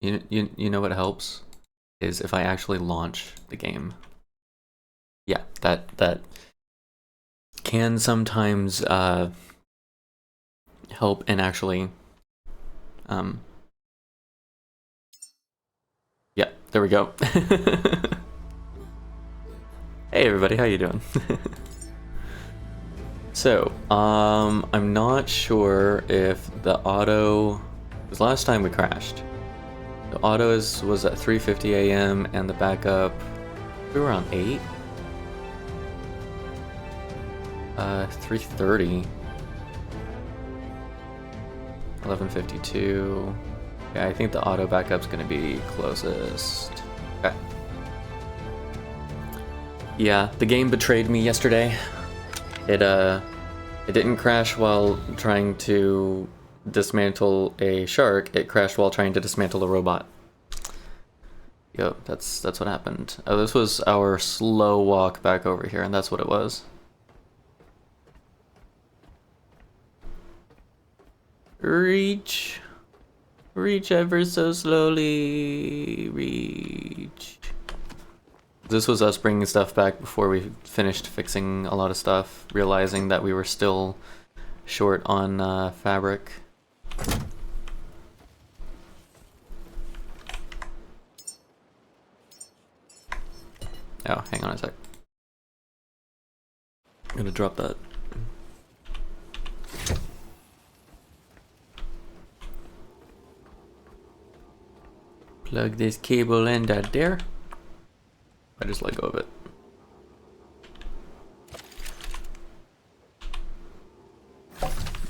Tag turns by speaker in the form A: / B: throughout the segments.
A: You know what helps is if I actually launch the game. Yeah, that can sometimes help in actually yeah, there we go. Hey everybody, how you doing? So, I'm not sure if the auto, because last time we crashed. The auto was at 3:50 a.m. and the backup, we were around 8? 3:30. 11:52. Yeah, I think the auto backup's gonna be closest. Okay. Yeah, the game betrayed me yesterday. It didn't crash while trying to dismantle a shark. It crashed while trying to dismantle a robot. Yep, that's what happened. Oh, this was our slow walk back over here, and that's what it was. Reach. Reach ever so slowly. Reach. This was us bringing stuff back before we finished fixing a lot of stuff, realizing that we were still short on fabric. Oh, hang on a sec. I'm gonna drop that. Plug this cable in there. I just let go of it.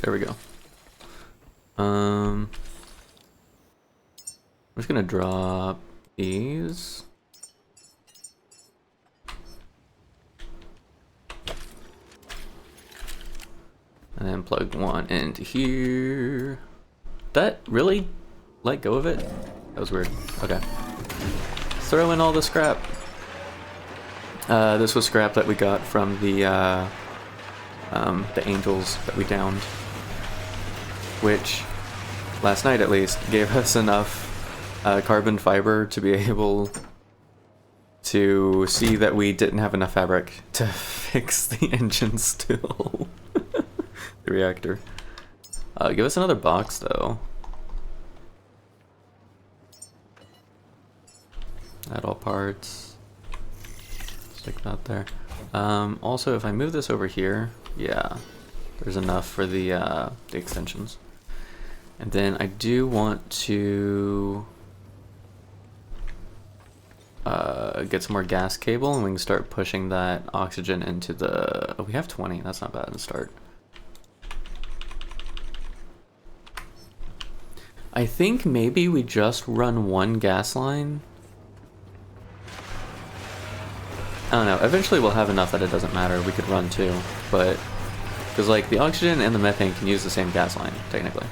A: There we go. I'm just gonna drop these. And then plug one into here. That really let go of it? That was weird. Okay. Throw in all the scrap. This was scrap that we got from the angels that we downed, which last night at least gave us enough carbon fiber to be able to see that we didn't have enough fabric to fix the engine still. The reactor. Give us another box though. Add all parts. Stick that there. Also, if I move this over here, yeah, there's enough for the extensions. And then I do want to get some more gas cable, and we can start pushing that oxygen into the. Oh, we have 20. That's not bad to start. I think maybe we just run one gas line. I don't know, eventually we'll have enough that it doesn't matter, we could run two, but, because like the oxygen and the methane can use the same gas line, technically.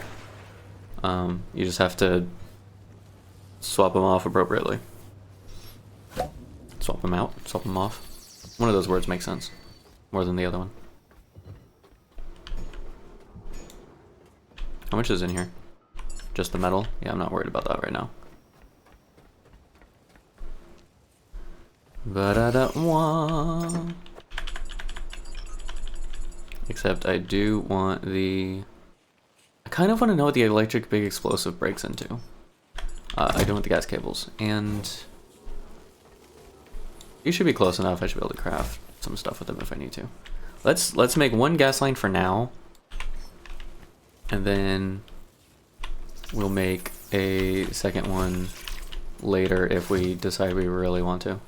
A: You just have to swap them off appropriately. Swap them out, swap them off. One of those words makes sense, more than the other one. How much is in here? Just the metal? Yeah, I'm not worried about that right now. But I don't want. Except I do want the. I kind of want to know what the electric big explosive breaks into. I do want the gas cables, and you should be close enough. I should be able to craft some stuff with them if I need to. Let's make one gas line for now, and then we'll make a second one later if we decide we really want to.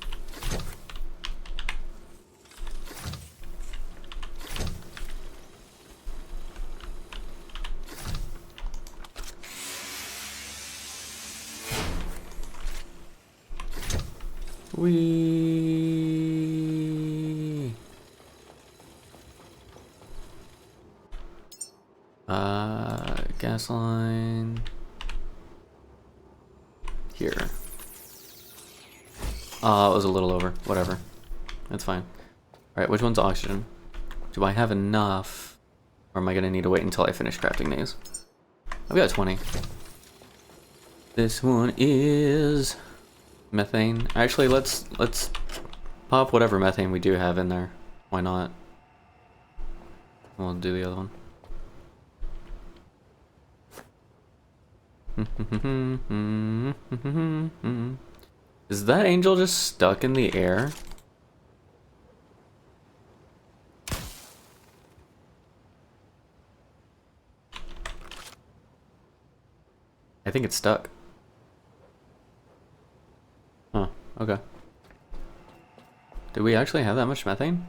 A: Gas line here. It was a little over. Whatever. That's fine. Alright, which one's oxygen? Do I have enough? Or am I gonna need to wait until I finish crafting these? I've got 20. This one is methane. Actually, let's pop whatever methane we do have in there. Why not? We'll do the other one. Is that angel just stuck in the air? I think it's stuck. Huh, okay. Do we actually have that much methane?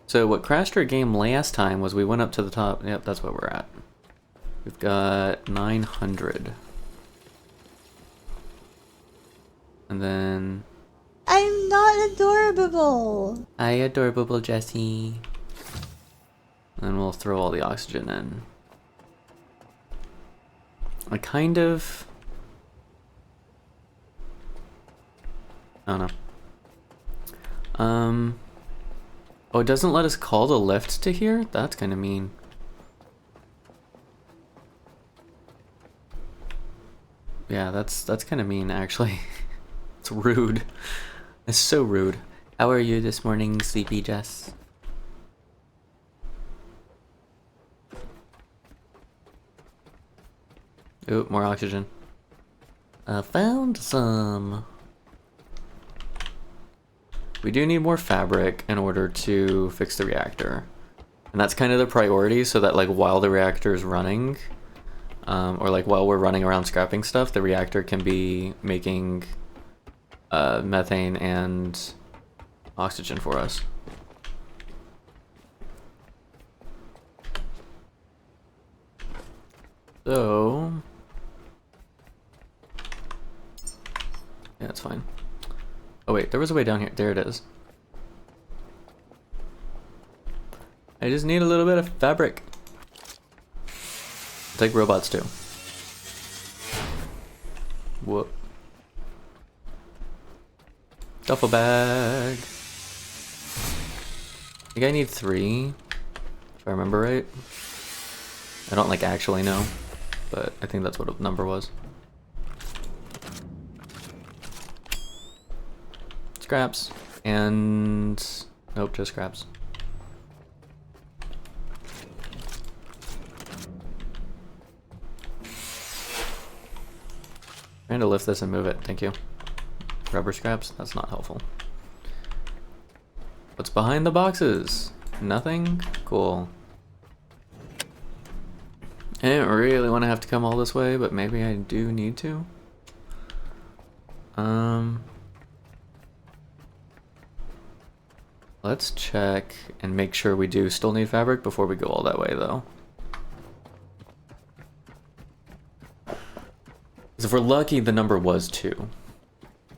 A: So what crashed our game last time was we went up to the top. Yep, that's where we're at. We've got 900. And then...
B: I'm not adorable!
A: I adorable Jessie. And we'll throw all the oxygen in. I kind of... I don't know. Oh, it doesn't let us call the lift to here? That's kind of mean. Yeah, that's kind of mean, actually. It's rude. It's so rude. How are you this morning, sleepy Jess? Ooh, more oxygen. I found some. We do need more fabric in order to fix the reactor. And that's kind of the priority, so that like while the reactor is running, or like while we're running around scrapping stuff, the reactor can be making methane and oxygen for us. So... yeah, it's fine. Oh wait, there was a way down here. There it is. I just need a little bit of fabric. It's like robots too. Whoop. Duffel bag. I think I need 3, if I remember right. I don't like actually know, but I think that's what the number was. Scraps. And... nope, just scraps. Trying to lift this and move it, thank you. Rubber scraps? That's not helpful. What's behind the boxes? Nothing? Cool. I didn't really want to have to come all this way, but maybe I do need to. Let's check and make sure we do still need fabric before we go all that way, though. Because if we're lucky, the number was 2.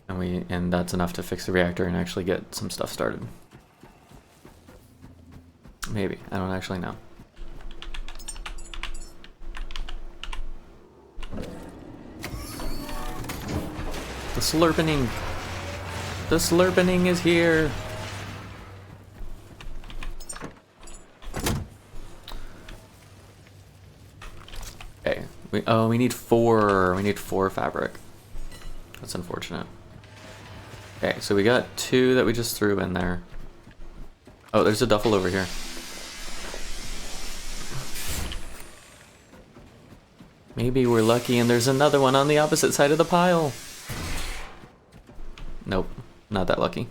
A: And that's enough to fix the reactor and actually get some stuff started. Maybe. I don't actually know. The slurpening! The slurpening is here! Okay. We need 4. We need 4 fabric. That's unfortunate. Okay, so we got 2 that we just threw in there. Oh, there's a duffel over here. Maybe we're lucky and there's another one on the opposite side of the pile. Nope, not that lucky.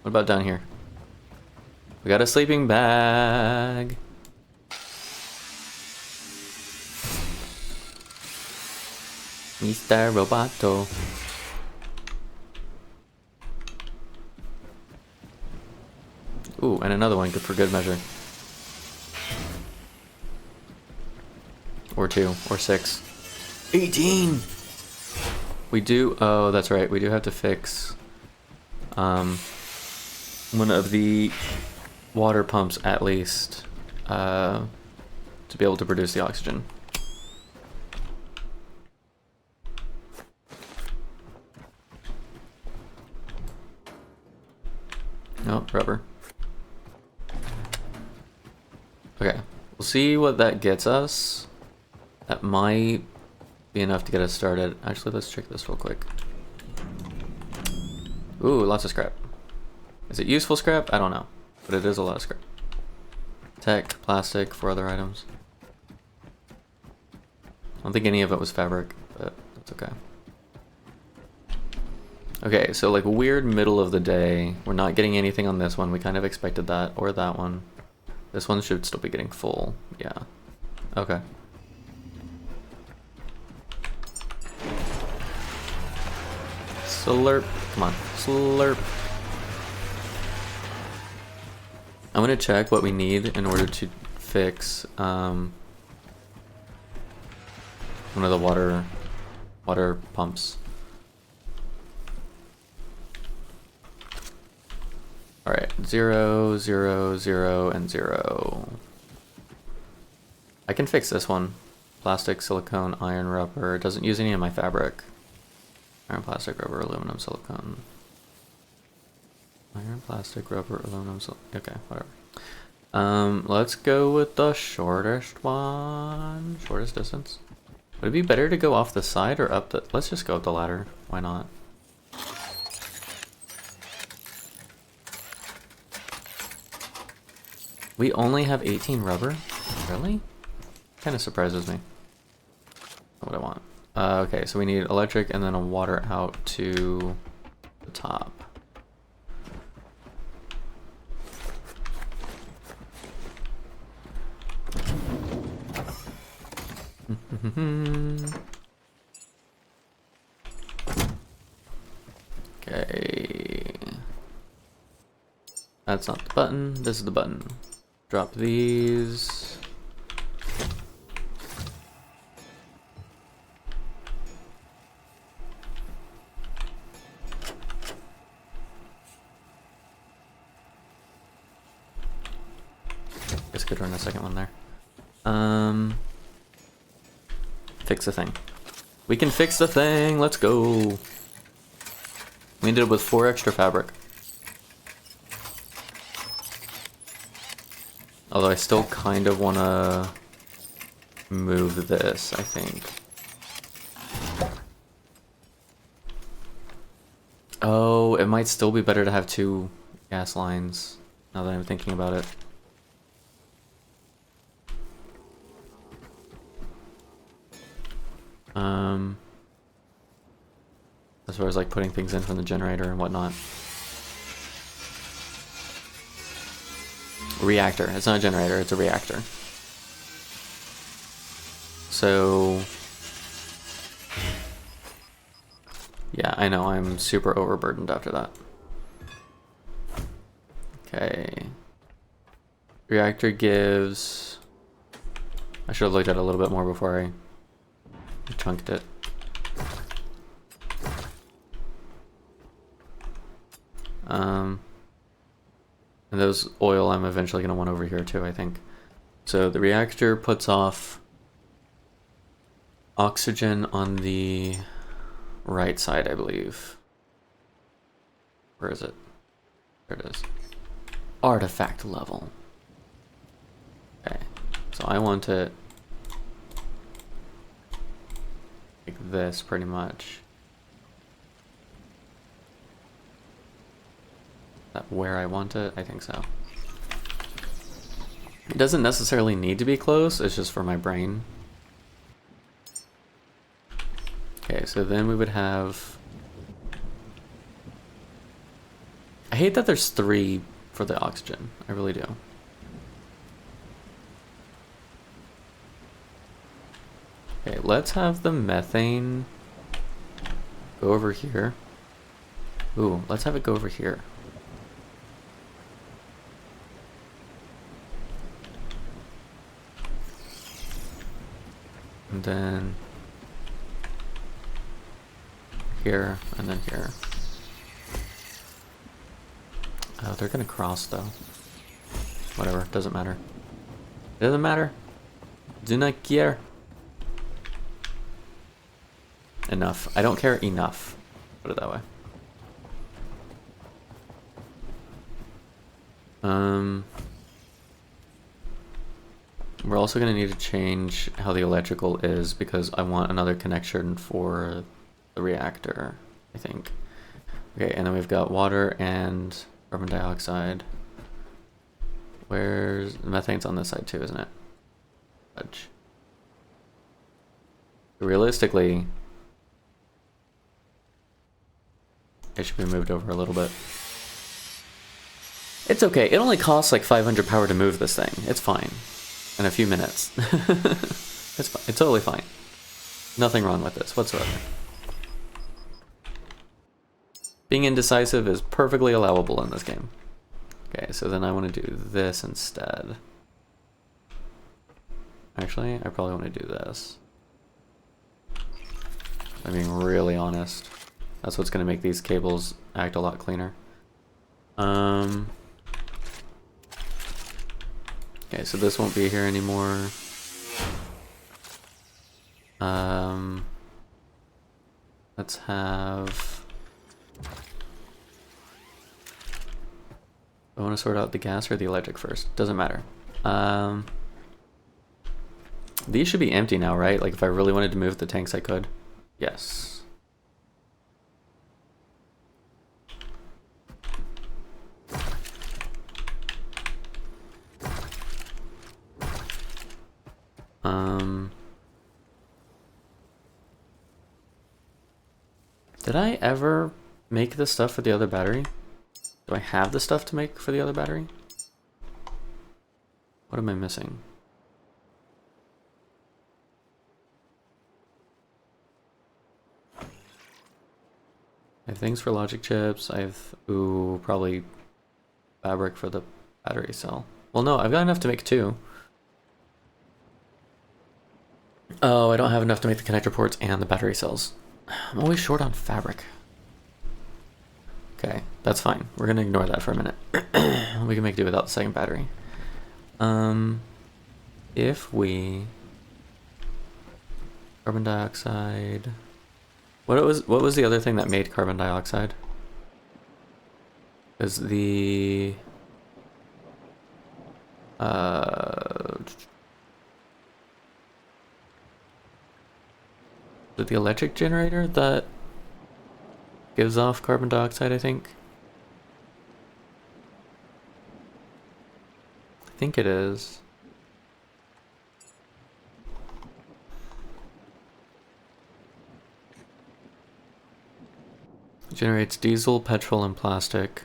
A: What about down here? We got a sleeping bag. Mr. Roboto. Ooh, and another one, good for good measure. Or 2, or 6. 18! We do, oh, that's right, we do have to fix one of the water pumps at least to be able to produce the oxygen. Nope, rubber. Okay, we'll see what that gets us. That might be enough to get us started. Actually, let's check this real quick. Ooh, lots of scrap. Is it useful scrap? I don't know, but it is a lot of scrap. Tech, plastic, 4 other items. I don't think any of it was fabric, but that's okay. Okay, so like weird middle of the day. We're not getting anything on this one. We kind of expected that, or that one. This one should still be getting full. Yeah. Okay. Slurp. Come on. Slurp. I'm gonna check what we need in order to fix one of the water pumps. All right, 0, 0, 0, and 0. I can fix this one. Plastic, silicone, iron, rubber. It doesn't use any of my fabric. Iron, plastic, rubber, aluminum, silicone. Iron, plastic, rubber, aluminum, okay, whatever. Let's go with the shortest one. Shortest distance. Would it be better to go off the side or up the... Let's just go up the ladder. Why not? We only have 18 rubber? Really? Kind of surprises me. Not what I want. Okay, so we need electric and then a water out to the top. Okay. That's not the button. This is the button. Drop these. Guess could run a second one there. Fix the thing. We can fix the thing. Let's go. We ended up with 4 extra fabric. Although I still kind of want to move this, I think. Oh, it might still be better to have 2 gas lines, now that I'm thinking about it. As far as like putting things in from the generator and whatnot. Reactor. It's not a generator, it's a reactor. So... yeah, I know, I'm super overburdened after that. Okay. Reactor gives... I should have looked at it a little bit more before I chunked it. And those oil I'm eventually going to want over here too, I think. So the reactor puts off oxygen on the right side, I believe. Where is it? There it is. Artifact level. Okay, so I want it like this pretty much. Where I want it? I think so. It doesn't necessarily need to be close, it's just for my brain. Okay, so then we would have... I hate that there's 3 for the oxygen. I really do. Okay, let's have the methane go over here. Ooh, let's have it go over here. And then here, and then here. Oh, they're gonna cross though. Whatever, doesn't matter. It doesn't matter. Do not care. Enough. I don't care enough. Put it that way. We're also going to need to change how the electrical is because I want another connection for the reactor, I think. Okay, and then we've got water and carbon dioxide. Where's methane's on this side too, isn't it? Fudge. Realistically, it should be moved over a little bit. It's okay. It only costs like 500 power to move this thing. It's fine. In a few minutes. It's fine. It's totally fine. Nothing wrong with this whatsoever. Being indecisive is perfectly allowable in this game. Okay, so then I want to do this instead. Actually, I probably want to do this. I'm being really honest. That's what's going to make these cables act a lot cleaner. Okay, so this won't be here anymore. Let's have... I want to sort out the gas or the electric first. Doesn't matter. These should be empty now, right? Like if I really wanted to move the tanks, I could. Yes. Did I ever make the stuff for the other battery? Do I have the stuff to make for the other battery? What am I missing? I have things for logic chips. I have, ooh, probably fabric for the battery cell. Well, no, I've got enough to make two. Oh, I don't have enough to make the connector ports and the battery cells. I'm always short on fabric. Okay, that's fine. We're gonna ignore that for a minute. We can make do without the second battery. If we... Carbon dioxide... What was the other thing that made carbon dioxide? Is the... Is it the electric generator that gives off carbon dioxide, I think? I think it is. It generates diesel, petrol, and plastic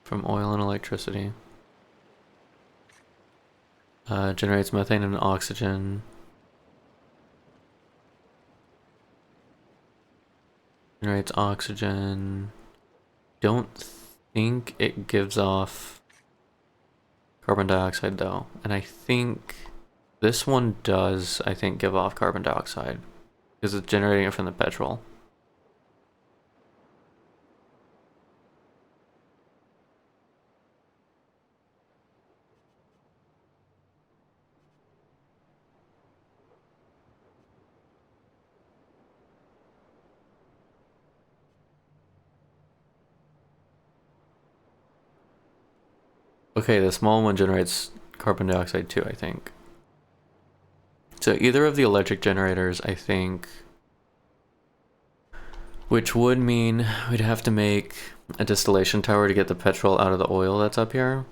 A: from oil and electricity. Generates methane and oxygen. Generates oxygen. Don't think it gives off carbon dioxide though. And I think this one does, I think, give off carbon dioxide because it's generating it from the petrol. Okay, the small one generates carbon dioxide too, I think. So either of the electric generators, I think, which would mean we'd have to make a distillation tower to get the petrol out of the oil that's up here.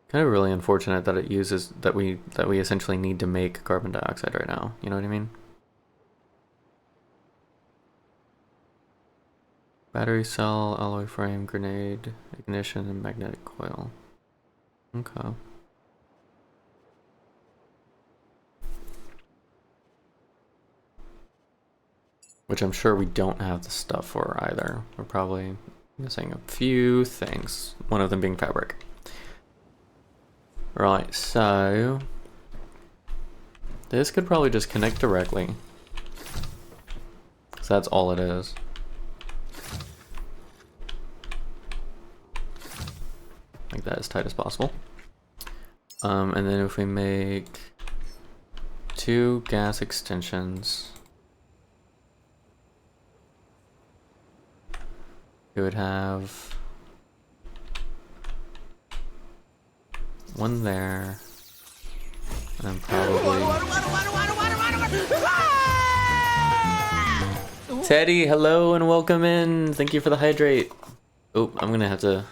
A: Kind of really unfortunate that it uses that we essentially need to make carbon dioxide right now. You know what I mean? Battery cell, alloy frame, grenade, ignition, and magnetic coil. Okay. Which I'm sure we don't have the stuff for either. We're probably missing a few things. One of them being fabric. Right, so... this could probably just connect directly. So that's all it is. Make that as tight as possible. And then if we make 2 gas extensions. We would have 1 there, and then probably... Teddy, hello and welcome in. Thank you for the hydrate. Oh, I'm gonna have to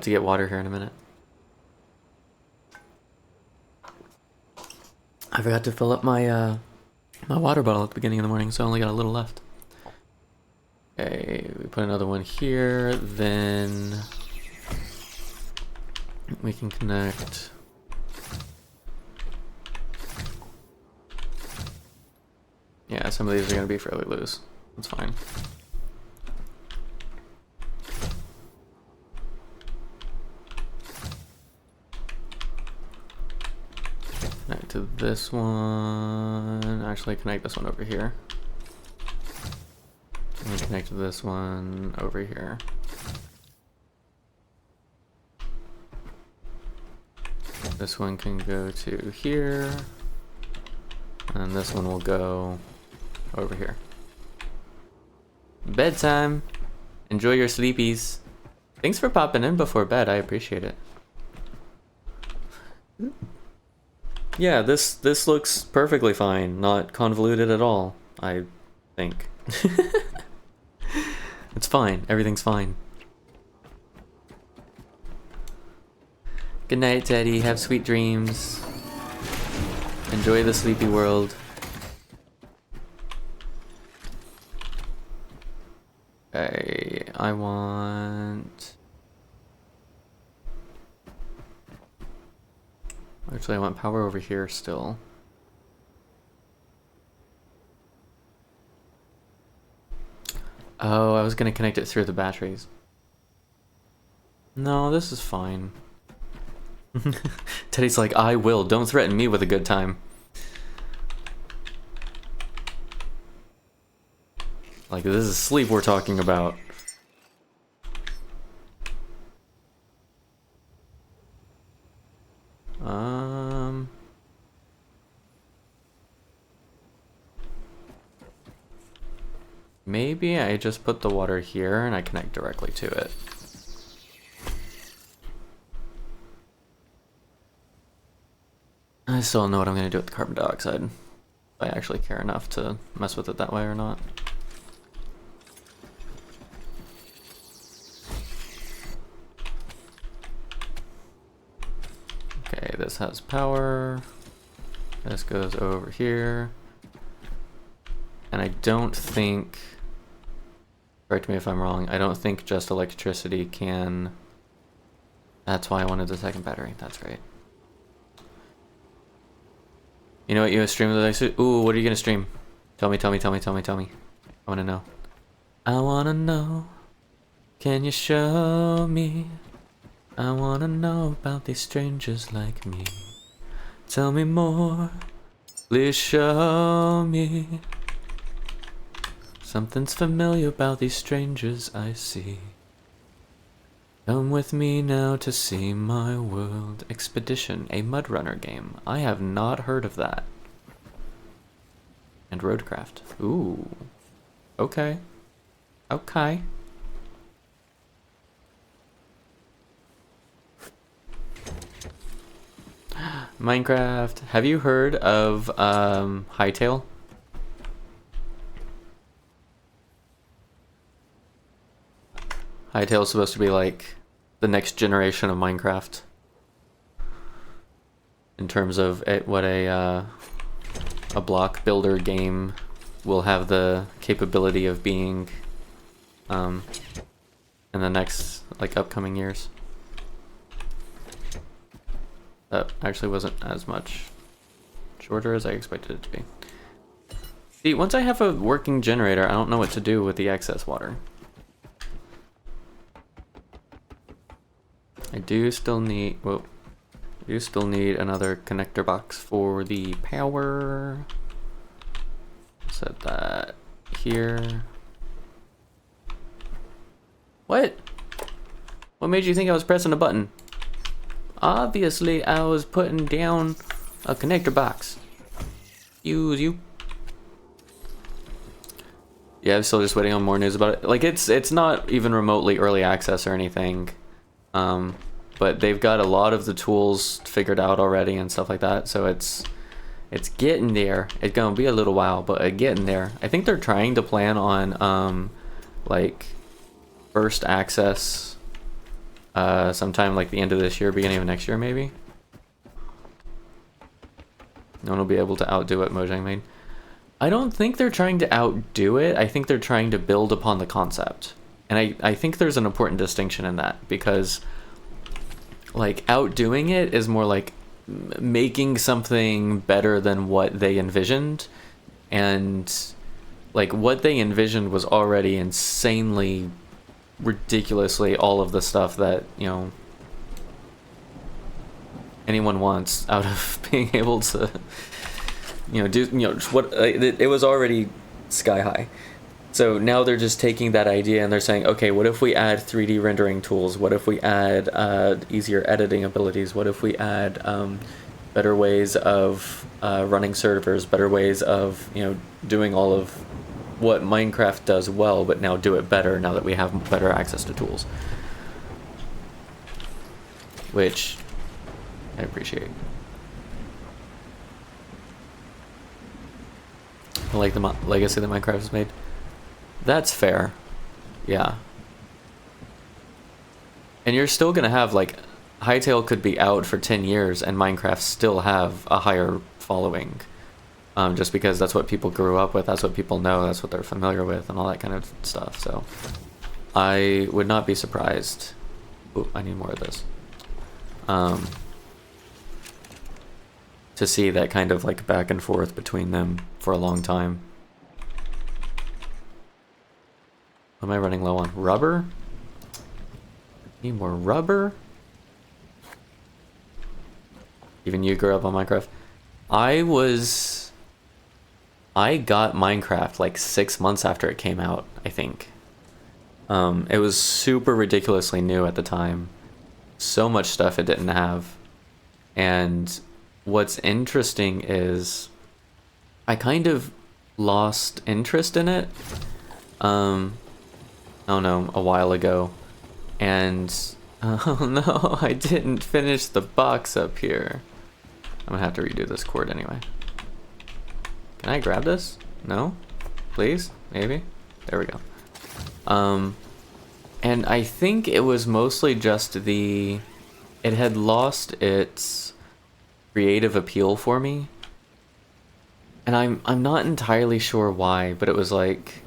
A: get water here in a minute. I forgot to fill up my my water bottle at the beginning of the morning, so I only got a little left. Okay, we put another one here, then we can connect. Yeah, some of these are gonna be fairly loose. That's fine. Connect to this one. Actually, connect this one over here. And connect to this one over here. This one can go to here. And this one will go over here. Bedtime. Enjoy your sleepies. Thanks for popping in before bed. I appreciate it. Yeah, this looks perfectly fine. Not convoluted at all, I think. It's fine. Everything's fine. Good night, Teddy. Have sweet dreams. Enjoy the sleepy world. Okay, I want... Actually, I want power over here still. Oh, I was gonna connect it through the batteries. No, this is fine. Teddy's like, I will. Don't threaten me with a good time. Like, this is sleep we're talking about. Maybe I just put the water here and I connect directly to it. I still don't know what I'm going to do with the carbon dioxide. If I actually care enough to mess with it that way or not. Okay, this has power. This goes over here. And I don't think, correct me if I'm wrong, I don't think just electricity can... That's why I wanted the second battery, that's right. You know what you stream with? Ooh, what are you gonna stream? Tell me. I wanna know. I wanna know. Can you show me? I wanna know about these strangers like me. Tell me more. Please show me. Something's familiar about these strangers I see. Come with me now to see my world. Expedition, a mud runner game. I have not heard of that. And Roadcraft. Ooh. Okay. Okay. Minecraft. Have you heard of Hightail? Hightail is supposed to be like the next generation of Minecraft in terms of what a block builder game will have the capability of being in the next like upcoming years. That actually wasn't as much shorter as I expected it to be. See, once I have a working generator, I don't know what to do with the excess water. I do still need, another connector box for the power. Set that here. What? What made you think I was pressing a button? Obviously, I was putting down a connector box. Excuse you. Yeah, I'm still just waiting on more news about it. Like, it's not even remotely early access or anything. But they've got a lot of the tools figured out already and stuff like that. So it's getting there. It's gonna be a little while, but it's getting there. I think they're trying to plan on like first access sometime like the end of this year, beginning of next year, maybe. No one will be able to outdo what Mojang made. I don't think they're trying to outdo it. I think they're trying to build upon the concept. And I think there's an important distinction in that, because like outdoing it is more like making something better than what they envisioned. And like what they envisioned was already insanely, ridiculously all of the stuff that, you know, anyone wants out of being able to, you know, do, you know, what it was already sky high. So now they're just taking that idea and they're saying, okay, what if we add 3D rendering tools? What if we add easier editing abilities? What if we add better ways of running servers, better ways of, you know, doing all of what Minecraft does well, but now do it better now that we have better access to tools, which I appreciate. I like the legacy that Minecraft has made. That's fair. Yeah. And you're still gonna have, like, Hytale could be out for 10 years and Minecraft still have a higher following. Just because that's what people grew up with, that's what people know, that's what they're familiar with, and all that kind of stuff. So I would not be surprised. Ooh, I need more of this. To see that kind of like back and forth between them for a long time. What am I running low on? Rubber? Need more rubber? Even you grew up on Minecraft? I got Minecraft like 6 months after it came out, I think. It was super ridiculously new at the time. So much stuff it didn't have. And what's interesting is I kind of lost interest in it, I don't know, a while ago. And, oh no, I didn't finish the box up here. I'm gonna have to redo this cord anyway. Can I grab this? No? Please? Maybe? There we go. And I think it was mostly just it had lost its creative appeal for me. And I'm not entirely sure why, but it was like,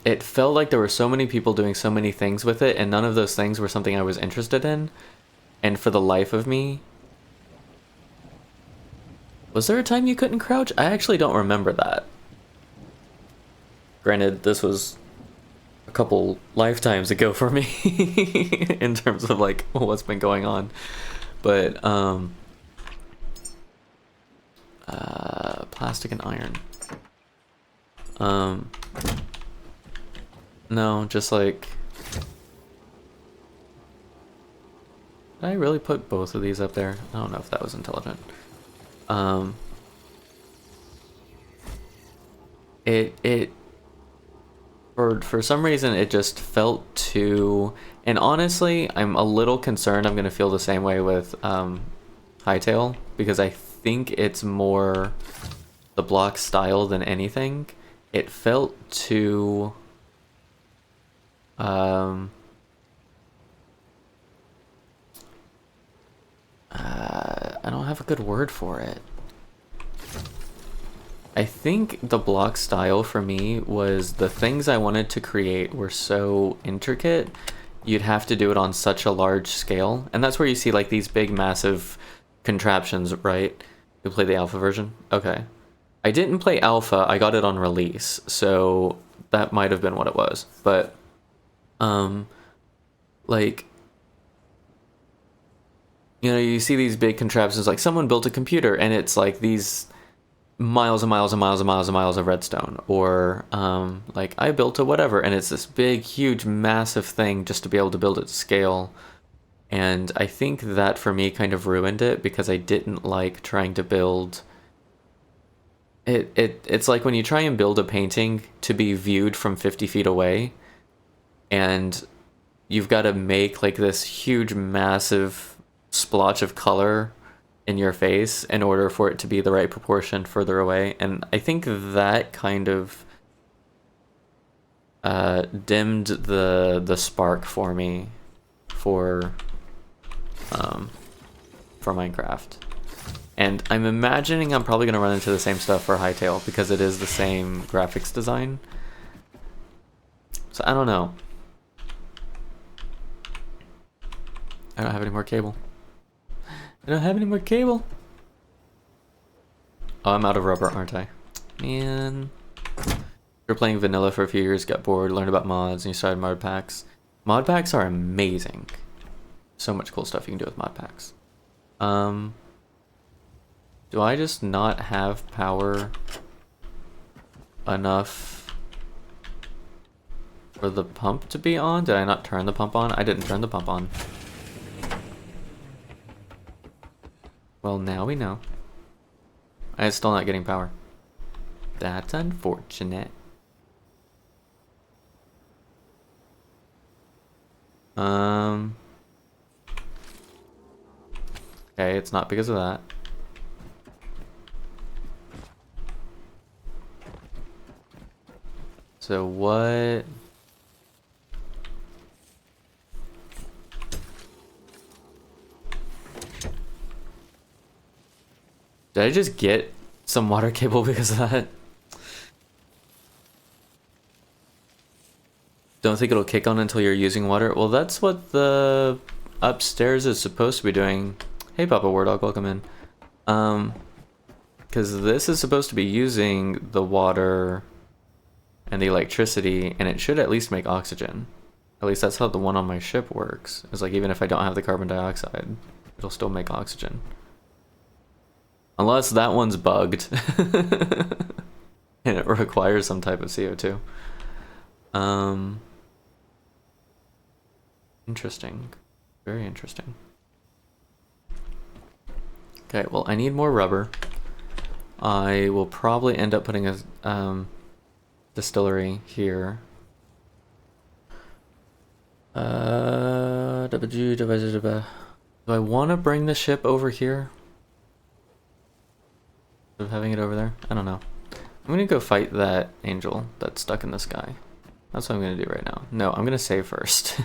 A: it felt like there were so many people doing so many things with it, and none of those things were something I was interested in. And for the life of me, was there a time you couldn't crouch? I actually don't remember that. Granted, this was a couple lifetimes ago for me in terms of like what's been going on. But plastic and iron. No, just like, did I really put both of these up there? I don't know if that was intelligent. For some reason it just felt too, and honestly I'm a little concerned I'm gonna feel the same way with Hytale, because I think it's more the block style than anything. It felt too I don't have a good word for it. I think the block style for me was, the things I wanted to create were so intricate, you'd have to do it on such a large scale. And that's where you see like these big massive contraptions, right? You play the alpha version? Okay. I didn't play alpha, I got it on release, so that might have been what it was. But like, you know, you see these big contraptions, like someone built a computer and it's like these miles and miles and miles and miles and miles of redstone, or like I built a whatever and it's this big huge massive thing just to be able to build it to scale. And I think that for me kind of ruined it because I didn't like trying to build it's like when you try and build a painting to be viewed from 50 feet away, and you've got to make like this huge massive splotch of color in your face in order for it to be the right proportion further away. And I think that kind of dimmed the spark for me for Minecraft. And I'm imagining I'm probably going to run into the same stuff for Hytale because it is the same graphics design. So I don't know. I don't have any more cable. I don't have any more cable. Oh, I'm out of rubber, aren't I? Man. You're playing vanilla for a few years, got bored, learned about mods, and you started mod packs. Mod packs are amazing. So much cool stuff you can do with mod packs. Do I just not have power enough for the pump to be on? Did I not turn the pump on? I didn't turn the pump on. Well, now we know. I'm still not getting power. That's unfortunate. Okay, it's not because of that. So what? Did I just get some water cable because of that? Don't think it'll kick on until you're using water. Well, that's what the upstairs is supposed to be doing. Hey, Papa Wardog, welcome in. Because this is supposed to be using the water and the electricity, and it should at least make oxygen. At least that's how the one on my ship works. It's like even if I don't have the carbon dioxide, it'll still make oxygen. Unless that one's bugged. And it requires some type of CO2. Interesting. Very interesting. Okay, well, I need more rubber. I will probably end up putting a distillery here. Do I want to bring the ship over here? Instead of having it over there? I don't know. I'm gonna go fight that angel that's stuck in the sky. That's what I'm gonna do right now. No, I'm gonna save first.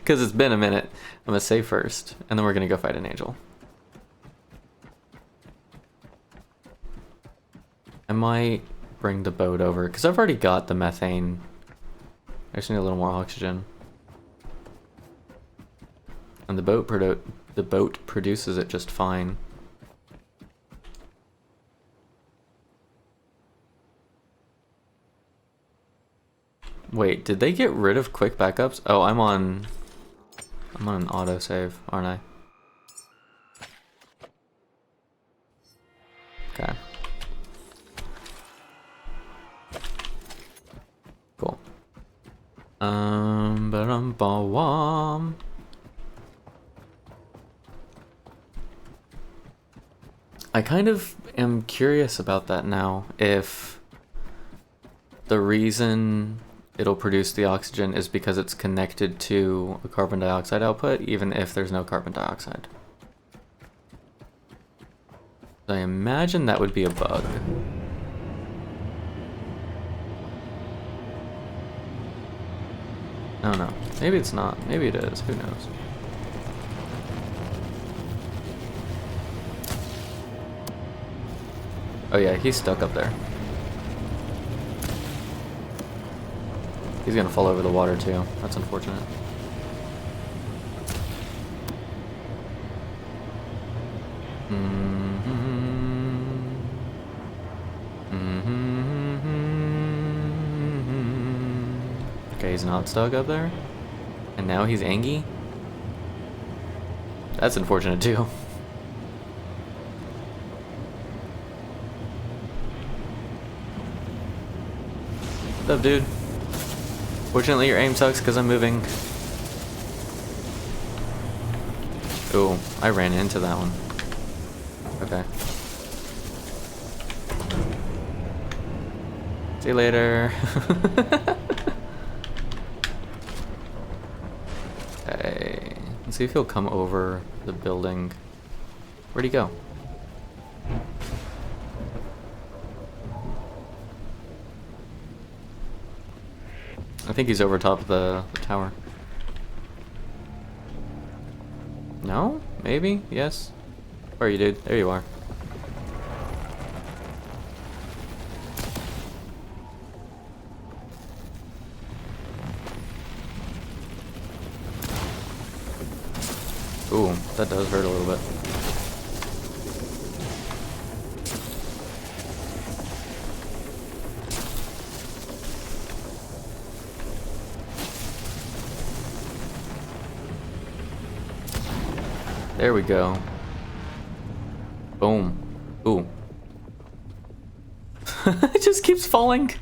A: Because it's been a minute. I'm gonna save first, and then we're gonna go fight an angel. I might bring the boat over, because I've already got the methane. I just need a little more oxygen. And the boat produces it just fine. Wait, did they get rid of quick backups? Oh, I'm on an autosave, aren't I? Okay. Cool. Ba-dum-ba-wom. I kind of am curious about that now, if the reason it'll produce the oxygen is because it's connected to a carbon dioxide output, even if there's no carbon dioxide. I imagine that would be a bug. I don't know. Maybe it's not. Maybe it is. Who knows? Oh yeah, he's stuck up there. He's gonna fall over the water too. That's unfortunate. Okay, he's not stuck up there. And now he's angry? That's unfortunate too. What's up, dude? Fortunately, your aim sucks because I'm moving. Ooh, I ran into that one. Okay. See you later. Okay. Let's see if he'll come over the building. Where'd he go? I think he's over top of the tower. No? Maybe? Yes? Where are you, dude? There you are. Ooh, that does hurt a little bit. There we go. Boom. Ooh. It just keeps falling.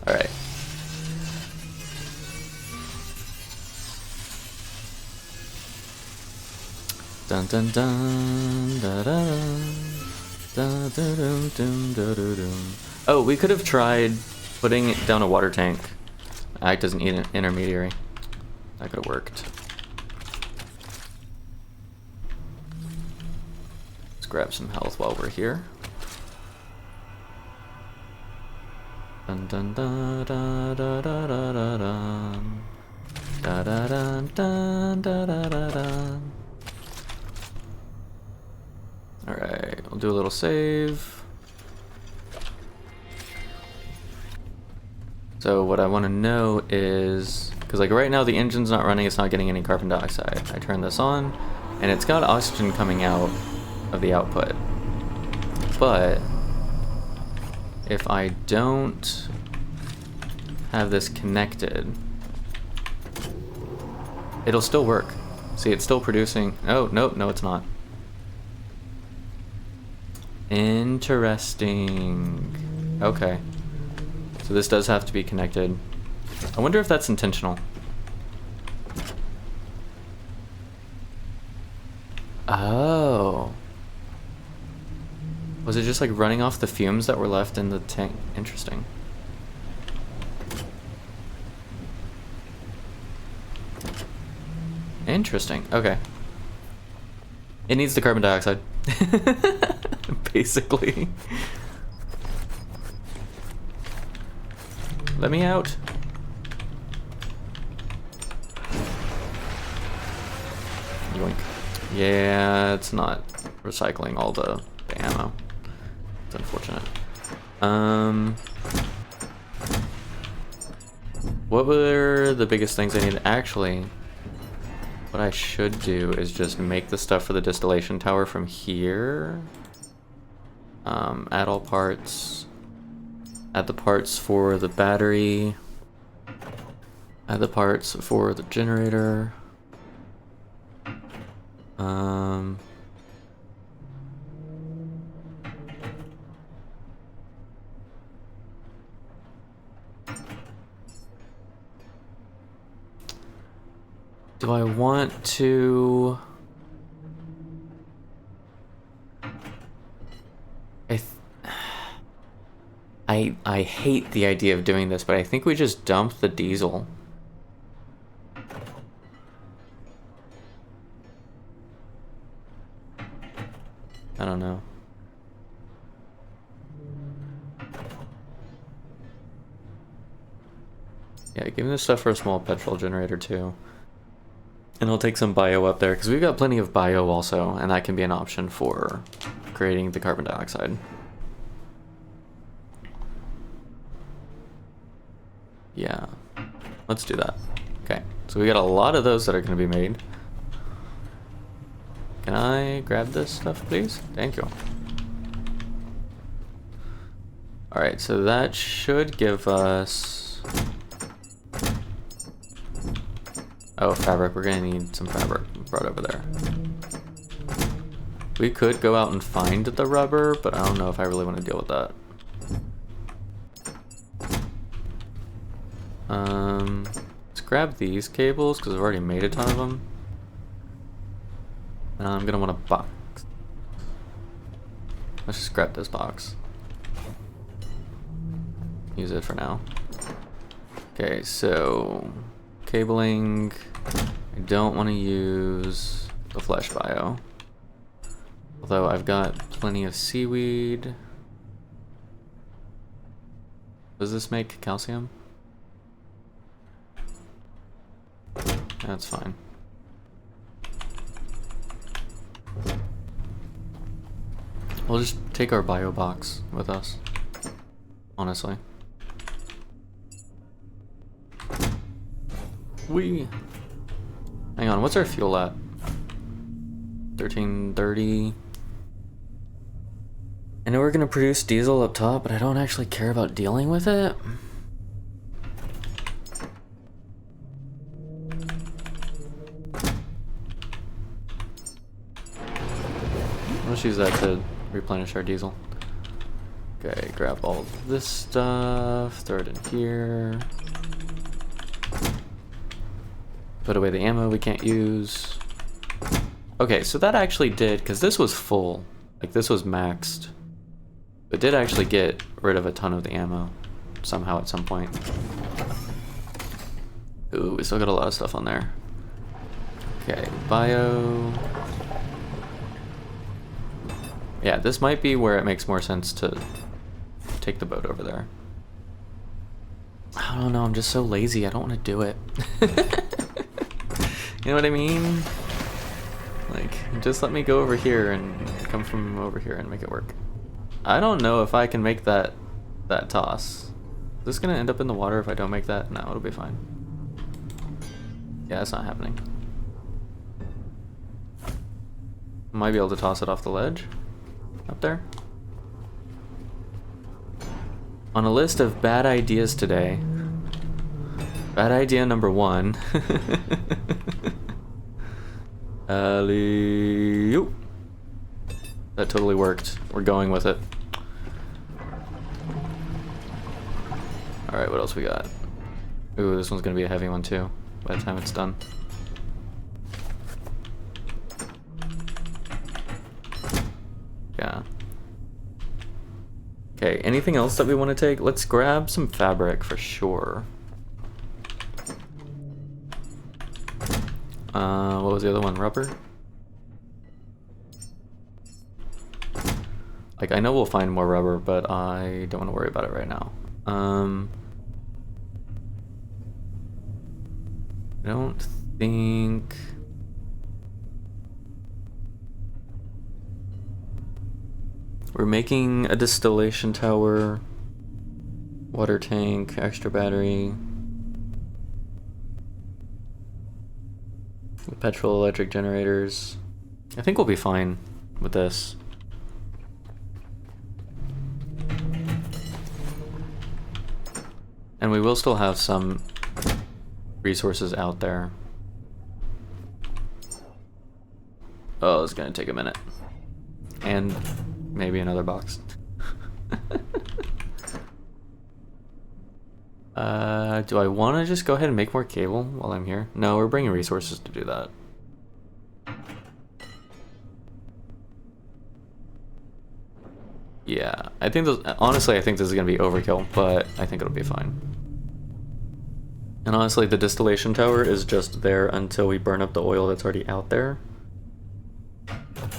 A: Alright. Dun dun dun da da dun da dum dum da da dum. Oh, we could have tried putting it down a water tank. Act as an intermediary. That could have worked. Let's grab some health while we're here. Dun dun da da da da da da dun. Da da dun dun da da da dun. Alright, we'll do a little save. So what I want to know is, because like right now the engine's not running, it's not getting any carbon dioxide. I turn this on, and it's got oxygen coming out of the output. But if I don't have this connected, it'll still work. See, it's still producing. Oh, nope, no, it's not. Interesting. Okay. So this does have to be connected. I wonder if that's intentional. Oh. Was it just like running off the fumes that were left in the tank? Interesting. Interesting. Okay. It needs the carbon dioxide. Basically. Let me out. Yoink. Yeah, it's not recycling all the ammo. It's unfortunate. What were the biggest things I need? Actually, what I should do is just make the stuff for the distillation tower from here. Add all parts. Add the parts for the battery. Add the parts for the generator. Do I want to... I hate the idea of doing this, but I think we just dump the diesel. I don't know. Yeah, give me the stuff for a small petrol generator too. And I'll take some bio up there, because we've got plenty of bio also, and that can be an option for creating the carbon dioxide. Yeah, let's do that. Okay, so we got a lot of those that are going to be made. Can I grab this stuff, please? Thank you. Alright, so that should give us... Oh, fabric. We're going to need some fabric brought over there. We could go out and find the rubber, but I don't know if I really want to deal with that. Let's grab these cables, because I've already made a ton of them. I'm gonna want a box. Let's just grab this box. Use it for now. Okay, so cabling. I don't want to use the flesh bio. Although I've got plenty of seaweed. Does this make calcium? That's fine. We'll just take our bio box with us, honestly. Hang on, what's our fuel at? 1330. I know we're gonna produce diesel up top, but I don't actually care about dealing with it. Let's use that to replenish our diesel. Okay, grab all this stuff, throw it in here. Put away the ammo we can't use. Okay, so that actually did, because this was full. Like, this was maxed. It did actually get rid of a ton of the ammo. Somehow at some point. Ooh, we still got a lot of stuff on there. Okay, bio. Yeah, this might be where it makes more sense to take the boat over there. I don't know, I'm just so lazy, I don't want to do it. You know what I mean? Like, just let me go over here and come from over here and make it work. I don't know if I can make that toss. Is this gonna end up in the water if I don't make that? No, it'll be fine. Yeah, that's not happening. Might be able to toss it off the ledge. Up there. On a list of bad ideas today. Bad idea number 1. Alley-oop. That totally worked. We're going with it. Alright, what else we got? Ooh, this one's gonna be a heavy one too, by the time it's done. Yeah. Okay, anything else that we want to take? Let's grab some fabric for sure. What was the other one? Rubber? Like, I know we'll find more rubber, but I don't want to worry about it right now. I don't think... We're making a distillation tower, water tank, extra battery, petrol electric generators. I think we'll be fine with this. And we will still have some resources out there. Oh, it's gonna take a minute. And maybe another box. Do I want to just go ahead and make more cable while I'm here? No, we're bringing resources to do that. Yeah, I think this, honestly, I think this is going to be overkill, but I think it'll be fine. And honestly, the distillation tower is just there until we burn up the oil that's already out there.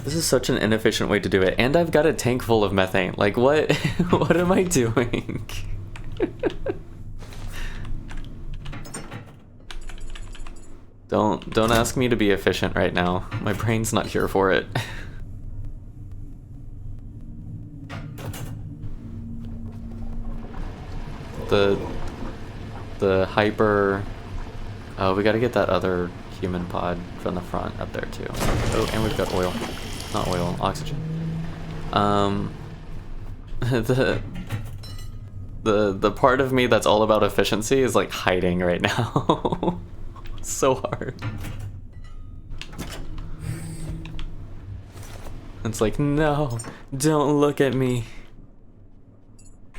A: This is such an inefficient way to do it, and I've got a tank full of methane. Like, what? What am I doing? Don't ask me to be efficient right now. My brain's not here for it. The hyper. Oh, we got to get that other human pod from the front up there too. Oh, and we've got oil. Not oil, oxygen. The part of me that's all about efficiency is like hiding right now. So hard. It's like, no, don't look at me.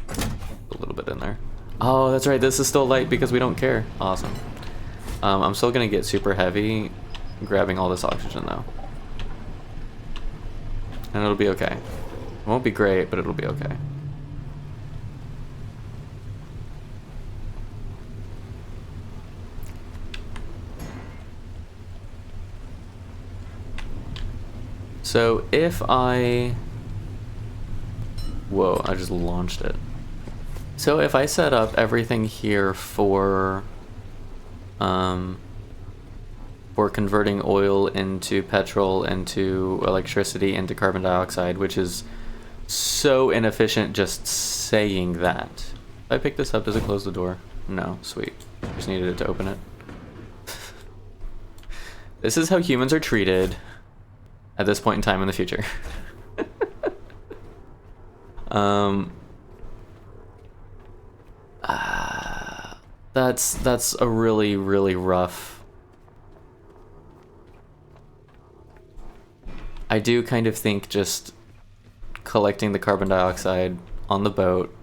A: A little bit in there. Oh, that's right, this is still light because we don't care. Awesome. I'm still gonna get super heavy grabbing all this oxygen though. And it'll be okay. It won't be great, but it'll be okay. So if I... Whoa, I just launched it. So if I set up everything here for converting oil into petrol, into electricity, into carbon dioxide, which is so inefficient just saying that. If I pick this up, does it close the door? No, sweet. Just needed it to open it. This is how humans are treated at this point in time in the future. That's a really, really rough. I do kind of think just collecting the carbon dioxide on the boat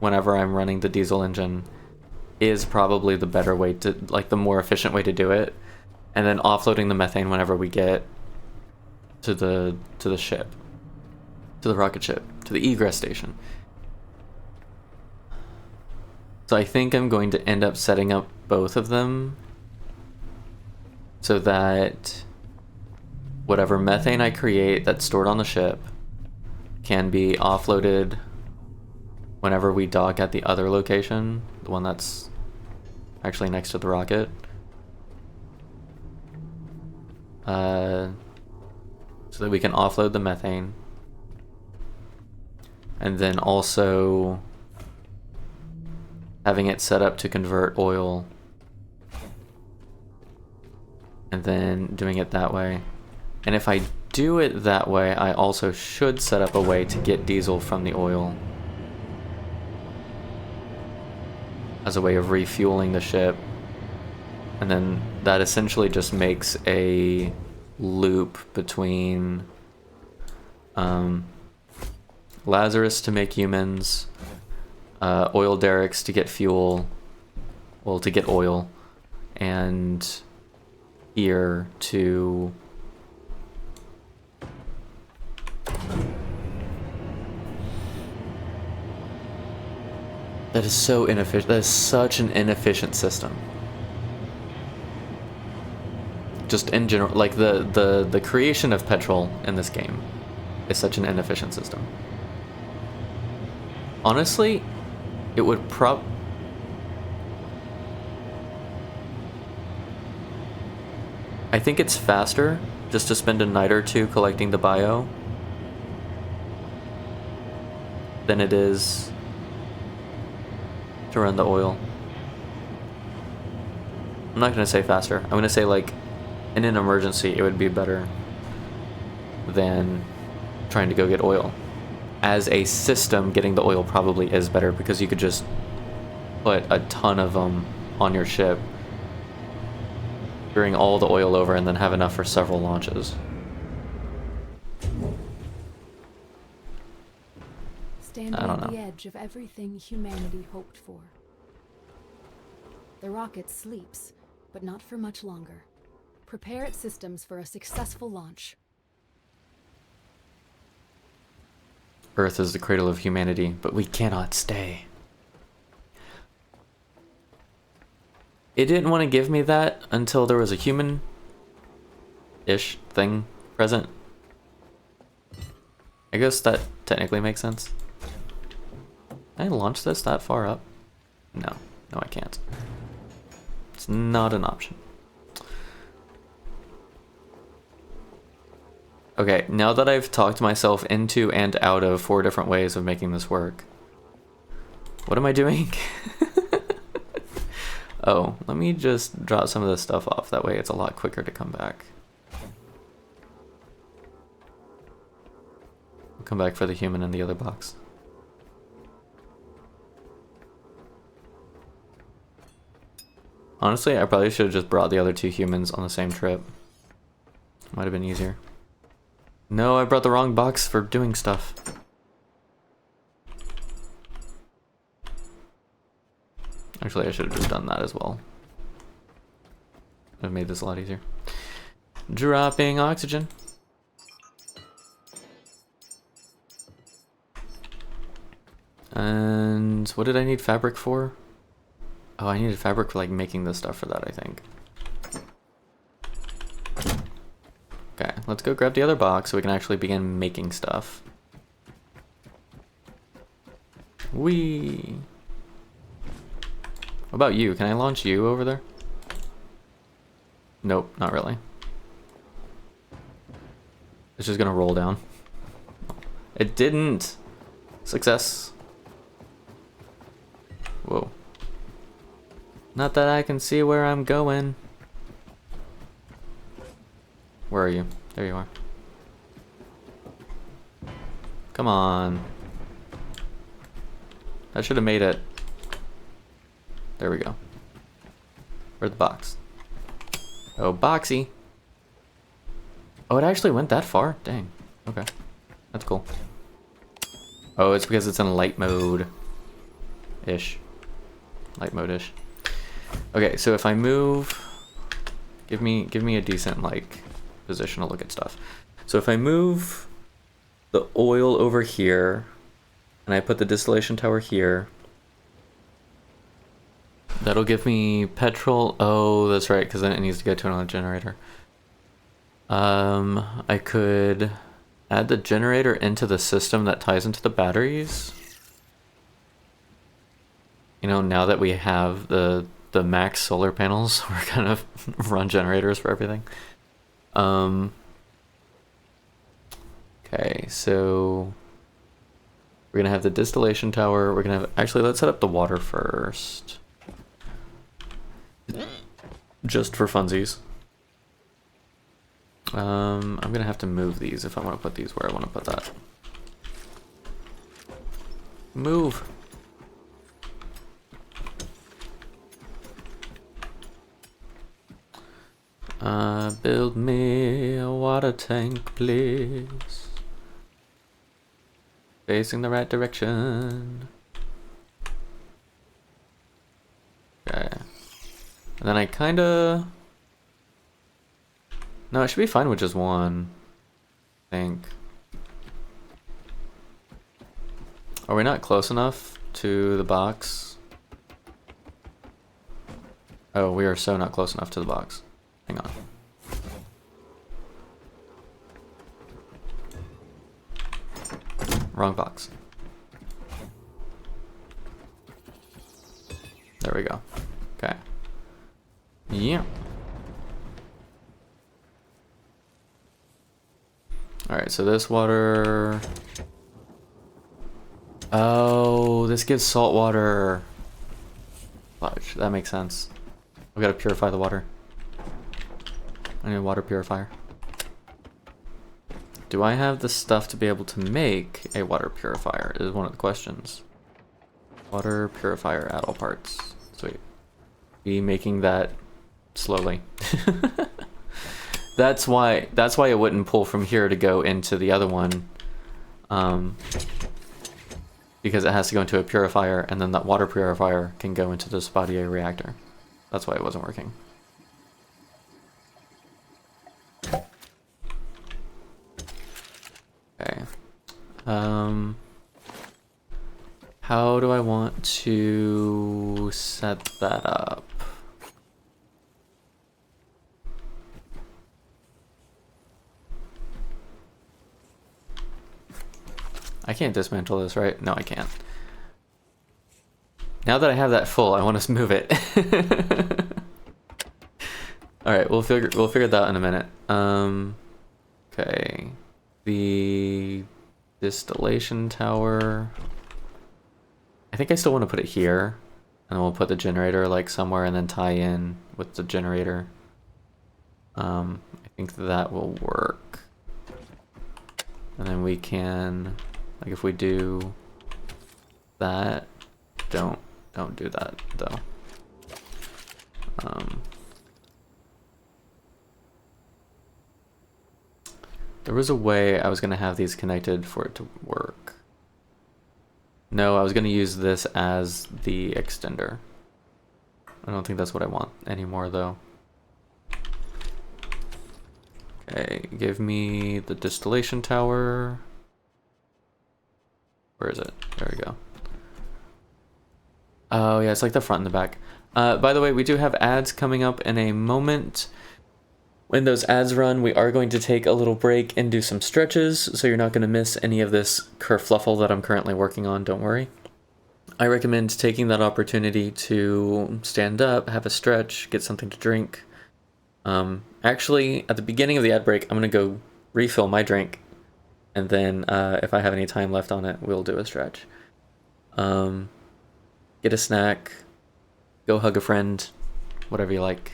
A: whenever I'm running the diesel engine is probably the better way to, like, the more efficient way to do it, and then offloading the methane whenever we get to the ship, to the rocket ship, to the egress station. So I think I'm going to end up setting up both of them so that whatever methane I create that's stored on the ship can be offloaded whenever we dock at the other location, the one that's actually next to the rocket. So that we can offload the methane. And then also having it set up to convert oil and then doing it that way. And if I do it that way, I also should set up a way to get diesel from the oil as a way of refueling the ship. And then that essentially just makes a loop between Lazarus to make humans, oil derricks to get fuel, well, to get oil, and here to that is so inefficient. That is such an inefficient system. Just in general, like the creation of petrol in this game is such an inefficient system. Honestly, it would I think it's faster just to spend a night or two collecting the bio than it is to run the oil. I'm not gonna say faster. I'm gonna say, like, in an emergency it would be better than trying to go get oil. As a system, getting the oil probably is better because you could just put a ton of them on your ship, bring all the oil over, and then have enough for several launches.
C: Standing at the edge of everything humanity hoped for. The rocket sleeps, but not for much longer. Prepare its systems for a successful launch.
A: Earth is the cradle of humanity, but we cannot stay. It didn't want to give me that until there was a human-ish thing present. I guess that technically makes sense. Can I launch this that far up? No. No, I can't. It's not an option. Okay, now that I've talked myself into and out of 4 different ways of making this work, what am I doing? Oh, let me just drop some of this stuff off. That way it's a lot quicker to come back. I'll come back for the human in the other box. Honestly, I probably should have just brought the other 2 humans on the same trip. Might have been easier. No, I brought the wrong box for doing stuff. Actually, I should have just done that as well. I've made this a lot easier. Dropping oxygen. And what did I need fabric for? Oh, I needed fabric for like making the stuff for that, I think. Okay, let's go grab the other box so we can actually begin making stuff. Whee! What about you? Can I launch you over there? Nope, not really. It's just gonna roll down. It didn't! Success. Whoa. Not that I can see where I'm going. Where are you? There you are. Come on. I should have made it. There we go. Where's the box? Oh, boxy. Oh, it actually went that far? Dang. Okay. That's cool. Oh, it's because it's in light mode-ish. Light mode-ish. Okay, so if I move... Give me a decent, like, position to look at stuff. So if I move the oil over here, and I put the distillation tower here, that'll give me petrol. Oh, that's right, because then it needs to go to another generator. I could add the generator into the system that ties into the batteries. You know, now that we have the max solar panels, we're gonna run generators for everything. Okay, so we're gonna have the distillation tower. We're gonna have, actually, let's set up the water first. Just for funsies. I'm gonna have to move these if I want to put these where I want to put that. Move. Build me a water tank, please. Facing the right direction. Okay. And then I kinda... No, it should be fine with just one, I think. Are we not close enough to the box? Oh, we are so not close enough to the box. Hang on. Wrong box. There we go. Okay. Yeah. Alright, so this water... Oh, this gives salt water. Fudge, that makes sense. We gotta purify the water. I need a water purifier. Do I have the stuff to be able to make a water purifier is one of the questions. Water purifier at all parts. Sweet. Be making that slowly. That's why it wouldn't pull from here to go into the other one. Because it has to go into a purifier, and then that water purifier can go into the Spatier reactor. That's why it wasn't working. Okay. How do I want to set that up? I can't dismantle this, right? No, I can't. Now that I have that full, I want to move it. All right, we'll figure that out in a minute. Okay, the distillation tower. I think I still want to put it here, and then we'll put the generator like somewhere, and then tie in with the generator. I think that will work, and then we can. Like if we do that, don't do that though. There was a way I was gonna have these connected for it to work. No, I was gonna use this as the extender. I don't think that's what I want anymore though. Okay, give me the distillation tower. Where is it? There we go. Oh yeah, it's like the front and the back. By the way, we do have ads coming up in a moment. When those ads run, we are going to take a little break and do some stretches, so you're not going to miss any of this kerfluffle that I'm currently working on, don't worry. I recommend taking that opportunity to stand up, have a stretch, get something to drink. Actually, at the beginning of the ad break, I'm going to go refill my drink, and then if I have any time left on it, we'll do a stretch. Get a snack, go hug a friend, whatever you like.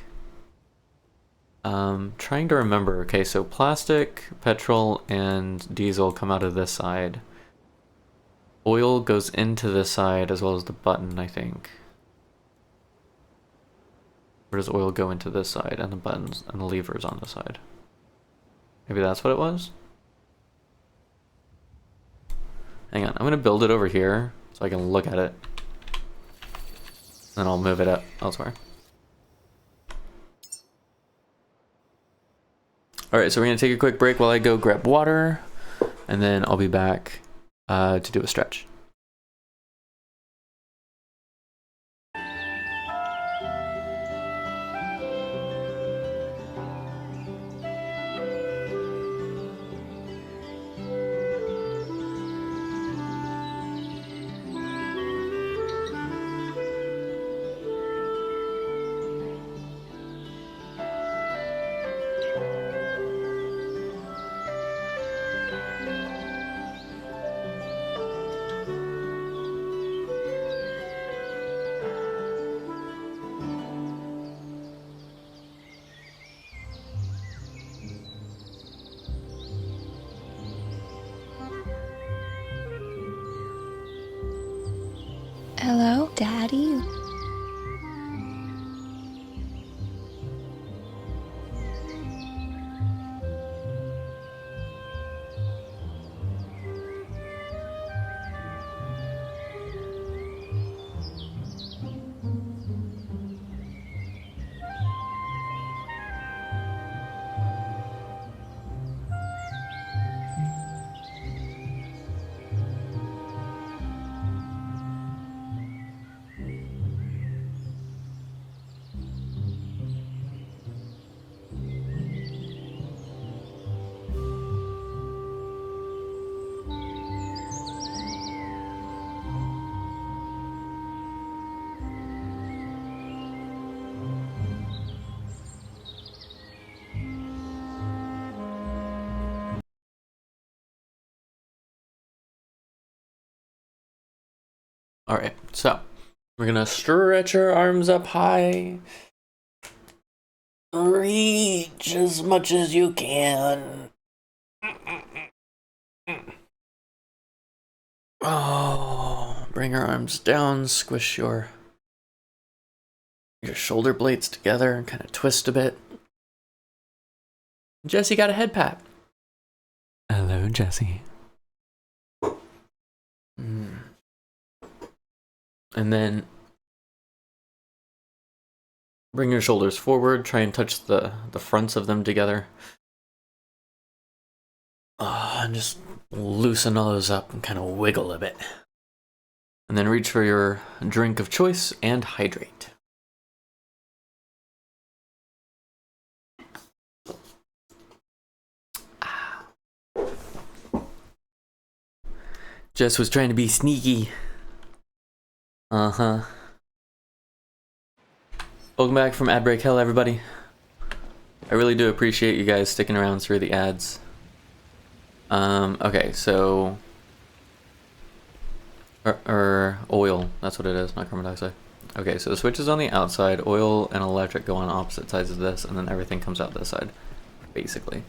A: Trying to remember. Okay, so plastic, petrol, and diesel come out of this side. Oil goes into this side as well as the button, I think. Or does oil go into this side and the buttons and the levers on this side? Maybe that's what it was? Hang on, I'm gonna build it over here so I can look at it. Then I'll move it up elsewhere. Alright, so we're going to take a quick break while I go grab water, and then I'll be back to do a stretch.
B: Hello, Daddy? Alright, so we're gonna stretch our arms up high. Reach as much as you can. Oh, bring our arms down, squish your shoulder blades together and kind of twist a bit. Jesse got a head pat. Hello, Jesse. And then bring your shoulders forward, try and touch the fronts of them together. And just loosen all those up and kind of wiggle a bit. And then reach for your drink of choice and hydrate. Jess was trying to be sneaky. Uh-huh. Welcome back from Ad Break Hell, everybody. I really do appreciate you guys sticking around through the ads. Okay, so... Or oil, that's what it is, not carbon dioxide. Okay, so the switch is on the outside, oil and electric go on opposite sides of this, and then everything comes out this side, basically.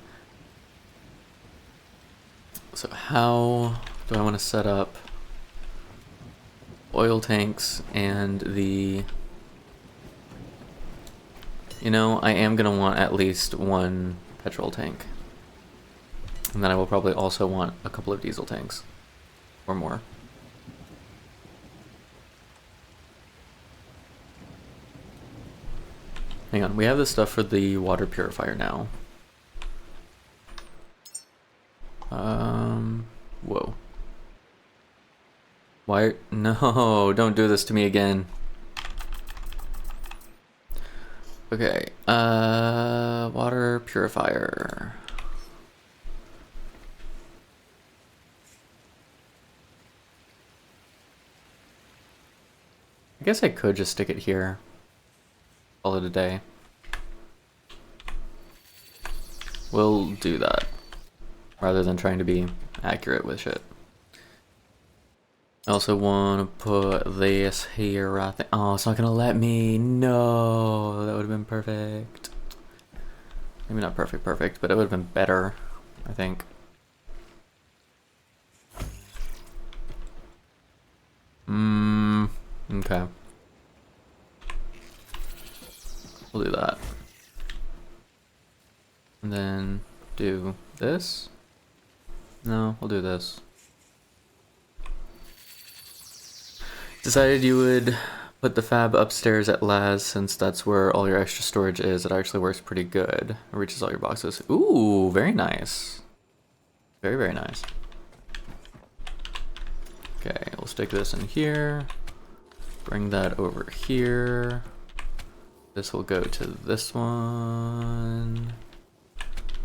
B: So how do I want to set up oil tanks and the... You know, I am going to want at least one petrol tank. And then I will probably also want a couple of diesel tanks. Or more. Hang on, we have the stuff for the water purifier now. Whoa.
A: Why? No, don't do this to me again. Okay, water purifier. I guess I could just stick it here. Call it a day. We'll do that, rather than trying to be accurate with shit. I also want to put this here, I think. Oh, it's not gonna let me. No, that would have been perfect. Maybe not perfect, but it would have been better, I think. Okay. We'll do that. And then do this. No, we'll do this. Decided you would put the fab upstairs at Laz since that's where all your extra storage is. It actually works pretty good. It reaches all your boxes. Ooh, very nice. Very, very nice. Okay, we'll stick this in here. Bring that over here. This will go to this one.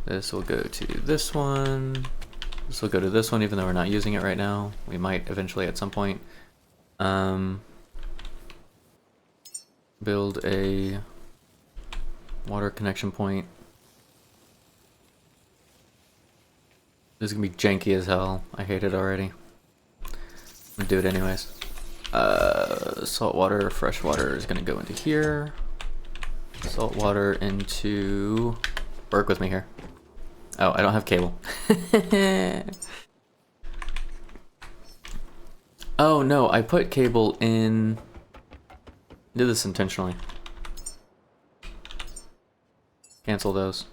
A: This will go to this one. This will go to this one even though we're not using it right now. We might eventually at some point. Build a water connection point. This is gonna be janky as hell. I hate it already. I'm gonna do it anyways. Salt water, fresh water is gonna go into here. Salt water into... Work with me here. Oh, I don't have cable. Oh no, I put cable in... Did this intentionally. Cancel those.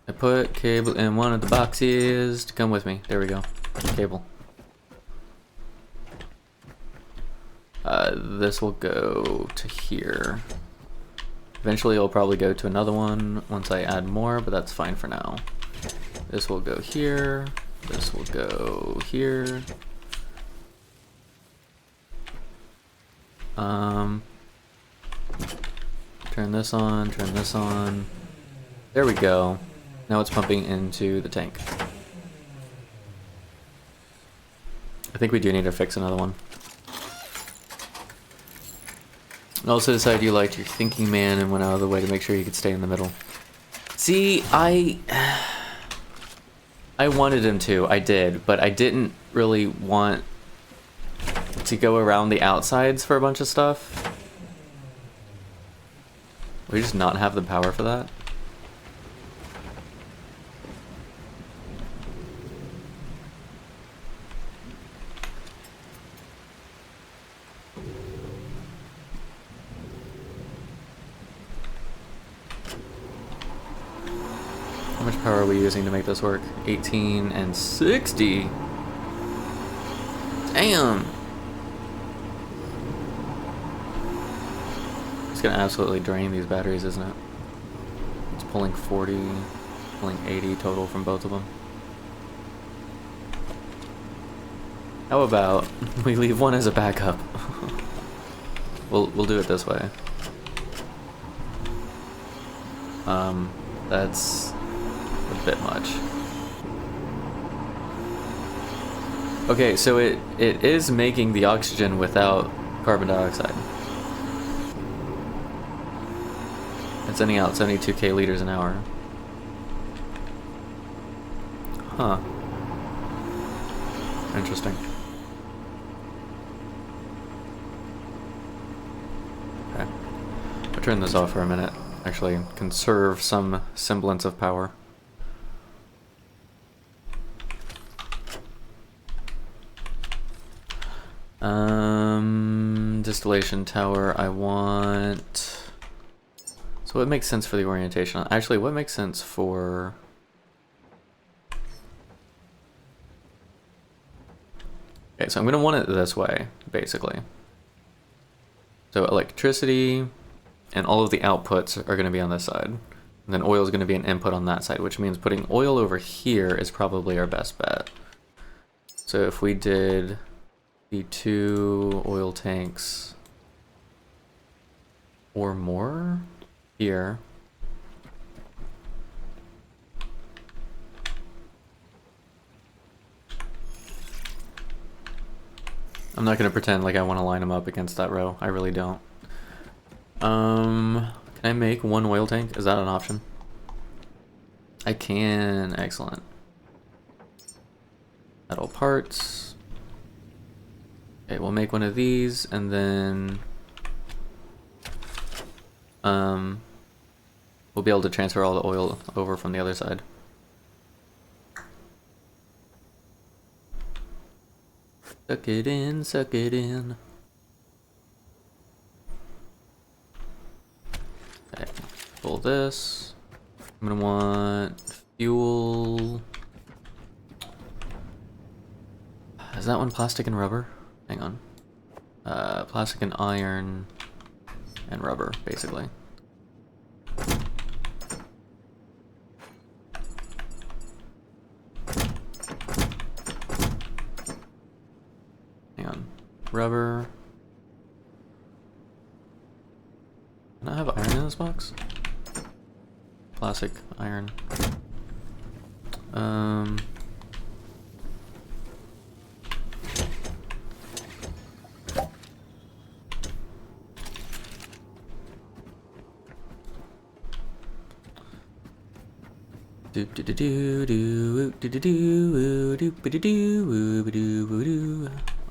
A: I put cable in one of the boxes to come with me. There we go. Cable. This will go to here. Eventually it'll probably go to another one once I add more, but that's fine for now. This will go here. This will go here. Turn this on, turn this on. There we go. Now it's pumping into the tank. I think we do need to fix another one. And also decided you liked your thinking man and went out of the way to make sure you could stay in the middle. See, I wanted him to, I did, but I didn't really want to go around the outsides for a bunch of stuff. We just not have the power for that. How much power are we using to make this work? 18 and 60. Damn. It's gonna absolutely drain these batteries, isn't it? It's pulling 40, pulling 80 total from both of them. How about we leave one as a backup? We'll do it this way. That's a bit much. Okay, so it is making the oxygen without carbon dioxide. It's sending out 72k liters an hour. Huh. Interesting. Okay. I'll turn this off for a minute. Actually, conserve some semblance of power. Distillation tower, I want... So what makes sense for the orientation? Actually, what makes sense for... Okay, so I'm gonna want it this way, basically. So electricity and all of the outputs are gonna be on this side. And then oil is gonna be an input on that side, which means putting oil over here is probably our best bet. So if we did the 2 oil tanks or more here. I'm not gonna pretend like I want to line them up against that row. I really don't. Can I make 1 oil tank? Is that an option? I can. Excellent. Metal parts. Okay, we'll make 1 of these, and then we'll be able to transfer all the oil over from the other side. Suck it in, suck it in. Okay, pull this. I'm gonna want fuel. Is that one plastic and rubber? Hang on. Plastic and iron and rubber, basically. Hang on. Rubber. Can I have iron in this box? Plastic, iron.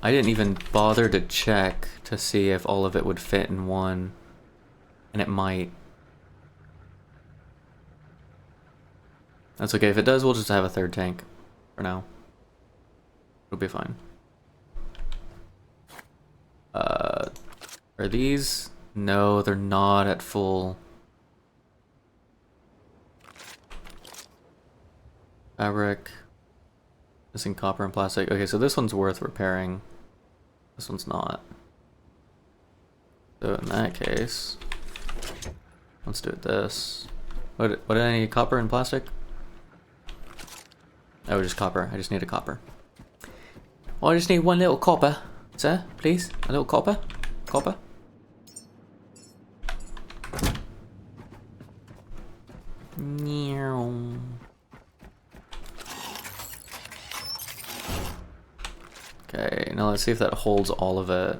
A: I didn't even bother to check to see if all of it would fit in one, and it might. That's okay. If it does, we'll just have a 3rd tank for now. It'll be fine. Are these? No, they're not at full. Fabric. Missing copper and plastic. Okay, so this one's worth repairing. This one's not. So in that case, let's do it this. What did I need? Copper and plastic? Oh, just copper. I just need a copper. Well, I just need 1 little copper. Sir, please? A little copper? Copper? Okay, now let's see if that holds all of it.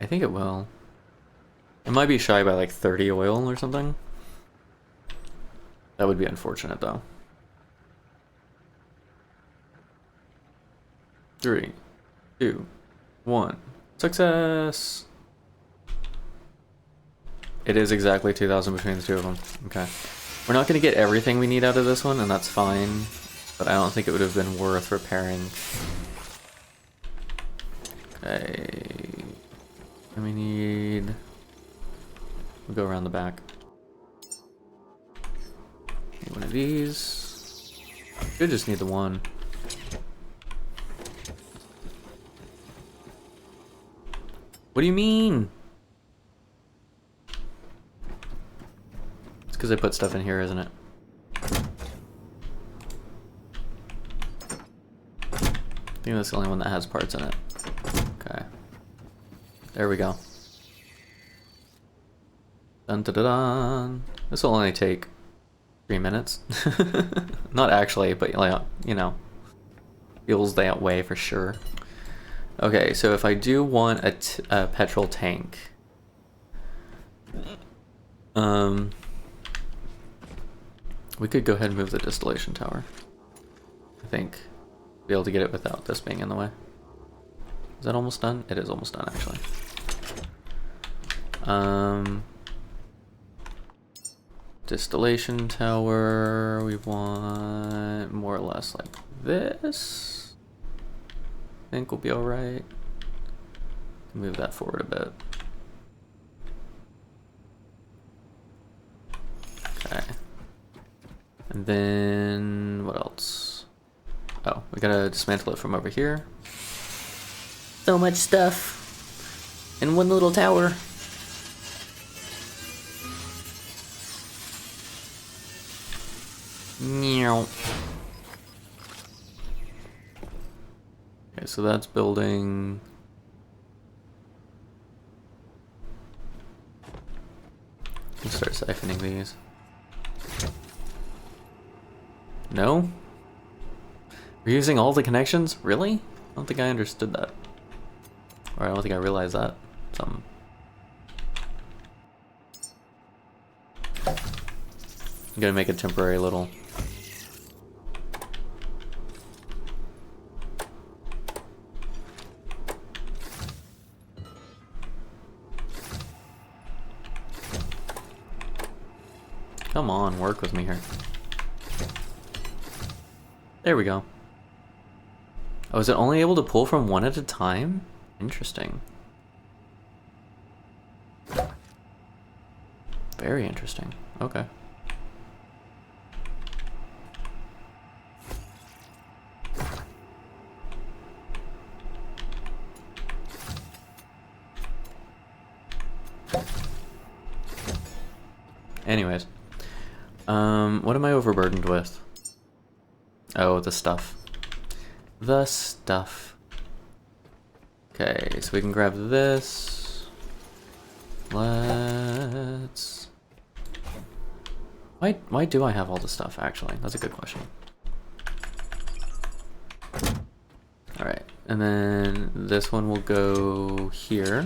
A: I think it will. It might be shy by like 30 oil or something. That would be unfortunate though. 3, 2, 1. Success! It is exactly 2,000 between the 2 of them. Okay. We're not going to get everything we need out of this one, and that's fine. But I don't think it would have been worth repairing. Okay. And we need... We'll go around the back. Need 1 of these. Should just need the 1. What do you mean? It's because I put stuff in here, isn't it? I think that's the only one that has parts in it. Okay. There we go. Dun dun dun dun. This will only take 3 minutes. Not actually, but like, you know, feels that way for sure. Okay, so if I do want a petrol tank, we could go ahead and move the distillation tower. I think be able to get it without this being in the way. Is that almost done? It is almost done, actually. Distillation tower, we want more or less like this. I think we'll be alright. Move that forward a bit. Okay. And then what else? Oh, we gotta dismantle it from over here. So much stuff in one little tower. Meow. Okay, so that's building. Let's start siphoning these. No? We're using all the connections? Really? I don't think I understood that. Or I don't think I realized that. Something. I'm gonna make a temporary little. Come on, work with me here. There we go. Oh, is it only able to pull from one at a time? Interesting. Very interesting. Okay. Anyways. What am I overburdened with? Oh, the stuff. The stuff. Okay, so we can grab this. Let's... Why do I have all the stuff, actually? That's a good question. Alright, and then this one will go here.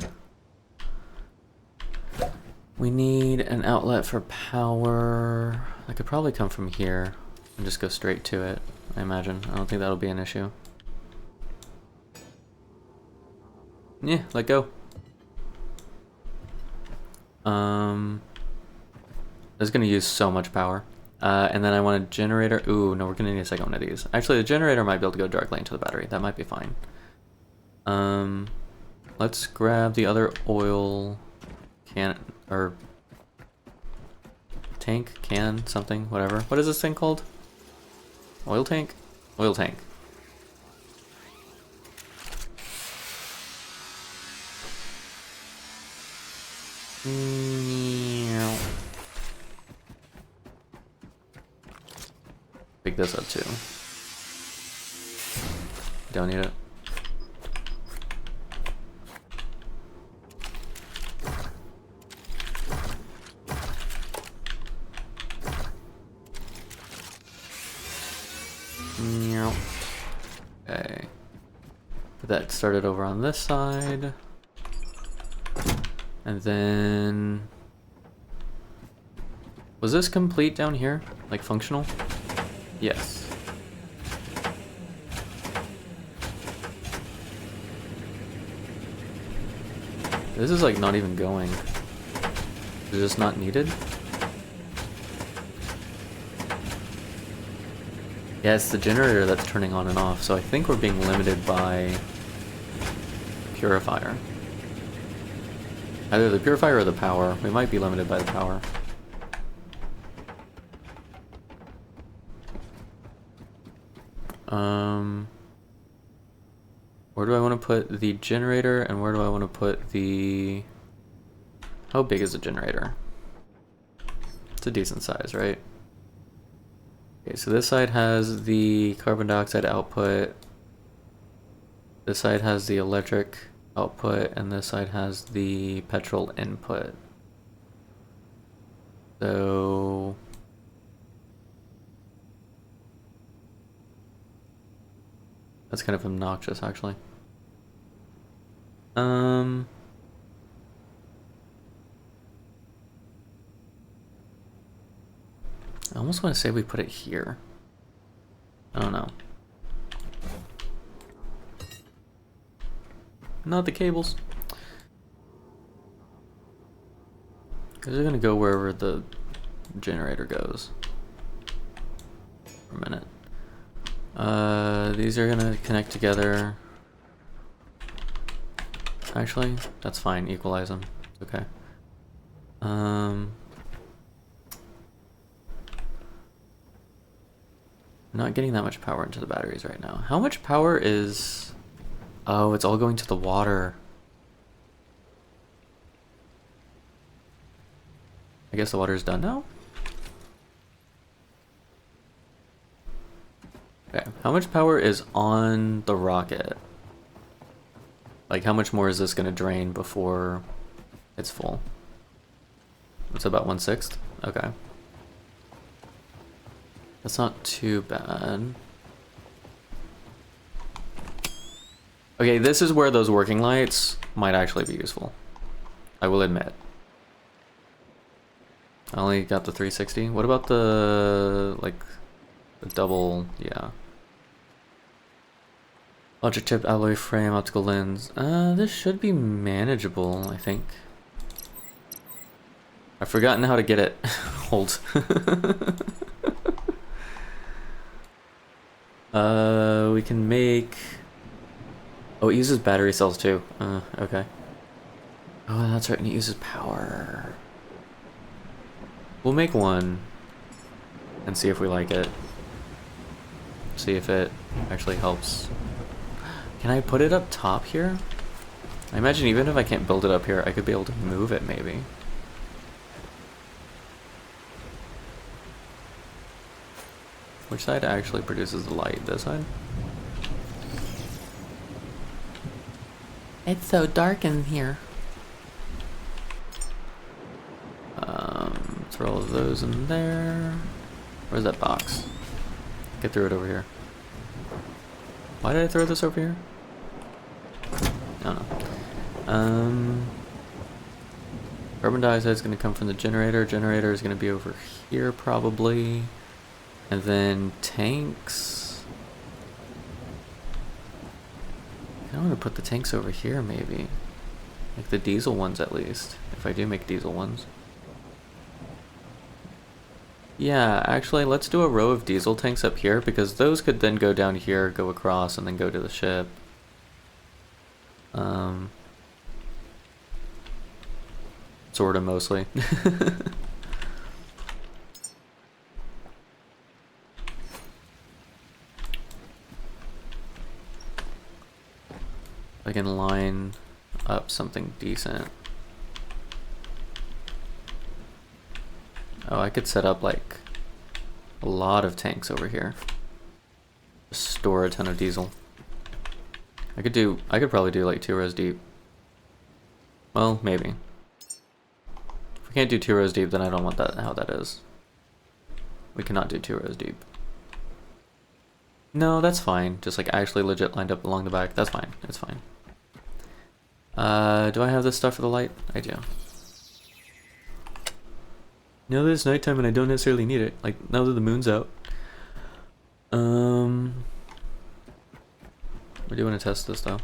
A: We need an outlet for power. That could probably come from here and just go straight to it, I imagine. I don't think that'll be an issue. Yeah, let go. This is gonna use so much power. And then I want a generator. Ooh, no, we're gonna need a second one of these. Actually, the generator might be able to go directly into the battery. That might be fine. Let's grab the other oil can, or tank, can, something, whatever. What is this thing called? Oil tank? Oil tank. Pick this up too. Don't need it. Okay. That started over on this side. And then... Was this complete down here? Like functional? Yes. This is like not even going. Is it just not needed? Yeah, it's the generator that's turning on and off, so I think we're being limited by purifier. Either the purifier or the power. We might be limited by the power. Where do I want to put the generator, and where do I want to put the... How big is the generator? It's a decent size, right? Okay, so this side has the carbon dioxide output. This side has the electric output, and this side has the petrol input. So... That's kind of obnoxious, actually. I almost want to say we put it here. I don't know. Not the cables. These are gonna go wherever the generator goes. For a minute. These are gonna connect together. Actually, that's fine. Equalize them. Okay. Not getting that much power into the batteries right now. How much power is... Oh, it's all going to the water. I guess the water's done now? Okay, how much power is on the rocket? Like, how much more is this gonna drain before it's full? It's about 1/6? Okay. That's not too bad. Okay, this is where those working lights might actually be useful. I will admit. I only got the 360. What about the, like, the double, yeah. Logic chip, alloy frame, optical lens. This should be manageable, I think. I've forgotten how to get it. Hold. We can make... Oh, it uses battery cells too. Okay. Oh, that's right, and it uses power. We'll make one and see if we like it. See if it actually helps. Can I put it up top here? I imagine even if I can't build it up here, I could be able to move it maybe. Which side actually produces the light? This side? It's so dark in here. Throw all of those in there. Where's that box? Get through it over here. Why did I throw this over here? I don't know. Carbon dioxide is going to come from the generator. Generator is going to be over here probably. And then tanks. I want to put the tanks over here maybe. Like the diesel ones at least. If I do make diesel ones. Yeah, actually let's do a row of diesel tanks up here because those could then go down here, go across, and then go to the ship. Sorta mostly. I can line up something decent. Oh, I could set up like a lot of tanks over here. Just store a ton of diesel. I could probably do like 2 rows deep. Well, maybe. If we can't do 2 rows deep, then I don't want that how that is. We cannot do 2 rows deep. No, that's fine. Just like actually legit lined up along the back. That's fine. It's fine. Do I have this stuff for the light? I do. Now that it's nighttime and I don't necessarily need it. Like, now that the moon's out. I do want to test this though.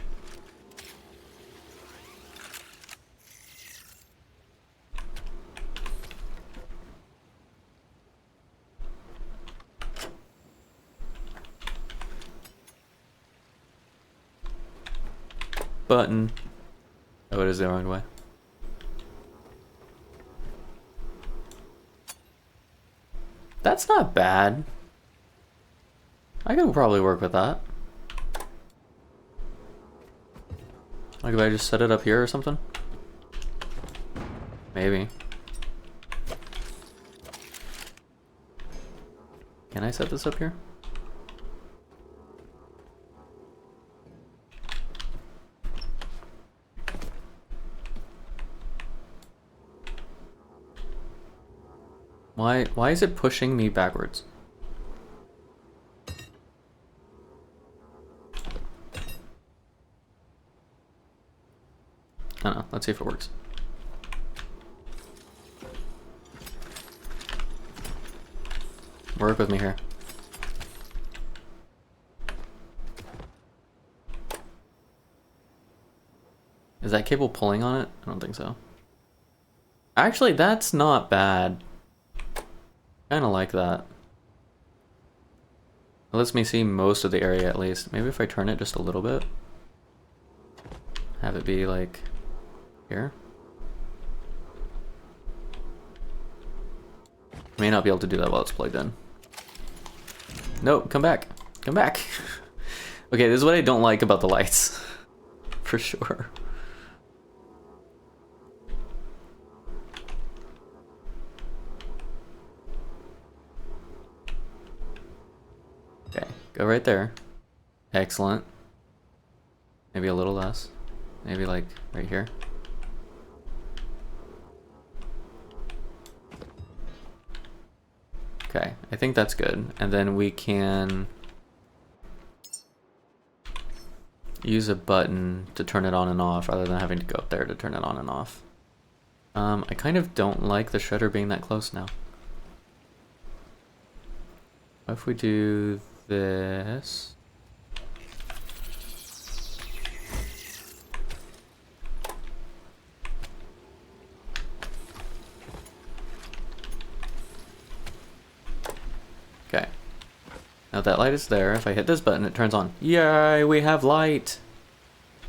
A: Button. Oh, it is the wrong way. That's not bad. I could probably work with that. Like if I just set it up here or something? Maybe. Can I set this up here? Why is it pushing me backwards? I don't know. Let's see if it works. Work with me here. Is that cable pulling on it? I don't think so. Actually, that's not bad. Kinda like that. It lets me see most of the area at least. Maybe if I turn it just a little bit. Have it be like here. May not be able to do that while it's plugged in. No, come back. Come back. Okay, this is what I don't like about the lights. For sure. Okay, go right there. Excellent. Maybe a little less. Maybe like right here. Okay, I think that's good. And then we can use a button to turn it on and off rather than having to go up there to turn it on and off. I kind of don't like the shredder being that close now. What if we do this? Okay. Now that light is there. If I hit this button, it turns on. Yay, we have light!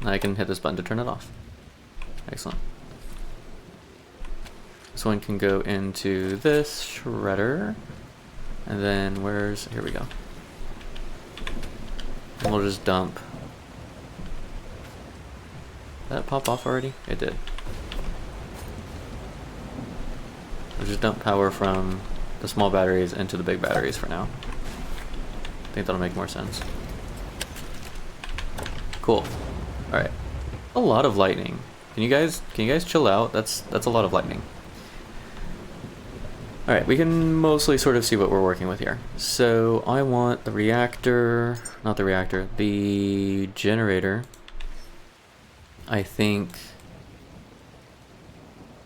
A: And I can hit this button to turn it off. Excellent. This one can go into this shredder. And then here we go. And we'll just dump. Did that pop off already? It did. We'll just dump power from the small batteries into the big batteries for now. I think that'll make more sense. Cool. Alright. A lot of lightning. Can you guys chill out? That's a lot of lightning. Alright, we can mostly sort of see what we're working with here. So I want the reactor, not the reactor, the generator. I think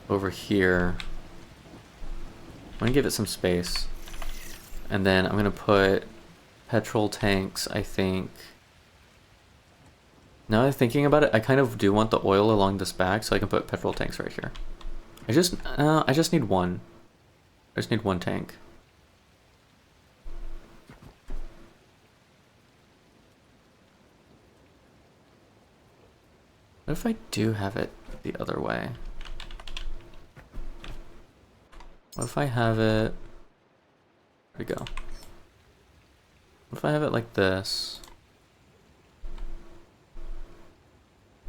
A: over here. I'm gonna give it some space. And then I'm gonna put petrol tanks, I think. Now that I'm thinking about it, I kind of do want the oil along this back, so I can put petrol tanks right here. I just need one. I just need one tank. What if I do have it the other way? What if I have it... Where'd it go? What if I have it like this?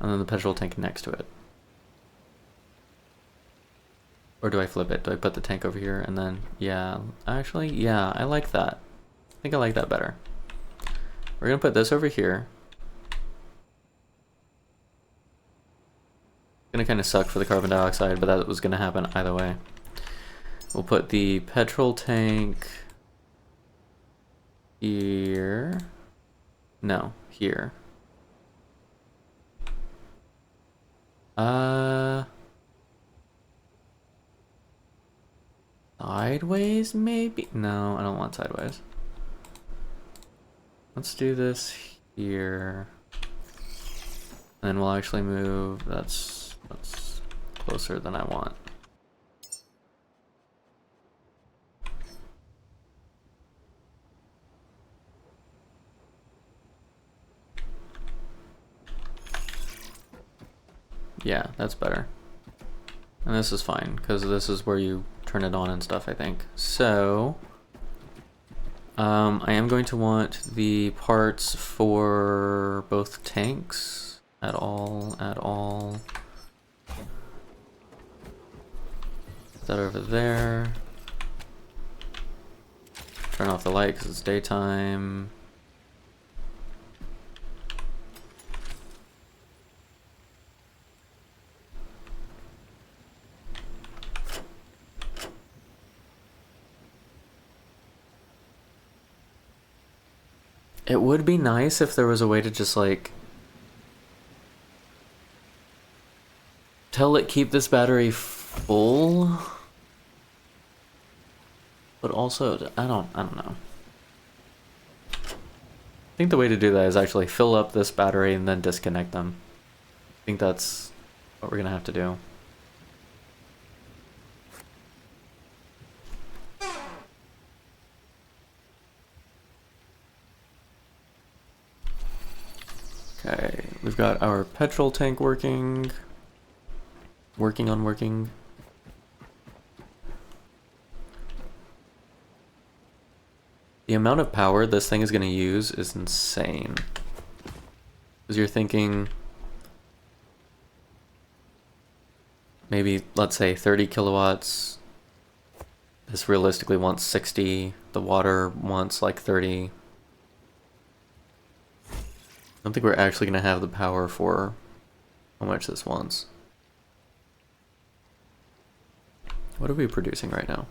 A: And then the petrol tank next to it. Or do I flip it? Do I put the tank over here and then... Yeah, actually, yeah, I like that. I think I like that better. We're gonna put this over here. Gonna kind of suck for the carbon dioxide, but that was gonna happen either way. We'll put the petrol tank here. No, here. Sideways, maybe? No, I don't want sideways. Let's do this here. And then we'll actually move, that's closer than I want. Yeah, that's better. And this is fine, because this is where you turn it on and stuff, I think. So, I am going to want the parts for both tanks at all. Put that over there. Turn off the light because it's daytime. It would be nice if there was a way to just like tell it keep this battery full, but also I don't know. I think the way to do that is actually fill up this battery and then disconnect them. I think that's what we're gonna have to do. Okay, we've got our petrol tank working. Working. The amount of power this thing is going to use is insane. Because you're thinking maybe, let's say 30 kilowatts. This realistically wants 60. The water wants like 30. I don't think we're actually going to have the power for how much this wants. What are we producing right now?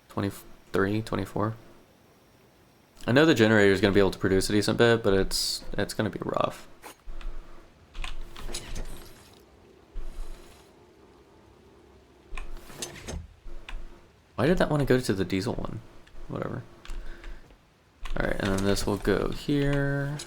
A: 23, 24? I know the generator is going to be able to produce a decent bit, but it's going to be rough. Why did that want to go to the diesel one? Whatever. Alright, and then this will go here.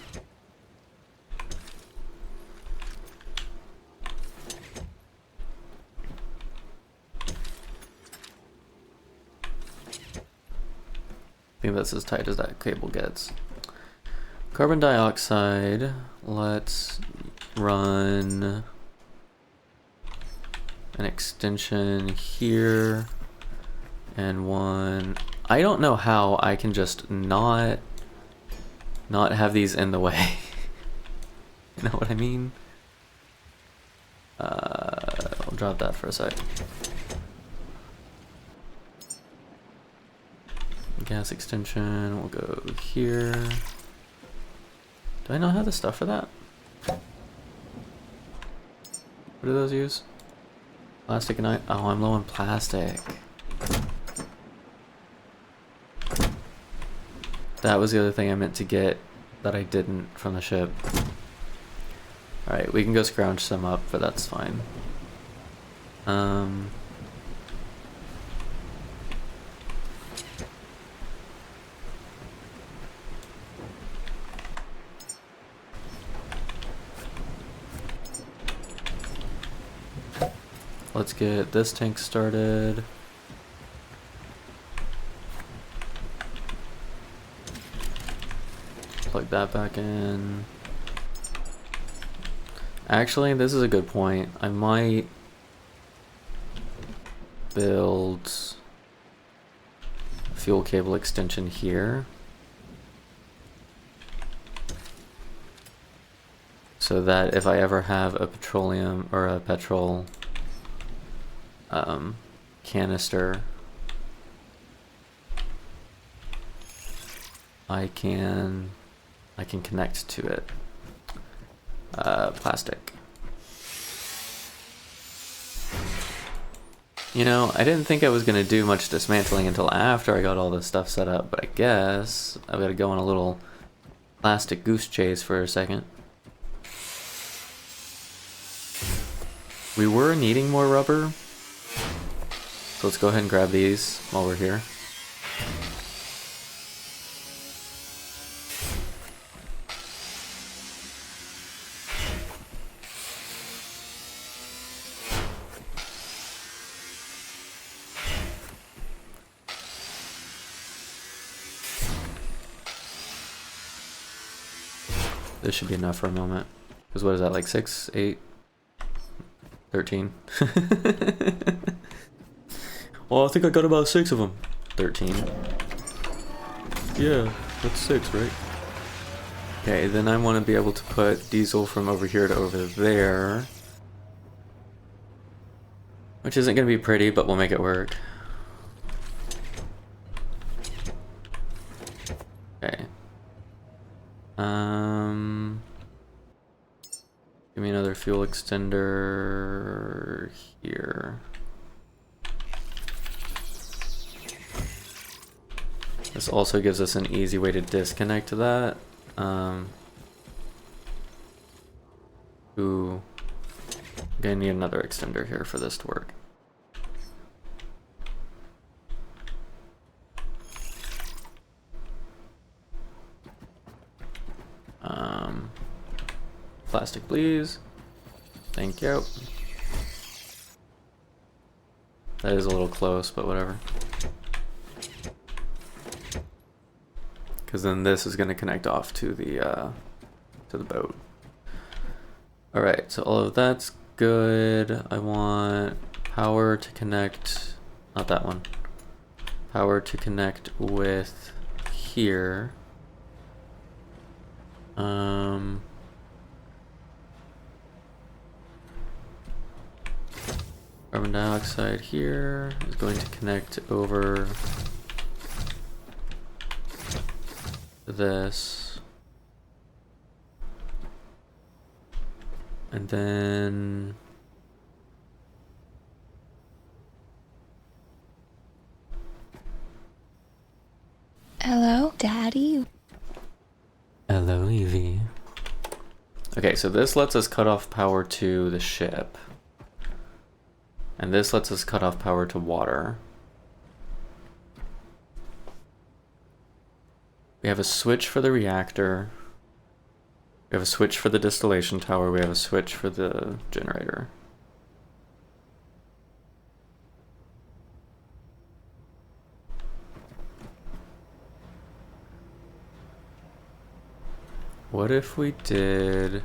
A: I think that's as tight as that cable gets. Carbon dioxide, let's run an extension here and one. I don't know how I can just not have these in the way. You know what I mean? I'll drop that for a sec. Gas extension will go here. Do I not have the stuff for that? What do those use? Plastic and oh, I'm low on plastic. That was the other thing I meant to get that I didn't from the ship. Alright, we can go scrounge some up, but that's fine. Let's get this tank started. Plug that back in. Actually, this is a good point. I might build a fuel cable extension here. So that if I ever have a petroleum or a petrol canister, I can connect to it. Plastic. You know, I didn't think I was gonna do much dismantling until after I got all this stuff set up, but I guess I've got to go on a little plastic goose chase for a second. We were needing more rubber, so let's go ahead and grab these while we're here. This should be enough for a moment. Because what is that, like 6, 8, 13? Well, I think I got about 6 of them. 13. Yeah, that's 6, right? Okay, then I want to be able to put diesel from over here to over there. Which isn't going to be pretty, but we'll make it work. Okay. Give me another fuel extender here. This also gives us an easy way to disconnect to that. Ooh. I'm gonna need another extender here for this to work. Plastic, please. Thank you. That is a little close, but whatever. Because then this is going to connect off to the boat. All right, so all of that's good. I want power to connect, not that one. Power to connect with here. Carbon dioxide here is going to connect over this. And then...
D: Hello, Daddy?
A: Hello, Evie. Okay, so this lets us cut off power to the ship. And this lets us cut off power to water. We have a switch for the reactor. We have a switch for the distillation tower. We have a switch for the generator. What if we did...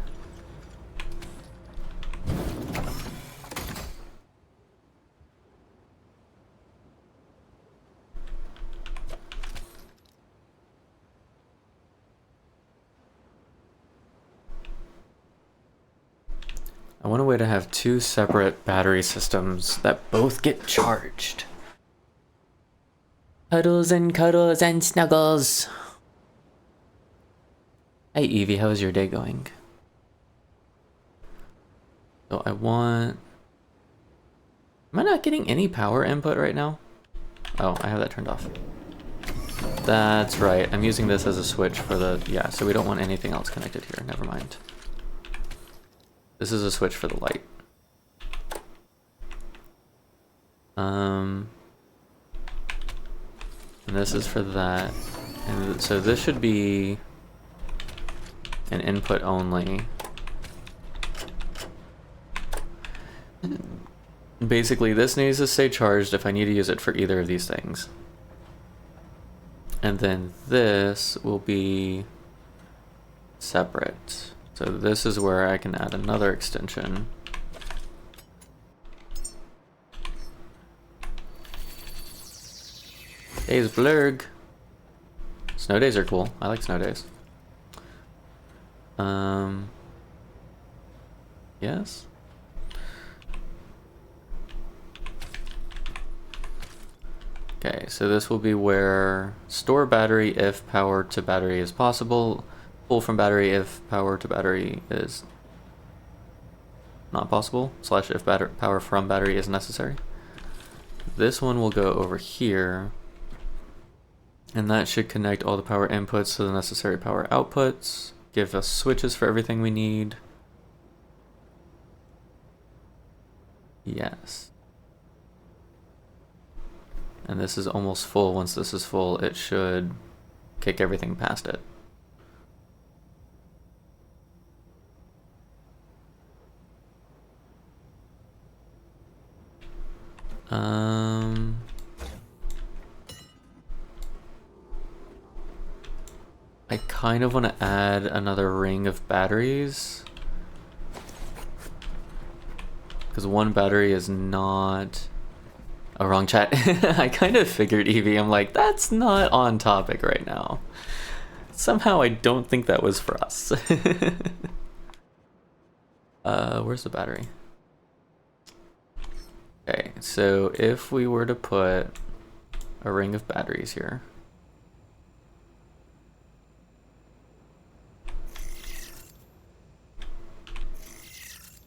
A: I want a way to have two separate battery systems that both get charged. Cuddles and cuddles and snuggles. Hey Evie, how's your day going? So I want... Am I not getting any power input right now? Oh, I have that turned off. That's right, I'm using this as a switch for the... Yeah, so we don't want anything else connected here, never mind. This is a switch for the light. And this is for that. And so this should be an input only. Basically, this needs to stay charged if I need to use it for either of these things. And then this will be separate. So this is where I can add another extension. Days blurg. Snow days are cool. I like snow days. Yes. Okay, so this will be where store battery if power to battery is possible. Pull from battery if power to battery is not possible, / if power from battery is necessary. This one will go over here, and that should connect all the power inputs to the necessary power outputs, give us switches for everything we need. Yes. And this is almost full. Once this is full, it should kick everything past it. I kind of want to add another ring of batteries, because one battery is not... Oh, wrong chat. I kind of figured, Evie. I'm like, that's not on topic right now. Somehow I don't think that was for us. Where's the battery? Okay, so if we were to put a ring of batteries here.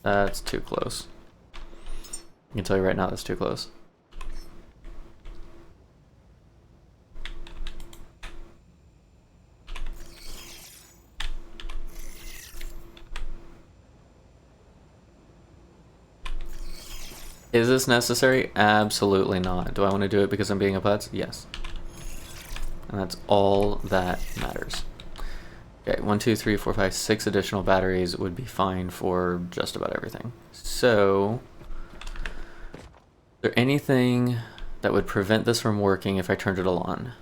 A: That's too close. I can tell you right now that's too close. Is this necessary? Absolutely not. Do I want to do it because I'm being a putz? Yes. And that's all that matters. Okay, 1, 2, 3, 4, 5, 6 additional batteries would be fine for just about everything. So, is there anything that would prevent this from working if I turned it all on?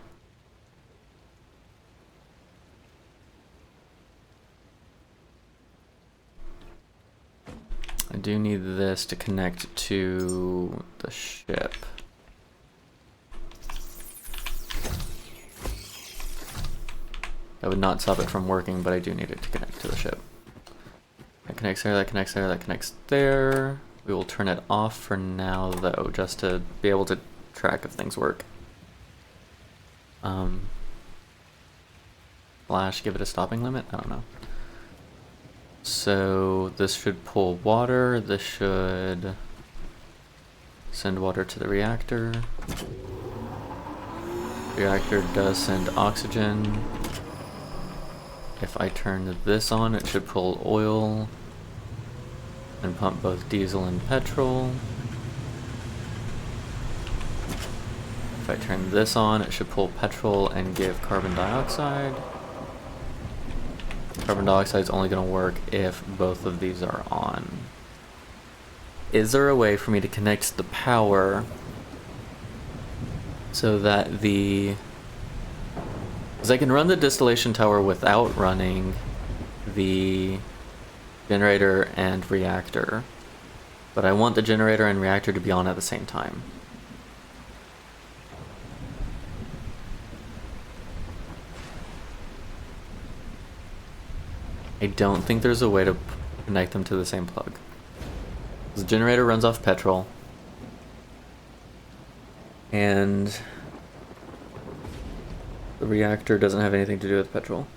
A: I do need this to connect to the ship. That would not stop it from working, but I do need it to connect to the ship. That connects there, that connects there, that connects there. We will turn it off for now, though, just to be able to track if things work. Flash, give it a stopping limit? I don't know. So this should pull water, this should send water to the reactor. Reactor does send oxygen. If I turn this on, it should pull oil and pump both diesel and petrol. If I turn this on, it should pull petrol and give carbon dioxide. Carbon dioxide is only going to work if both of these are on. Is there a way for me to connect the power so that because I can run the distillation tower without running the generator and reactor, but I want the generator and reactor to be on at the same time. I don't think there's a way to connect them to the same plug. The generator runs off petrol, and the reactor doesn't have anything to do with petrol.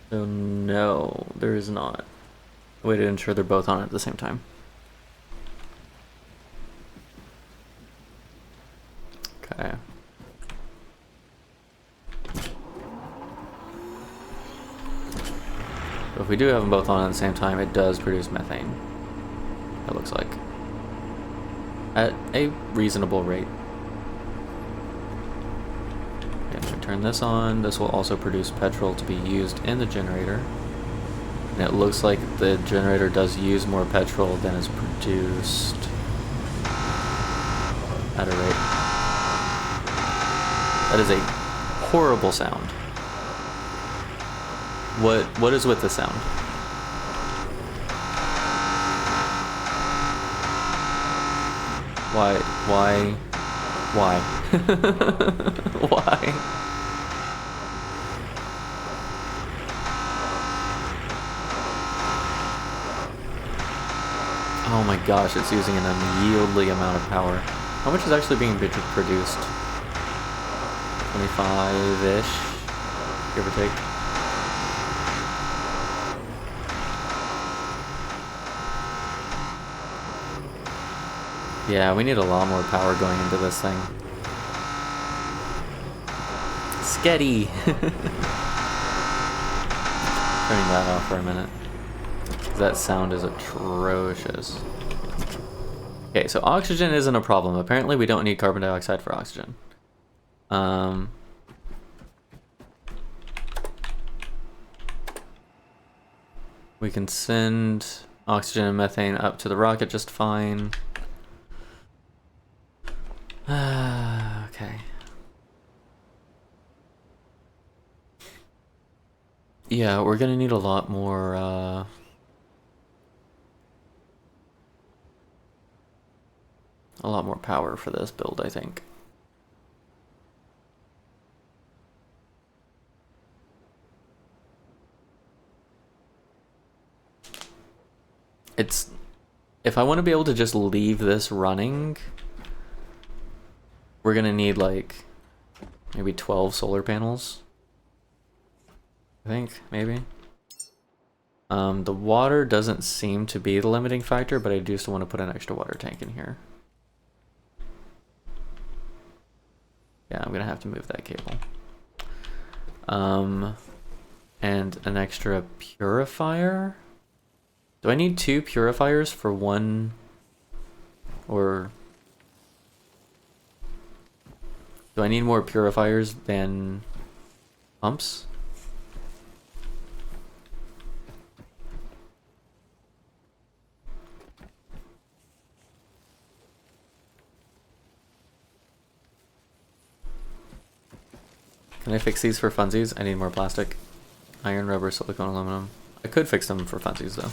A: So no, there is not a way to ensure they're both on at the same time. Okay. So if we do have them both on at the same time, it does produce methane. It looks like. At a reasonable rate. Okay, if we turn this on, this will also produce petrol to be used in the generator. And it looks like the generator does use more petrol than is produced at a rate. That is a horrible sound. What is with the sound? Why? Why? Oh my gosh, it's using an unyieldly amount of power. How much is actually being produced? 25-ish, give or take. Yeah, we need a lot more power going into this thing. Sketty! Turning that off for a minute. That sound is atrocious. Okay, so oxygen isn't a problem. Apparently we don't need carbon dioxide for oxygen. We can send oxygen and methane up to the rocket just fine. Okay. Yeah, we're gonna need a lot more, power for this build, I think. If I want to be able to just leave this running, we're gonna need like maybe 12 solar panels. I think, maybe. The water doesn't seem to be the limiting factor, but I do still want to put an extra water tank in here. Yeah, I'm gonna have to move that cable. And an extra purifier? Do I need 2 purifiers for one, or do I need more purifiers than pumps? Can I fix these for funsies? I need more plastic. Iron, rubber, silicone, aluminum. I could fix them for funsies though.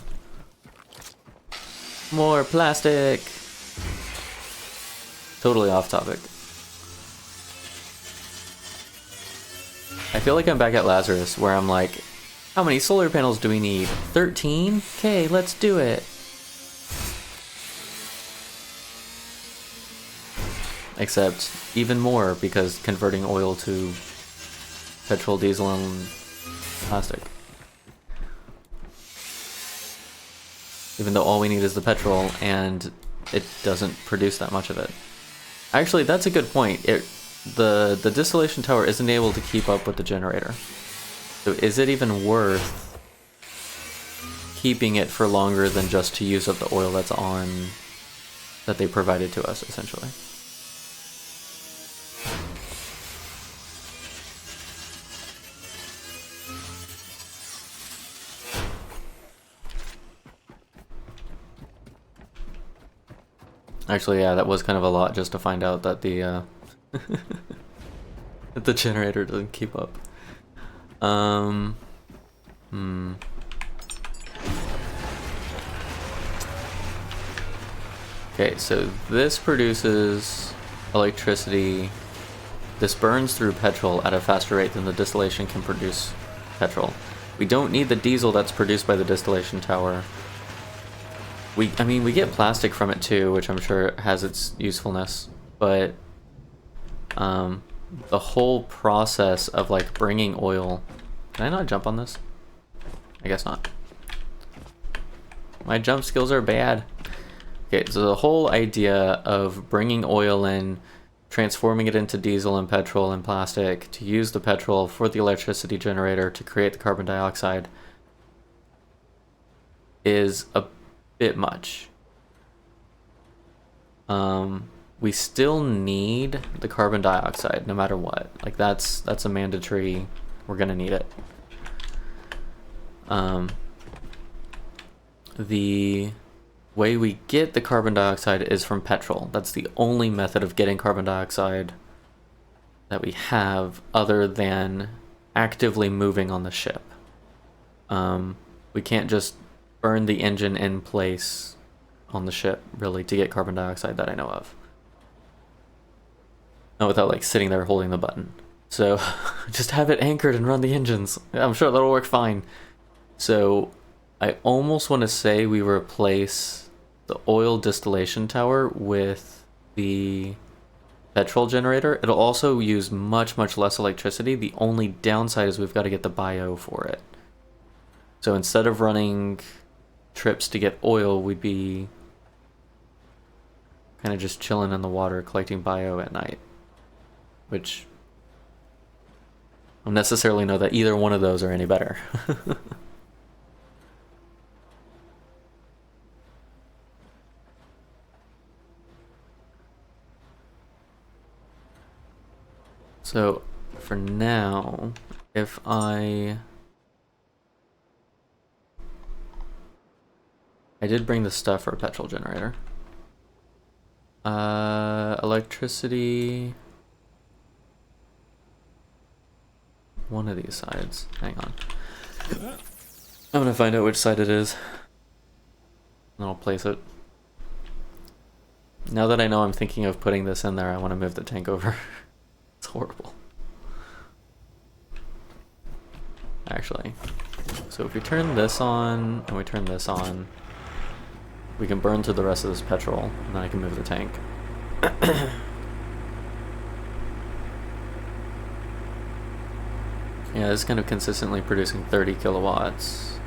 A: More plastic! Totally off topic. I feel like I'm back at Lazarus, where I'm like, how many solar panels do we need? 13? Okay, let's do it! Except, even more, because converting oil to petrol, diesel, and plastic. even though all we need is the petrol, and it doesn't produce that much of it. Actually, that's a good point. The distillation tower isn't able to keep up with the generator. So is it even worth keeping it for longer than just to use up the oil that's on, that they provided to us, essentially? Actually, yeah, that was kind of a lot just to find out that the that the generator doesn't keep up. Okay, so this produces electricity. This burns through petrol at a faster rate than the distillation can produce petrol. We don't need the diesel that's produced by the distillation tower. I mean, we get plastic from it too, which I'm sure has its usefulness, but the whole process of like bringing oil. Can I not jump on this? I guess not. My jump skills are bad. Okay, so the whole idea of bringing oil in, transforming it into diesel and petrol and plastic, to use the petrol for the electricity generator to create the carbon dioxide is a bit much. We still need the carbon dioxide no matter what. Like that's a mandatory, we're gonna need it. The way we get the carbon dioxide is from petrol. That's the only method of getting carbon dioxide that we have other than actively moving on the ship. We can't just burn the engine in place on the ship, really, to get carbon dioxide that I know of. Not without, like, sitting there holding the button. So, just have it anchored and run the engines. I'm sure that'll work fine. So, I almost want to say we replace the oil distillation tower with the petrol generator. It'll also use much, much less electricity. The only downside is we've got to get the bio for it. So instead of running trips to get oil, we'd be kind of just chilling in the water collecting bio at night. Which I don't necessarily know that either one of those are any better. So for now, if I did bring the stuff for a petrol generator. Electricity. One of these sides. Hang on. I'm gonna find out which side it is. And I'll place it. Now that I know I'm thinking of putting this in there, I want to move the tank over. It's horrible. Actually. So if we turn this on, and we turn this on, we can burn through the rest of this petrol, and then I can move the tank. Yeah, this is kind of consistently producing 30 kilowatts.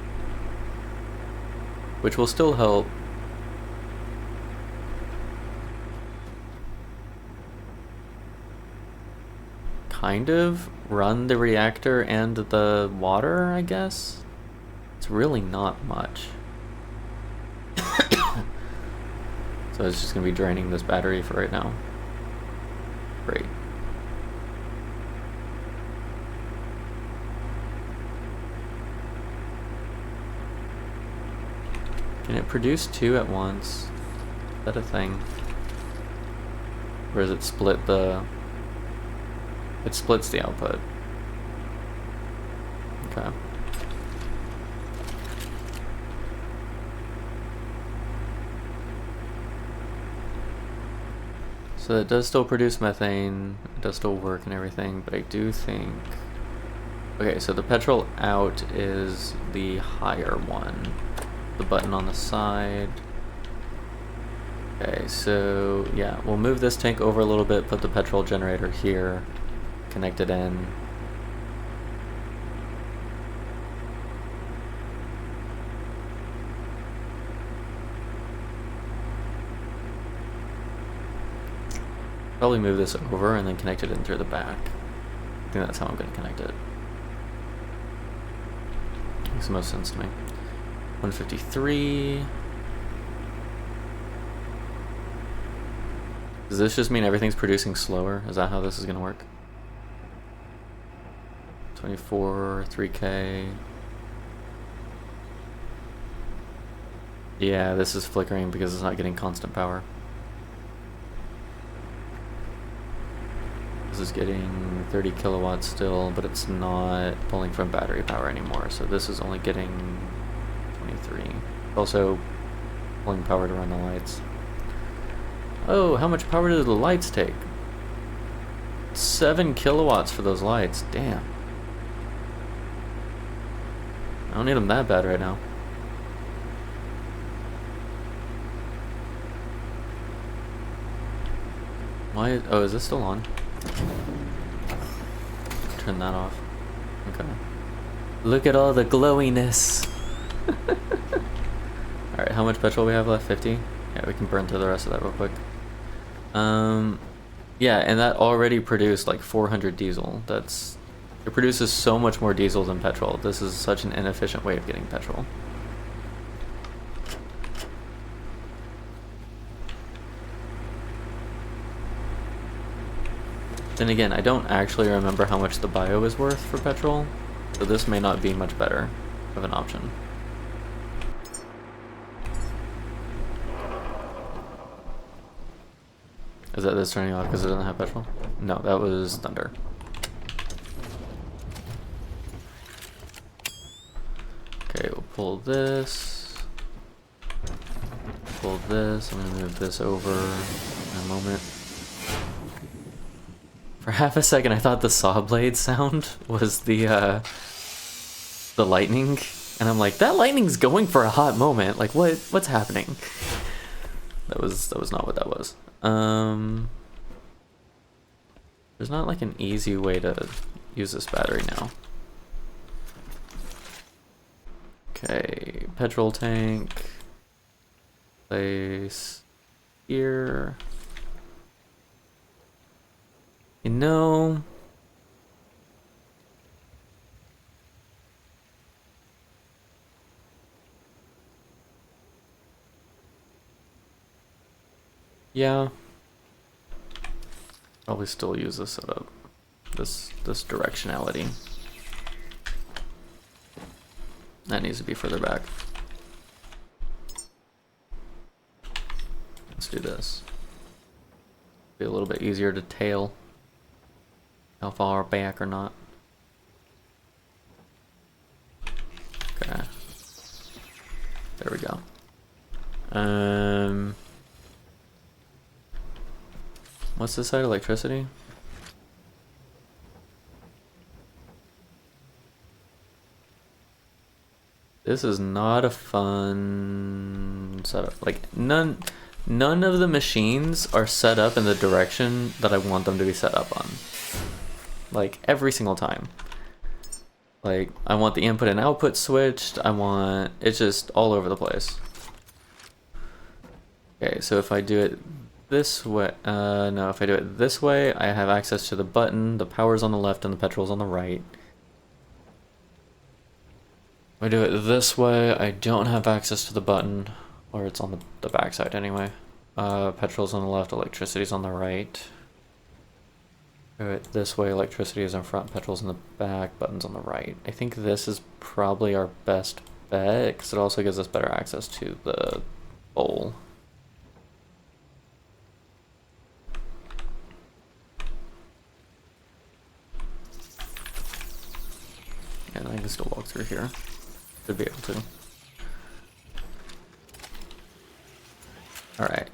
A: Which will still help. Kind of run the reactor and the water, I guess. It's really not much. So it's just gonna be draining this battery for right now. Great. Can it produce two at once? Is that a thing? Or does it split the... It splits the output. Okay. So it does still produce methane, it does still work and everything, but I do think... Okay, so the petrol out is the higher one. The button on the side. Okay, so yeah, we'll move this tank over a little bit, put the petrol generator here, connect it in. Probably move this over and then connect it in through the back. I think that's how I'm going to connect it. Makes the most sense to me. 153. Does this just mean everything's producing slower? Is that how this is going to work? 24, 3K. Yeah, this is flickering because it's not getting constant power. This is getting 30 kilowatts still, but it's not pulling from battery power anymore. So this is only getting 23. Also pulling power to run the lights. Oh, how much power do the lights take? 7 kilowatts for those lights. Damn. I don't need them that bad right now. Why? Oh, is this still on? Turn that off. Okay. Look at all the glowiness. Alright, how much petrol we have left? 50? Yeah, we can burn through the rest of that real quick. Yeah, and that already produced like 400 diesel. It produces so much more diesel than petrol. This is such an inefficient way of getting petrol. Then again, I don't actually remember how much the bio is worth for petrol, so this may not be much better of an option. Is that this turning off because it doesn't have petrol? No, that was thunder. Okay, we'll pull this. Pull this. I'm gonna move this over in a moment. For half a second, I thought the saw blade sound was the lightning, and I'm like, that lightning's going for a hot moment. Like, what's happening? That was not what that was. There's not like an easy way to use this battery now. Okay, petrol tank. Place here. You know, yeah, probably still use this setup, this directionality. That needs to be further back. Let's do this. Be a little bit easier to tail how far back or not. Okay. There we go. What's this side? Electricity? This is not a fun setup. Like, none of the machines are set up in the direction that I want them to be set up on. Like, every single time. Like, I want the input and output switched. It's just all over the place. Okay, so if I do it this way, no, if I do it this way, I have access to the button, the power's on the left and the petrol's on the right. If I do it this way, I don't have access to the button, or it's on the back side anyway. Petrol's on the left, electricity's on the right. Do it this way, electricity is in front, petrol's in the back, button's on the right. I think this is probably our best bet, because it also gives us better access to the bowl. And I can still walk through here. Should be able to. Alright.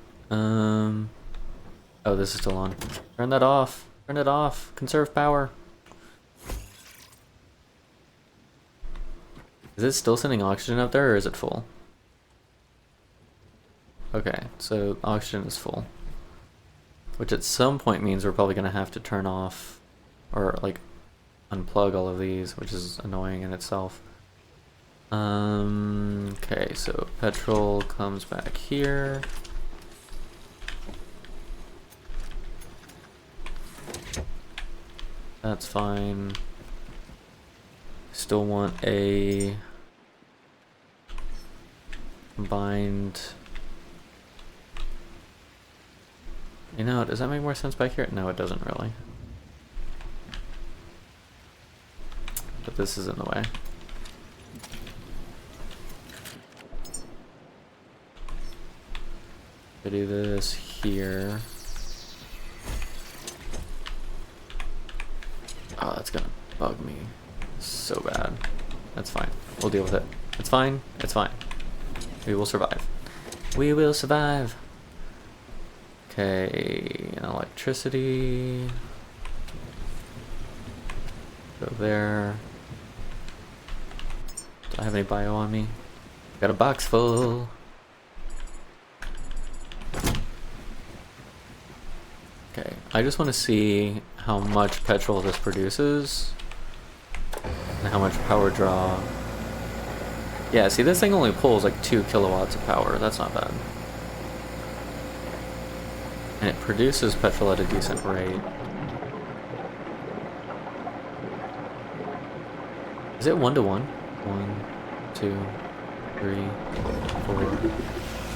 A: Oh, this is still on. Turn that off. Turn it off. Conserve power. Is it still sending oxygen up there, or is it full? Okay, so oxygen is full. Which at some point means we're probably going to have to turn off, or like unplug all of these, which is annoying in itself. Okay, so petrol comes back here. That's fine. Still want a combined. You know, does that make more sense back here? No, it doesn't really. But this is in the way. I do this here. Oh, that's gonna bug me so bad. That's fine. We'll deal with it. It's fine. It's fine. We will survive. We will survive. Okay, and electricity. Go there. Do I have any bio on me? Got a box full. Okay, I just want to see how much petrol this produces and how much power draw. Yeah, see, this thing only pulls like 2 kilowatts of power. That's not bad. And it produces petrol at a decent rate. Is it 1 to 1? 1, 2, 3, 4,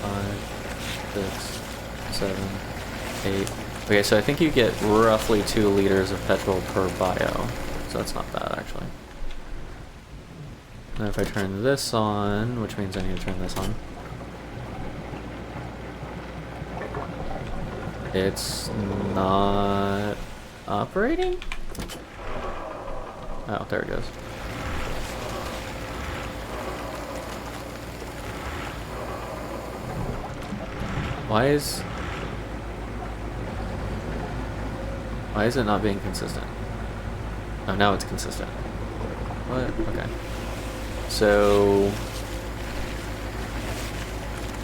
A: 5, 6, 7, 8. Okay, so I think you get roughly 2 liters of petrol per bio. So that's not bad, actually. Now if I turn this on, which means I need to turn this on. It's not operating? Oh, there it goes. Why is it not being consistent? Oh, now it's consistent. What? Okay. So...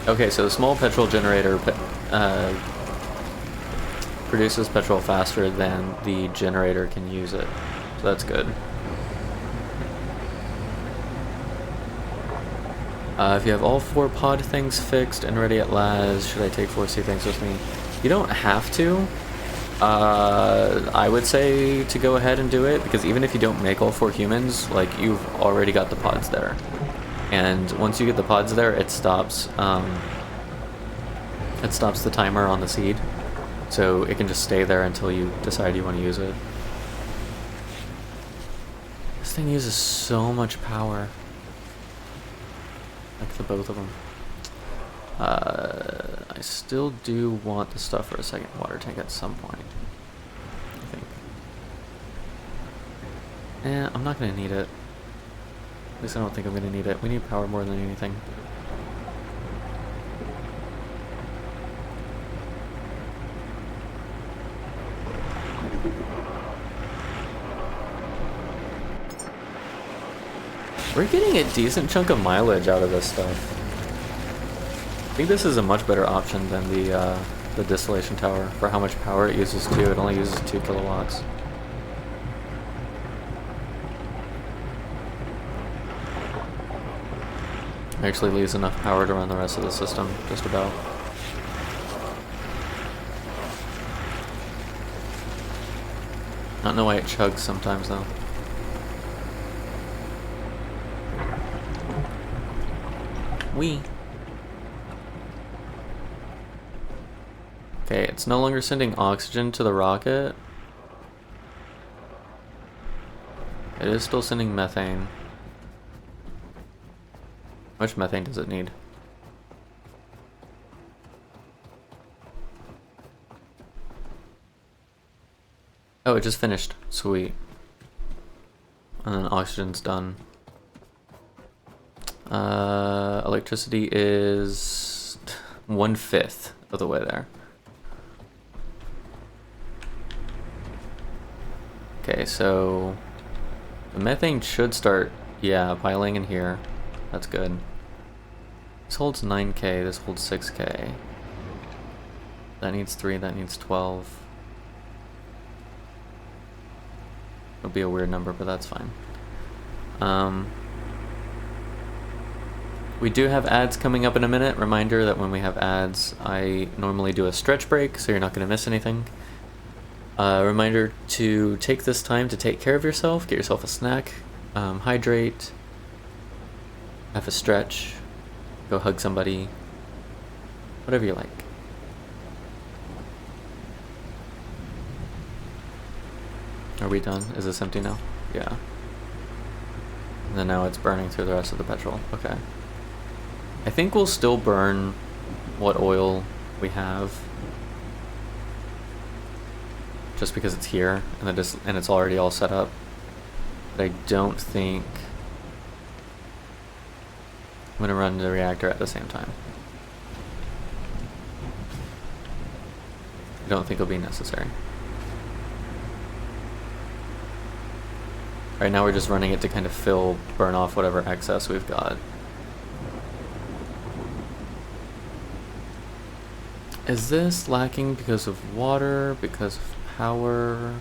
A: Okay, so the small petrol generator produces petrol faster than the generator can use it. So that's good. If you have all 4 pod things fixed and ready at Laz, should I take 4C things with me? You don't have to. I would say to go ahead and do it, because even if you don't make all 4 humans, like, you've already got the pods there. And once you get the pods there, it stops the timer on the seed. So it can just stay there until you decide you want to use it. This thing uses so much power. Like the both of them. I still do want the stuff for a second water tank at some point, I think. I'm not gonna need it. At least I don't think I'm gonna need it. We need power more than anything. We're getting a decent chunk of mileage out of this stuff. I think this is a much better option than the distillation tower for how much power it uses too. It only uses 2 kilowatts. It actually leaves enough power to run the rest of the system, just about. I don't know why it chugs sometimes though. Wee. Okay, it's no longer sending oxygen to the rocket. It is still sending methane. How much methane does it need? Oh, it just finished. Sweet. And then oxygen's done. Electricity is 1/5 of the way there. Okay, so the methane should start, yeah, piling in here. That's good. This holds 9K, this holds 6K. That needs 3, that needs 12. It'll be a weird number, but that's fine. We do have ads coming up in a minute. Reminder that when we have ads, I normally do a stretch break, so you're not going to miss anything. Reminder to take this time to take care of yourself, get yourself a snack, hydrate, have a stretch, go hug somebody, whatever you like. Are we done? Is this empty now? Yeah. And then now it's burning through the rest of the petrol. Okay. I think we'll still burn what oil we have, just because it's here and it's already all set up. But I don't think I'm gonna run the reactor at the same time. I don't think it'll be necessary. Right now we're just running it to kind of burn off whatever excess we've got. Is this lacking because of water, because of power,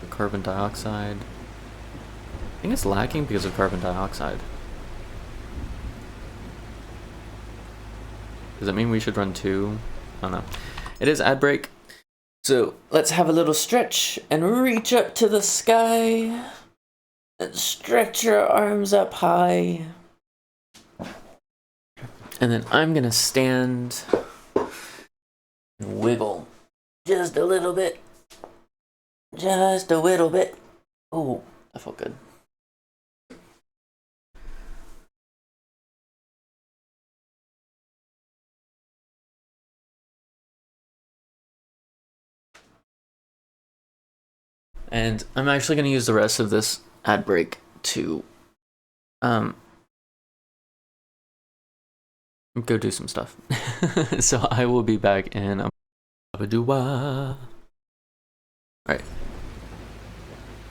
A: the carbon dioxide? I think it's lacking because of carbon dioxide. Does that mean we should run 2? I don't know. It is ad break. So let's have a little stretch and reach up to the sky. And stretch your arms up high. And then I'm gonna stand and wiggle just a little bit. Just a little bit. Oh, that felt good. And I'm actually gonna use the rest of this ad break to go do some stuff. So I will be back in a Alright.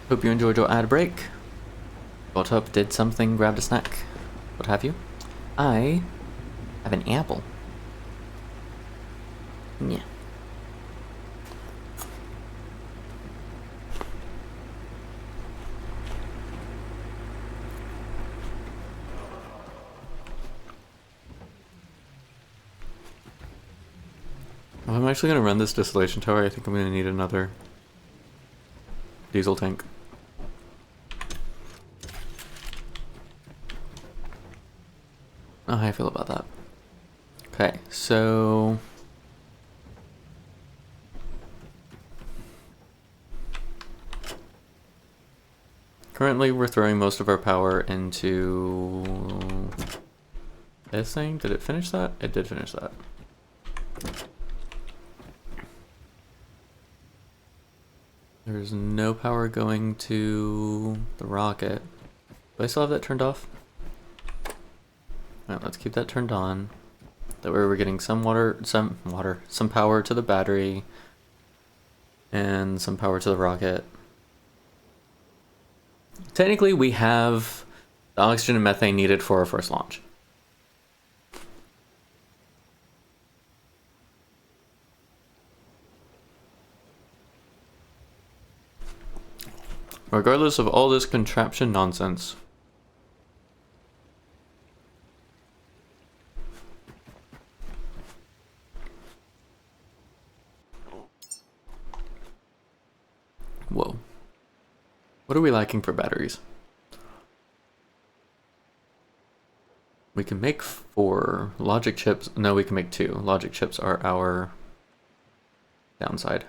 A: Hope you enjoyed your ad break. Got up, did something, grabbed a snack, what have you. I have an apple. Yeah. Well, I'm actually going to run this distillation tower. I think I'm going to need another diesel tank. Oh, how I feel about that. Okay, so currently we're throwing most of our power into this thing. Did it finish that? It did finish that. There's no power going to the rocket. Do I still have that turned off? Alright, let's keep that turned on. That way we're getting some power to the battery and some power to the rocket. Technically, we have the oxygen and methane needed for our first launch. Regardless of all this contraption nonsense. Whoa. What are we lacking for batteries? We can make 4 logic chips. No, we can make 2. Logic chips are our downside.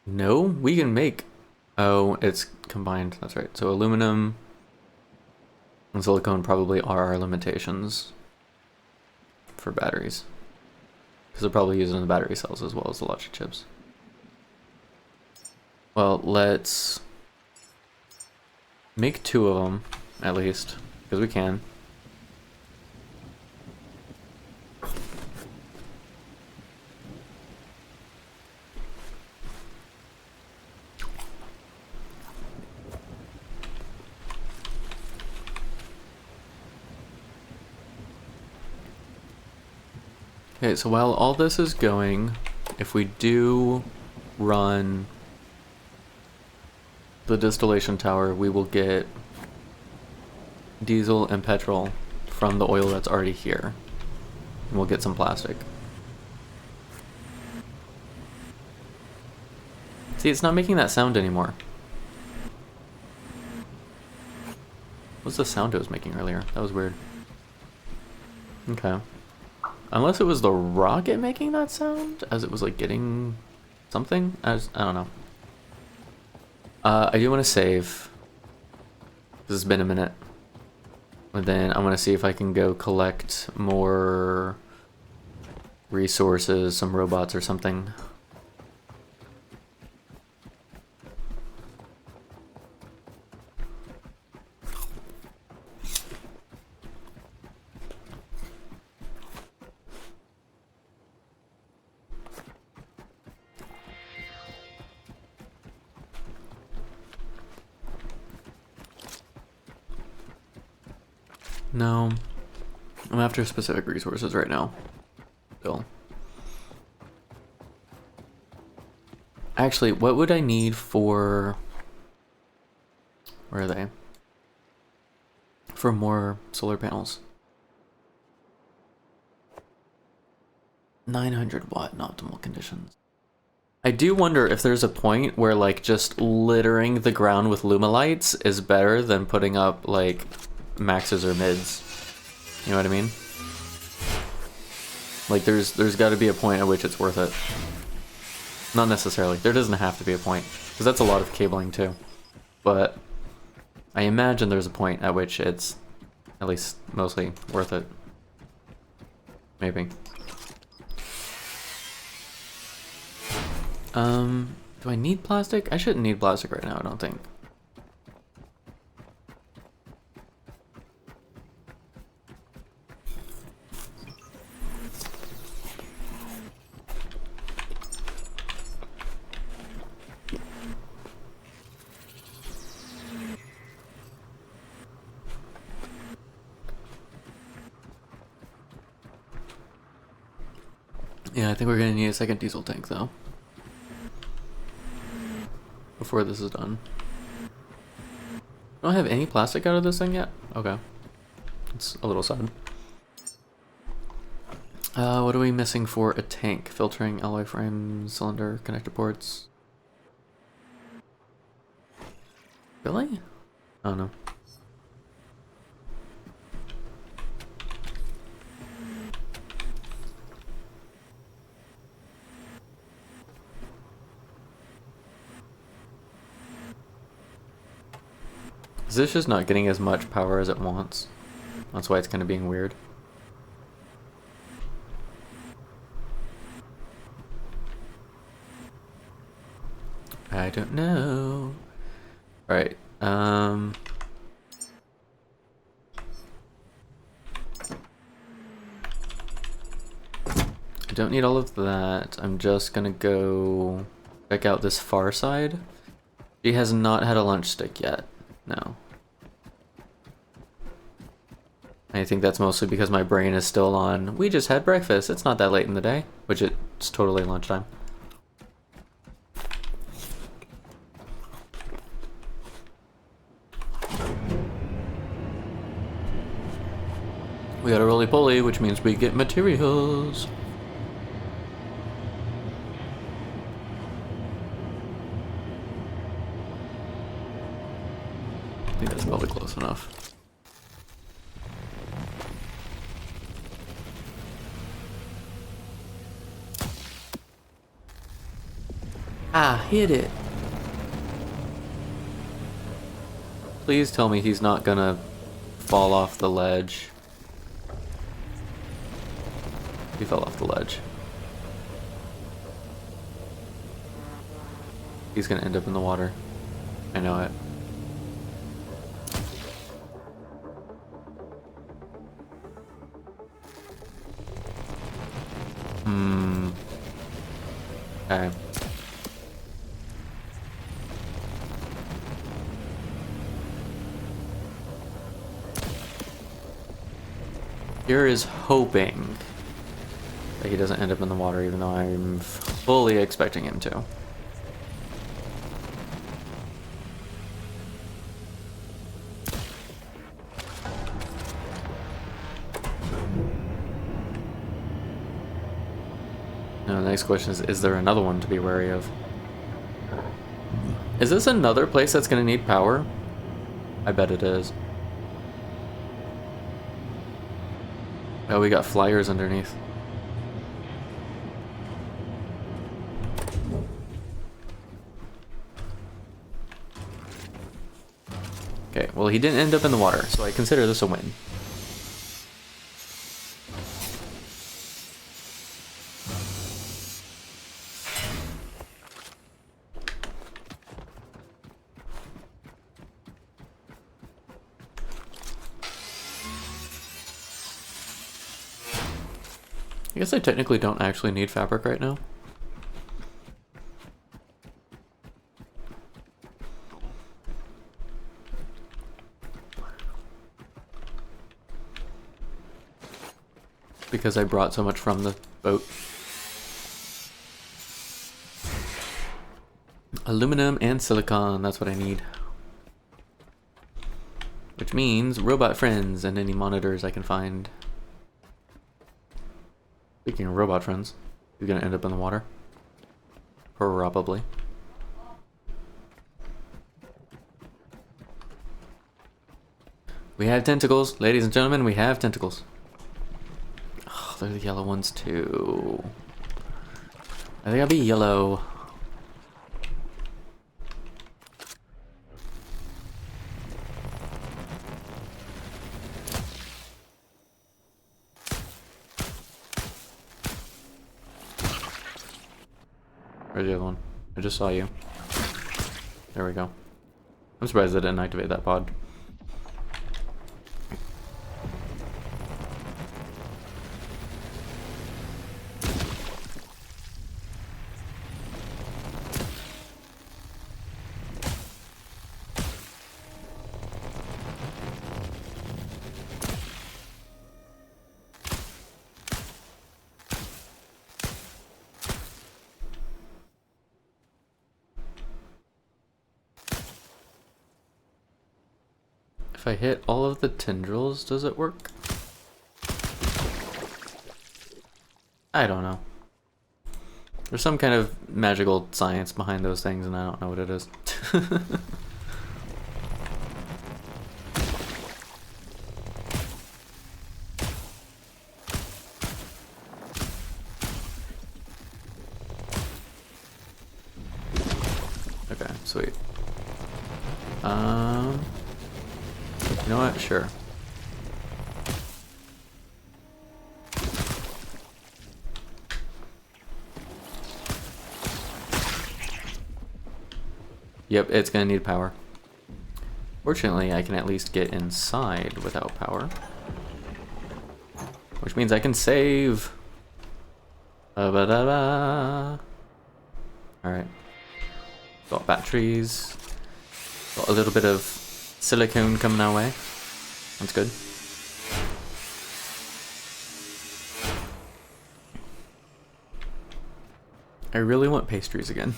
A: No, we can make... Oh, it's combined. That's right. So aluminum and silicone probably are our limitations for batteries. Because they're probably used in the battery cells as well as the logic chips. Well, let's make 2 of them, at least, because we can. Okay, so while all this is going, if we do run the distillation tower, we will get diesel and petrol from the oil that's already here. And we'll get some plastic. See, it's not making that sound anymore. What's the sound it was making earlier? That was weird. Okay. Unless it was the rocket making that sound, as it was like getting something? I don't know. I do want to save. This has been a minute. And then I want to see if I can go collect more resources, some robots or something. No, I'm after specific resources right now. Still. Actually, what would I need for... Where are they? For more solar panels. 900 watt in optimal conditions. I do wonder if there's a point where like just littering the ground with Luma lights is better than putting up like maxes or mids. You know what I mean? Like there's got to be a point at which it's worth it. Not necessarily. There doesn't have to be a point, because that's a lot of cabling too. But I imagine there's a point at which it's at least mostly worth it. Maybe. Do I need plastic? I shouldn't need plastic right now, I don't think. Yeah, I think we're gonna need a second diesel tank though, before this is done. Don't have any plastic out of this thing yet? Okay. It's a little sad. What are we missing for a tank? Filtering, alloy frame, cylinder, connector ports. Really? Oh no. Is this just not getting as much power as it wants? That's why it's kind of being weird. I don't know. Right. I don't need all of that. I'm just gonna go check out this far side. She has not had a lunch stick yet. No. I think that's mostly because my brain is still on, we just had breakfast, it's not that late in the day, which it's totally lunchtime. We got a roly-poly, which means we get materials. I think that's probably close enough. Ah, hit it. Please tell me he's not gonna fall off the ledge. He fell off the ledge. He's gonna end up in the water. I know it. Okay. Here is hoping that he doesn't end up in the water, even though I'm fully expecting him to. Now the next question is there another one to be wary of? Is this another place that's gonna need power? I bet it is. Oh, we got flyers underneath. Okay, well he didn't end up in the water, so I consider this a win. I guess I technically don't actually need fabric right now. Because I brought so much from the boat. Aluminum and silicon, that's what I need. Which means robot friends and any monitors I can find. Speaking of robot friends, he's gonna end up in the water. Probably. We have tentacles, ladies and gentlemen, we have tentacles. Oh, they're the yellow ones too. I think I'll be yellow. Where's the other one? I just saw you. There we go. I'm surprised I didn't activate that pod. If I hit all of the tendrils, does it work? I don't know. There's some kind of magical science behind those things and I don't know what it is. Okay, sweet. You know what? Sure. Yep, it's gonna need power. Fortunately, I can at least get inside without power. Which means I can save. Alright. Got batteries. Got a little bit of silicone coming our way. That's good. I really want pastries again.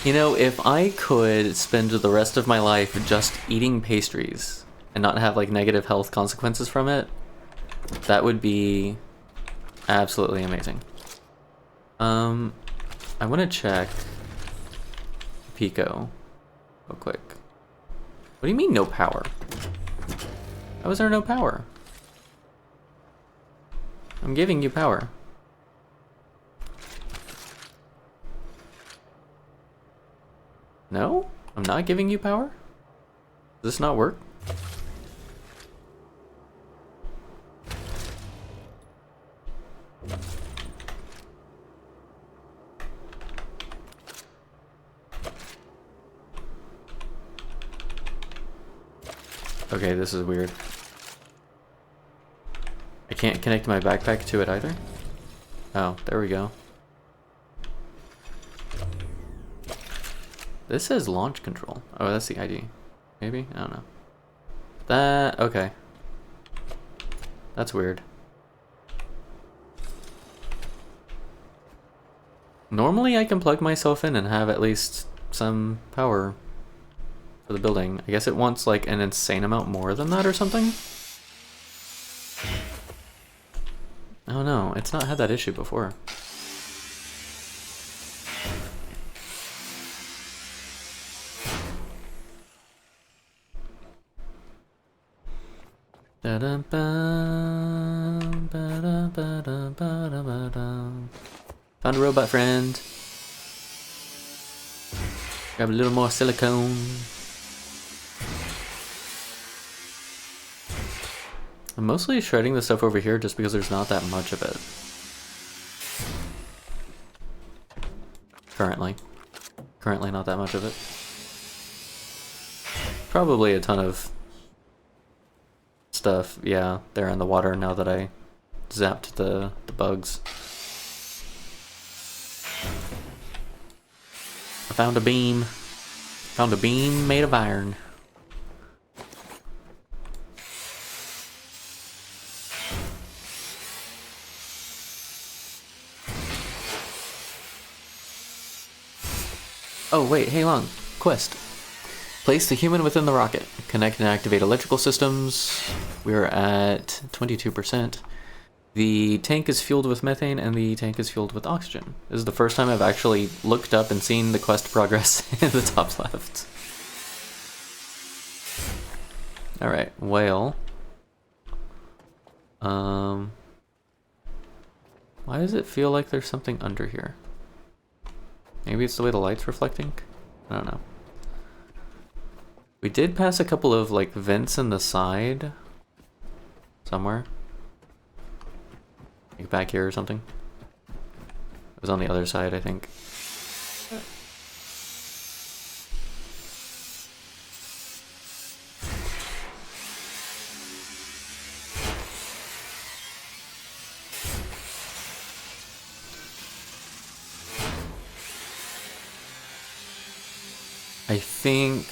A: You know, if I could spend the rest of my life just eating pastries and not have like negative health consequences from it, that would be absolutely amazing. I want to check Pico real quick. What do you mean no power? How is there no power? I'm giving you power. No? I'm not giving you power? Does this not work? Okay, this is weird. I can't connect my backpack to it either? Oh, there we go. This says launch control. Oh, that's the ID. Maybe? I don't know. That... okay. That's weird. Normally I can plug myself in and have at least some power for the building. I guess it wants like an insane amount more than that or something? Oh no, it's not had that issue before. Found a robot friend. Grab a little more silicone. I'm mostly shredding the stuff over here just because there's not that much of it. Currently not that much of it. Probably a ton of stuff, yeah, there in the water now that I zapped the bugs. I found a beam. Found a beam made of iron. Oh wait, hey long. Quest. Place the human within the rocket. Connect and activate electrical systems. We're at 22%. The tank is fueled with methane and the tank is fueled with oxygen. This is the first time I've actually looked up and seen the quest progress in the top left. Alright, whale. Why does it feel like there's something under here? Maybe it's the way the light's reflecting? I don't know. We did pass a couple of like vents in the side. Somewhere. Like back here or something. It was on the other side, I think. I think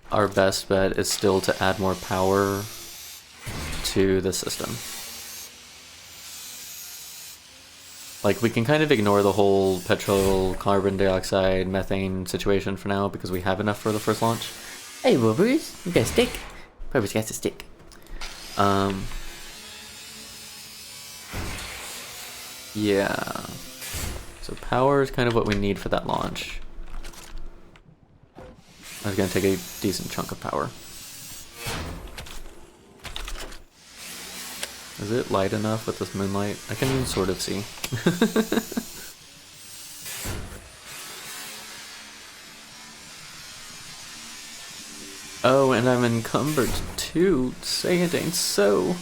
A: our best bet is still to add more power to the system. Like, we can kind of ignore the whole petrol, carbon dioxide, methane situation for now because we have enough for the first launch. Hey, Wolverines, you got a stick? Probably got a stick. Yeah. So power is kind of what we need for that launch. That's gonna take a decent chunk of power. Is it light enough with this moonlight? I can sort of see. Oh, and I'm encumbered too. Say it ain't so.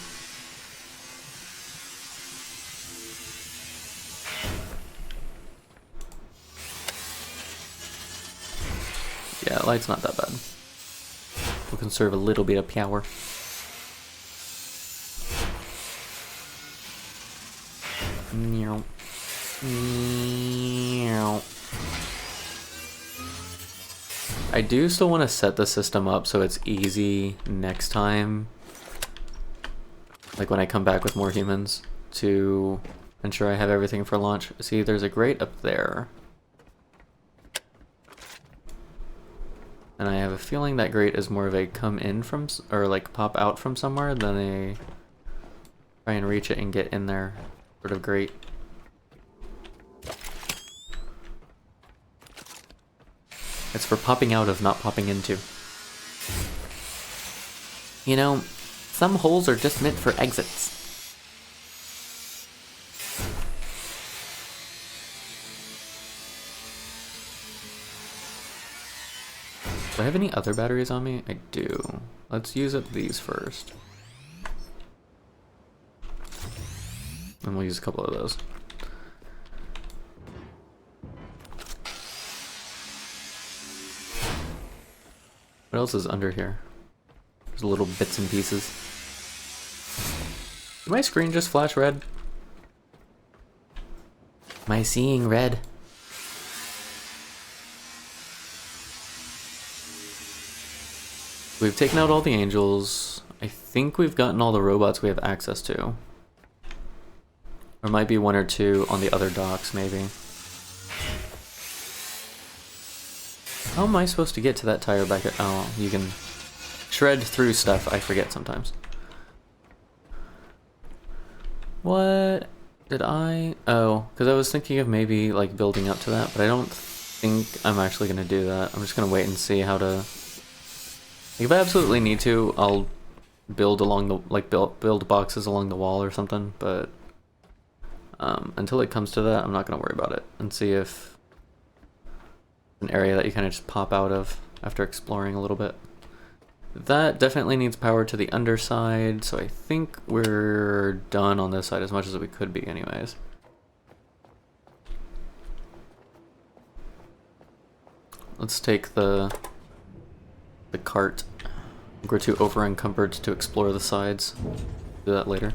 A: Yeah, light's not that bad. We'll conserve a little bit of power. Meow. Meow. I do still want to set the system up so it's easy next time. Like when I come back with more humans to ensure I have everything for launch. See, there's a grate up there. And I have a feeling that grate is more of a come in from, or like pop out from somewhere than a try and reach it and get in there sort of grate. It's for popping out of, not popping into. You know, some holes are just meant for exits. Do I have any other batteries on me? I do. Let's use up these first. And we'll use a couple of those. What else is under here? There's little bits and pieces. Did my screen just flash red? Am I seeing red? We've taken out all the angels. I think we've gotten all the robots we have access to. There might be one or two on the other docks, maybe. How am I supposed to get to that tire back at... Oh, you can shred through stuff. I forget sometimes. What did I... Oh, because I was thinking of maybe like building up to that, but I don't think I'm actually going to do that. I'm just going to wait and see how to If I absolutely need to, I'll build along the build boxes along the wall or something. But until it comes to that, I'm not gonna worry about it and see if an area that you kind of just pop out of after exploring a little bit. That definitely needs power to the underside, so I think we're done on this side as much as we could be anyways. Let's take the cart. We're too over encumbered to explore the sides. Do that later.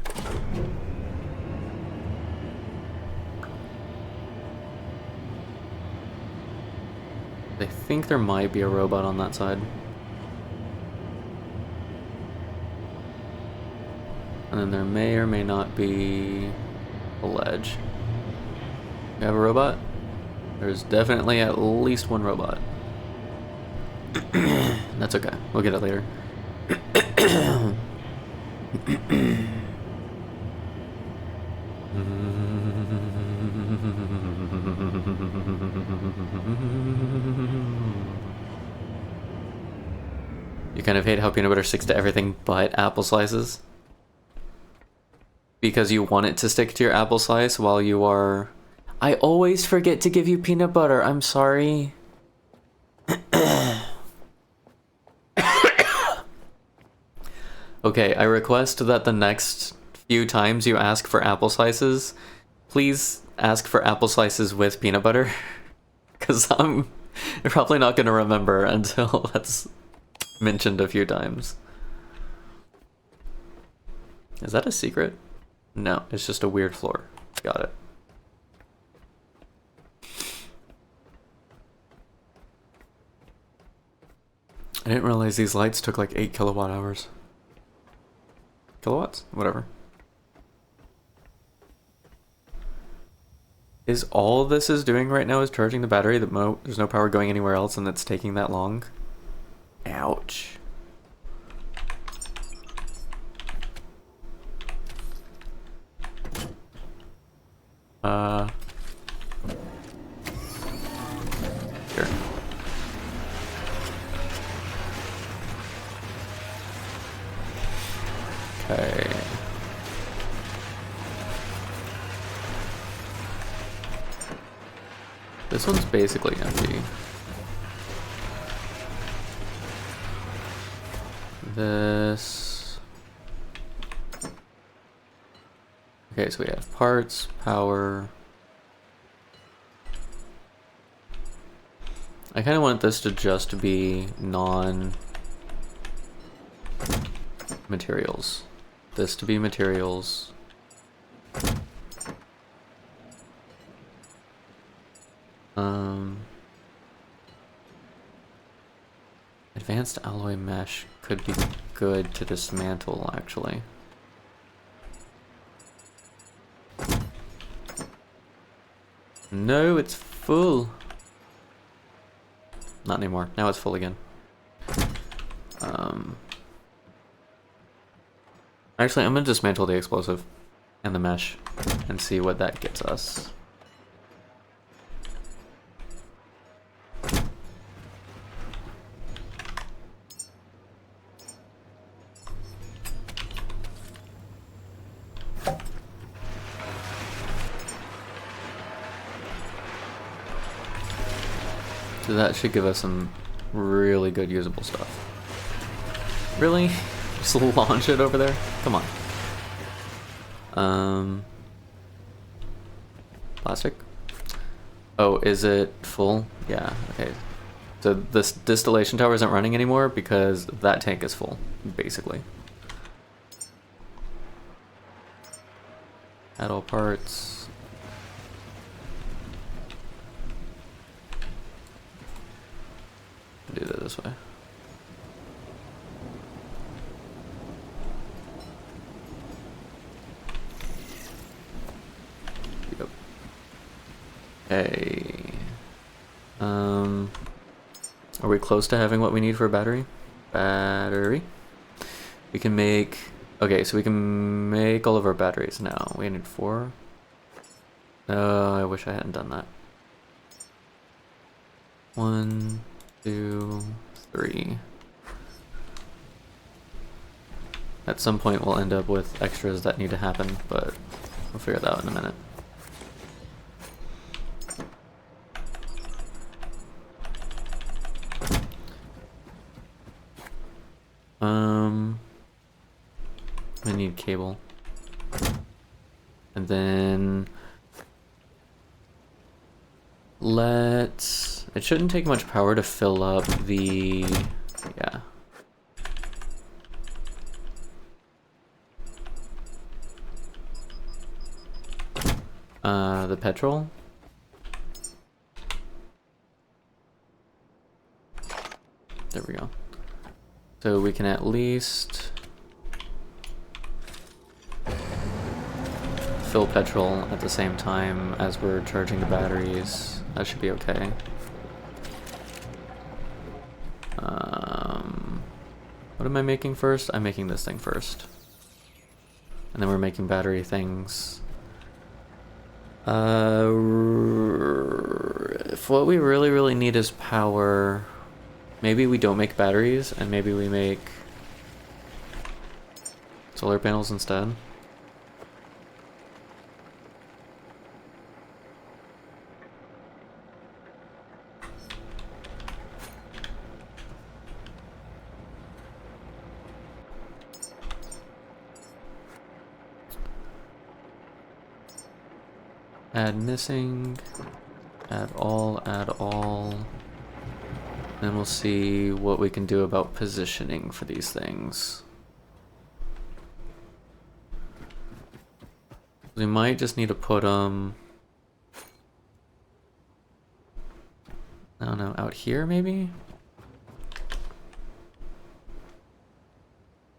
A: I think there might be a robot on that side. And then there may or may not be a ledge. You have a robot? There's definitely at least one robot. That's okay. We'll get it later. You kind of hate how peanut butter sticks to everything but apple slices? Because you want it to stick to your apple slice while you are... I always forget to give you peanut butter, I'm sorry. Okay, I request that the next few times you ask for apple slices, please ask for apple slices with peanut butter. Because I'm probably not going to remember until that's mentioned a few times. Is that a secret? No, it's just a weird floor. Got it. I didn't realize these lights took like 8 kilowatt hours. Kilowatts? Whatever. Is all this is doing right now is charging the battery? There's no power going anywhere else and it's taking that long? Ouch. Here. Okay. This one's basically empty. This... Okay, so we have parts, power... I kind of want this to just be non-materials. This to be materials. Advanced alloy mesh could be good to dismantle, actually. No, it's full. Not anymore. Now it's full again. Actually, I'm gonna dismantle the explosive and the mesh and see what that gets us. So that should give us some really good usable stuff. Really? Just launch it over there? Come on. Plastic? Oh, is it full? Yeah, okay. So this distillation tower isn't running anymore because that tank is full, basically. Add all parts. Do that this way. Yep. Hey. Are we close to having what we need for a battery? Battery. We can make... Okay, so we can make all of our batteries now. We need 4. Oh, I wish I hadn't done that. 1, 2, 3. At some point we'll end up with extras that need to happen, but we'll figure that out in a minute. I need cable. And then it shouldn't take much power to fill up the, yeah. The petrol. There we go. So we can at least fill petrol at the same time as we're charging the batteries. That should be okay. What am I making first? I'm making this thing first. And then we're making battery things. If what we really need is power, maybe we don't make batteries and maybe we make solar panels instead. Add missing, add all. Then we'll see what we can do about positioning for these things. We might just need to put them, I don't know, out here maybe?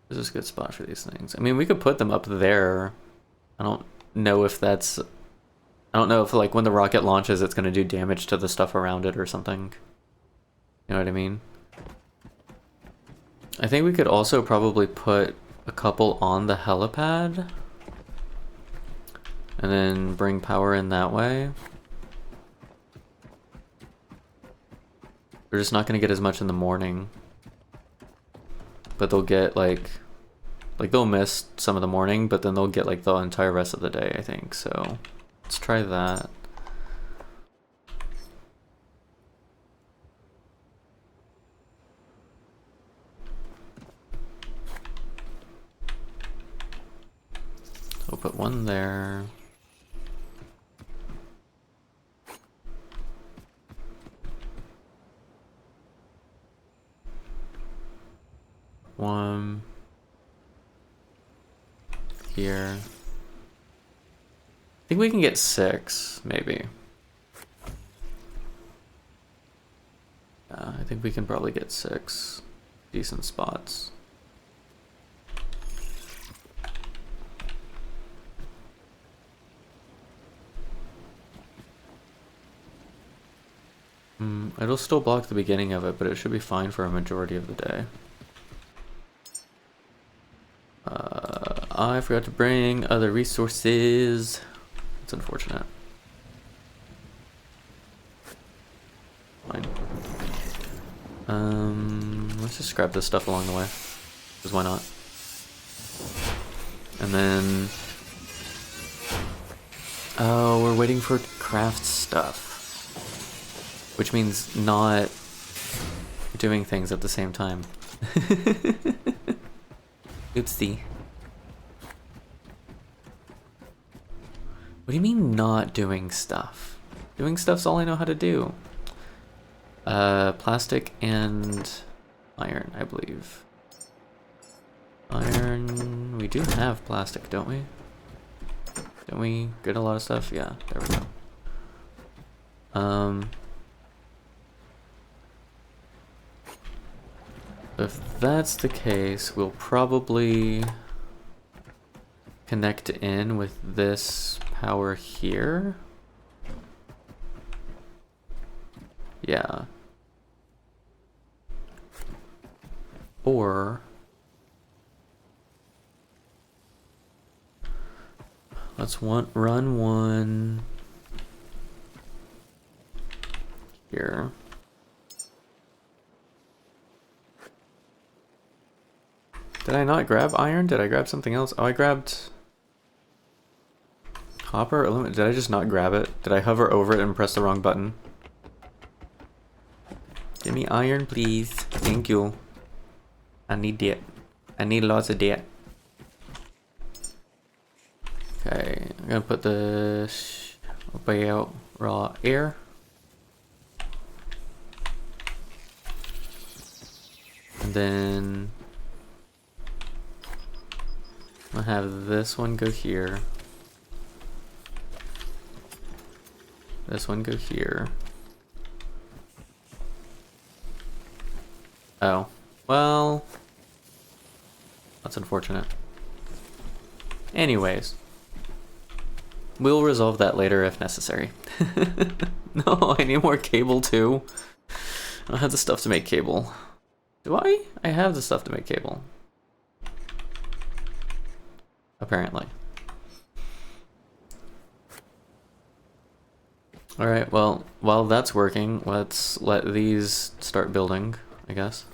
A: This is a good spot for these things. I mean, we could put them up there. I don't know if like when the rocket launches it's going to do damage to the stuff around it or something. You know what I mean? I think we could also probably put a couple on the helipad and then bring power in that way. They're just not going to get as much in the morning. But they'll get like they'll miss some of the morning, but then they'll get like the entire rest of the day, I think. So let's try that. We'll put one there. One here. I think we can get 6, maybe. I think we can probably get 6 decent spots. It'll still block the beginning of it, but it should be fine for a majority of the day. I forgot to bring other resources. It's unfortunate. Fine. Let's just grab this stuff along the way, because why not? And then, oh, we're waiting for craft stuff, which means not doing things at the same time. Oopsie. What do you mean not doing stuff? Doing stuff's all I know how to do. Plastic and iron, I believe. Iron, we do have plastic, don't we? Don't we get a lot of stuff? Yeah, there we go. If that's the case, we'll probably connect in with this power here. Yeah. Or let's run one here. Did I not grab iron? Did I grab something else? Oh, I grabbed copper, aluminum. Did I just not grab it? Did I hover over it and press the wrong button? Give me iron, please. Thank you. I need that. I need lots of that. Okay, I'm gonna put this way out raw air. And then I'll have this one go here. This one go here. Oh, well, that's unfortunate. Anyways, we'll resolve that later if necessary. No, I need more cable too. I don't have the stuff to make cable. Do I? I have the stuff to make cable. Apparently. Alright, well, while that's working, let's let these start building, I guess.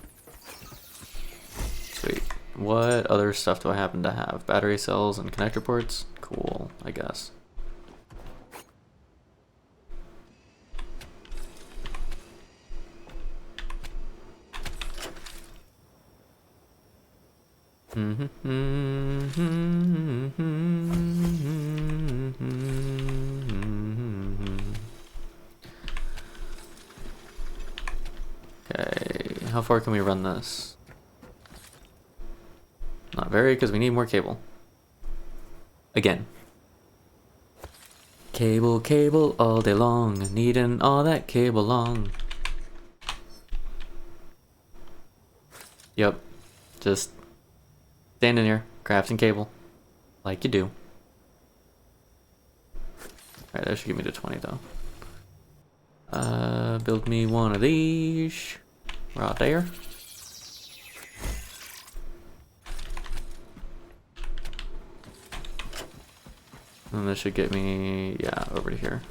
A: Sweet. What other stuff do I happen to have? Battery cells and connector ports? Cool, I guess. Okay, how far can we run this? Not very, because we need more cable. Again. Cable, cable all day long, needing all that cable long. Yep, just standing here, crafting cable, like you do. Alright, that should get me to 20 though. Build me one of these right there. And this should get me, yeah, over to here.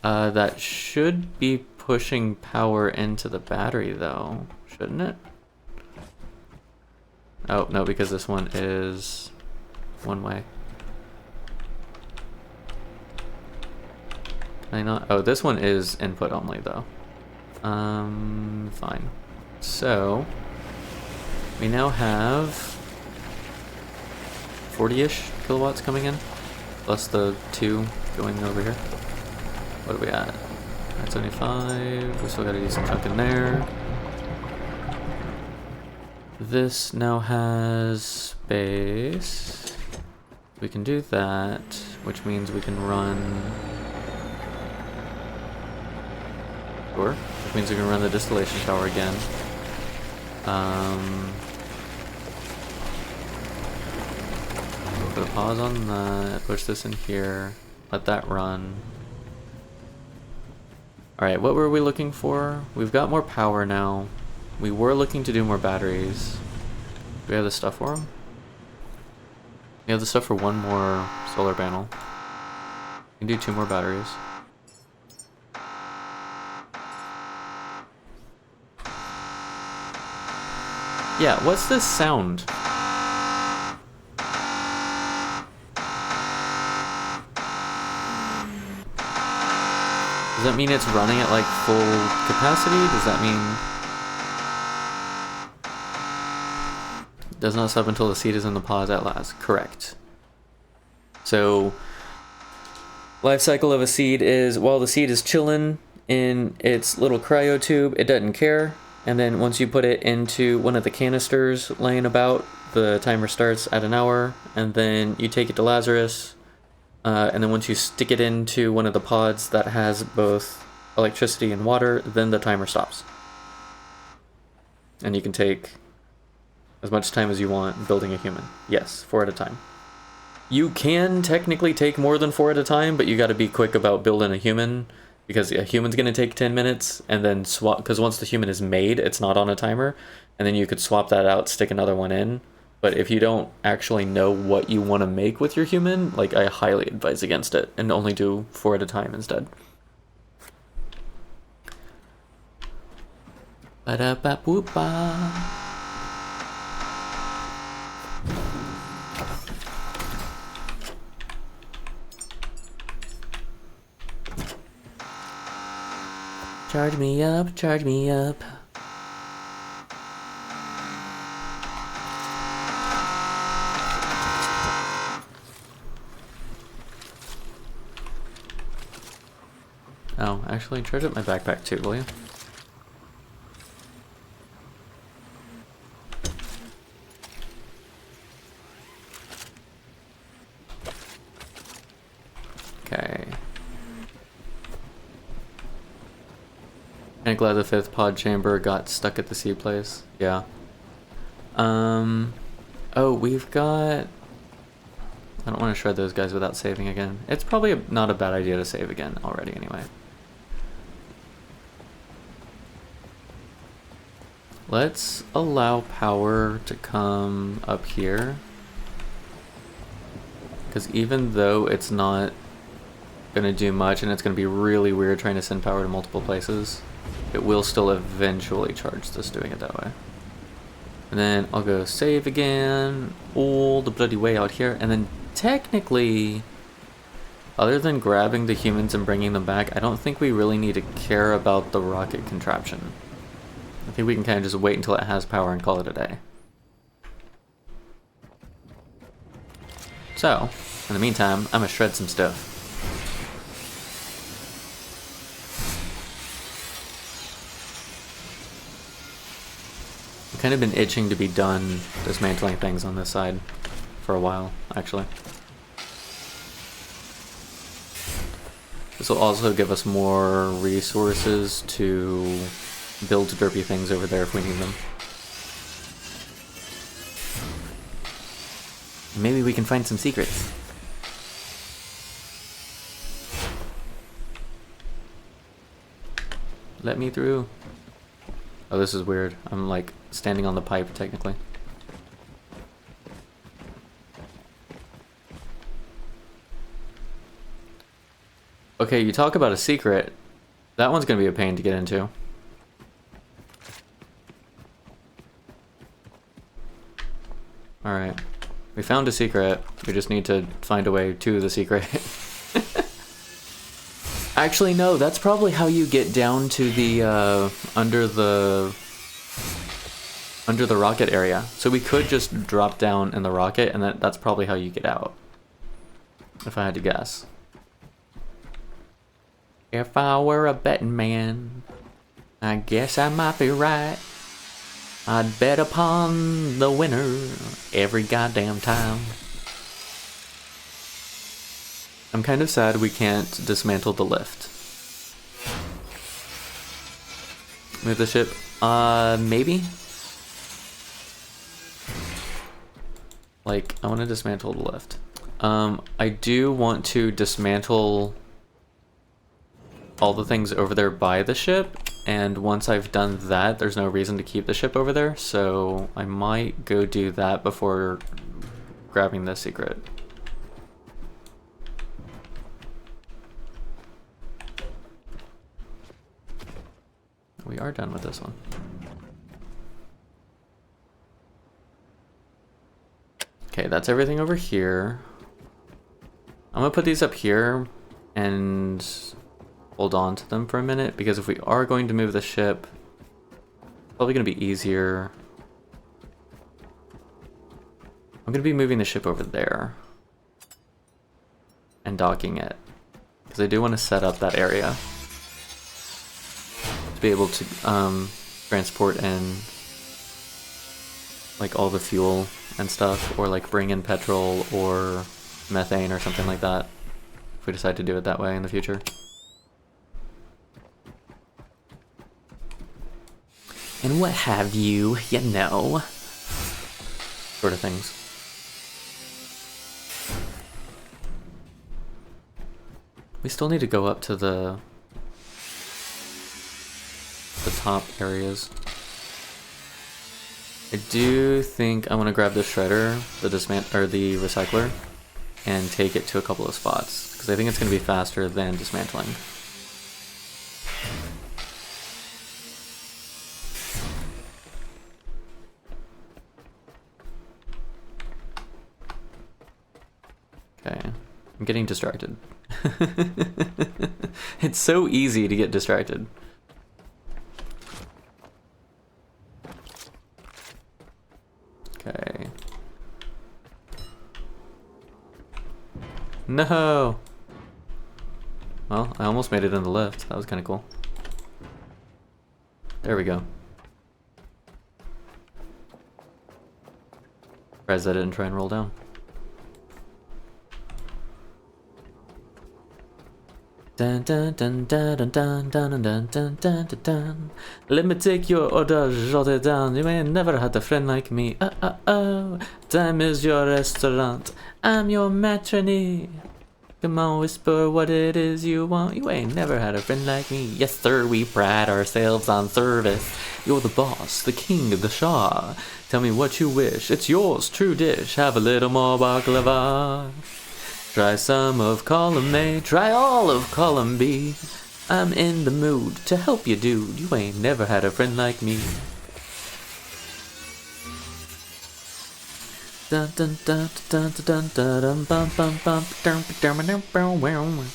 A: That should be pushing power into the battery though, shouldn't it? Oh, no, because this one is one way. Can I not? Oh, this one is input only though. Fine. So, we now have 40-ish kilowatts coming in, plus the 2 going over here. What are we at? 975, we still gotta do some chunk in there. This now has space. We can do that, which means we can run... Sure. Which means we can run the distillation tower again. Put a pause on that, push this in here, let that run. Alright, what were we looking for? We've got more power now. We were looking to do more batteries. Do we have the stuff for them? We have the stuff for one more solar panel. We can do 2 more batteries. Yeah, what's this sound? Does that mean it's running at like full capacity? Does that mean it does not stop until the seed is in the pod at last? Correct. So life cycle of a seed is while the seed is chilling in its little cryo tube, it doesn't care. And then once you put it into one of the canisters laying about, the timer starts at 1 hour, and then you take it to Lazarus. And then once you stick it into one of the pods that has both electricity and water, then the timer stops. And you can take as much time as you want building a human. Yes, 4 at a time. You can technically take more than 4 at a time, but you gotta be quick about building a human, because a human's gonna take 10 minutes, and then swap, because once the human is made, it's not on a timer, and then you could swap that out, stick another one in. But if you don't actually know what you want to make with your human, like, I highly advise against it, and only do 4 at a time instead. Ba-da-ba-boop-ba. Charge me up, charge me up. Oh, actually, charge up my backpack too, will you? Okay. Kinda glad the 5th pod chamber got stuck at the sea place. Yeah. Oh, we've got... I don't want to shred those guys without saving again. It's probably not a bad idea to save again already anyway. Let's allow power to come up here. Because even though it's not going to do much and it's going to be really weird trying to send power to multiple places, it will still eventually charge this doing it that way. And then I'll go save again all the bloody way out here. And then technically, other than grabbing the humans and bringing them back, I don't think we really need to care about the rocket contraption. I think we can kind of just wait until it has power and call it a day. So, in the meantime, I'm gonna shred some stuff. I've kind of been itching to be done dismantling things on this side for a while, actually. This will also give us more resources to build derpy things over there if we need them. Maybe we can find some secrets. Let me through. Oh, this is weird. I'm like standing on the pipe technically. Okay, you talk about a secret. That one's gonna be a pain to get into. Alright. We found a secret. We just need to find a way to the secret. Actually, no, that's probably how you get down to the, under the rocket area. So we could just drop down in the rocket, and that's probably how you get out. If I had to guess. If I were a betting man, I guess I might be right. I'd bet upon the winner every goddamn time. I'm kind of sad we can't dismantle the lift. Move the ship? Maybe? Like, I want to dismantle the lift. I do want to dismantle all the things over there by the ship, and once I've done that, there's no reason to keep the ship over there, so I might go do that before grabbing the secret. We are done with this one. Okay, that's everything over here. I'm gonna put these up here and hold on to them for a minute, because if we are going to move the ship, it's probably going to be easier. I'm going to be moving the ship over there and docking it, because I do want to set up that area to be able to transport in like all the fuel and stuff, or like bring in petrol or methane or something like that, if we decide to do it that way in the future. And what have you, you know, sort of things. We still need to go up to the top areas. I do think I want to grab the shredder, the the recycler, and take it to a couple of spots, because I think it's going to be faster than dismantling. Okay, I'm getting distracted. It's so easy to get distracted. Okay. No! Well, I almost made it in the lift. That was kind of cool. There we go. Surprised I didn't try and roll down. Dun dun dun dun dun dun dun dun dun dun dun dun. Let me take your order, jot it down. You ain't never had a friend like me. Oh. Time is your restaurant. I'm your matrony. Come on, whisper what it is you want. You ain't never had a friend like me. Yes, sir, we pride ourselves on service. You're the boss, the king, the shah. Tell me what you wish. It's yours, true dish. Have a little more baklava. Try some of column A, try all of column B. I'm in the mood to help you, dude. You ain't never had a friend like me. Dun dun dun dun dun dun dun bum bum bum dum dum dum dum dum.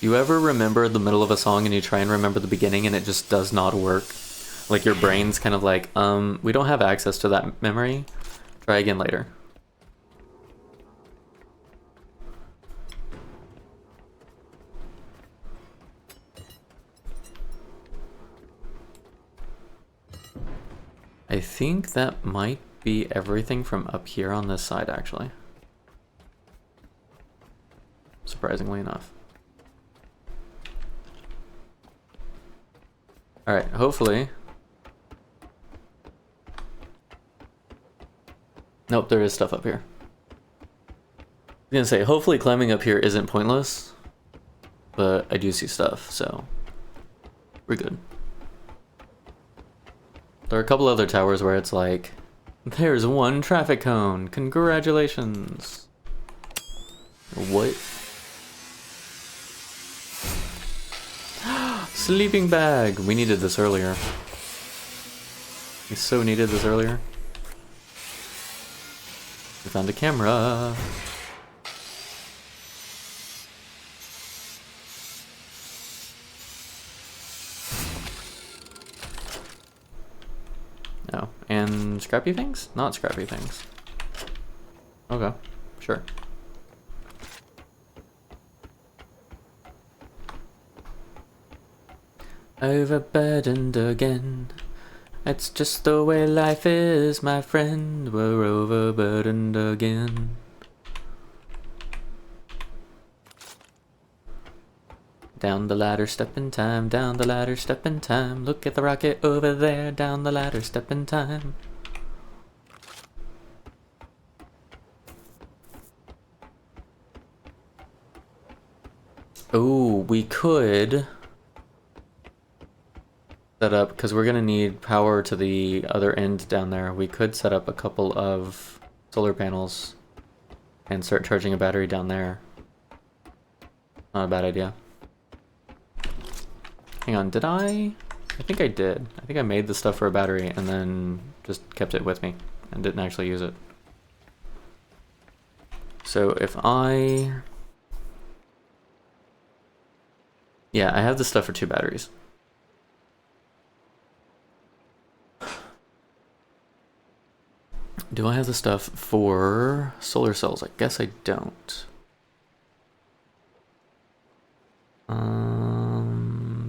A: You ever remember the middle of a song and you try and remember the beginning and it just does not work? Like your brain's kind of like, we don't have access to that memory. Try again later. I think that might be everything from up here on this side, actually. Surprisingly enough. Alright, hopefully. Nope, there is stuff up here. I was gonna say, hopefully climbing up here isn't pointless, but I do see stuff, so we're good. There are a couple other towers where it's like, there's one traffic cone, congratulations. What? Sleeping bag! We needed this earlier. We so needed this earlier. We found a camera. No. And scrappy things? Not scrappy things. Okay. Sure. Overburdened again. It's just the way life is, my friend. We're overburdened again. Down the ladder, step in time. Down the ladder, step in time. Look at the rocket over there. Down the ladder, step in time. Oh, we could set up, because we're gonna need power to the other end down there. We could set up a couple of solar panels and start charging a battery down there. Not a bad idea. Hang on, did I? I think I did. I think I made the stuff for a battery and then just kept it with me and didn't actually use it. So if I... Yeah, I have the stuff for 2 batteries. Do I have the stuff for solar cells? I guess I don't.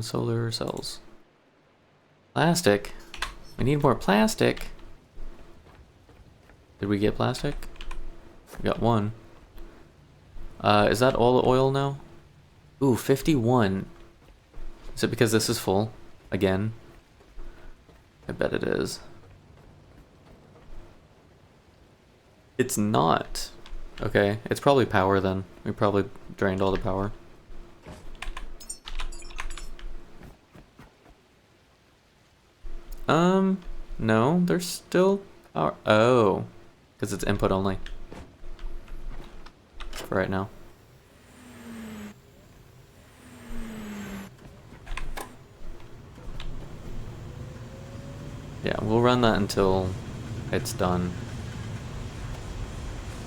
A: Solar cells. Plastic. We need more plastic. Did we get plastic? We got 1. Is that all the oil now? Ooh, 51. Is it because this is full? Again? I bet it is. It's not. Okay, it's probably power then. We probably drained all the power. No, there's still power. Oh, because it's input only. For right now. Yeah, we'll run that until it's done.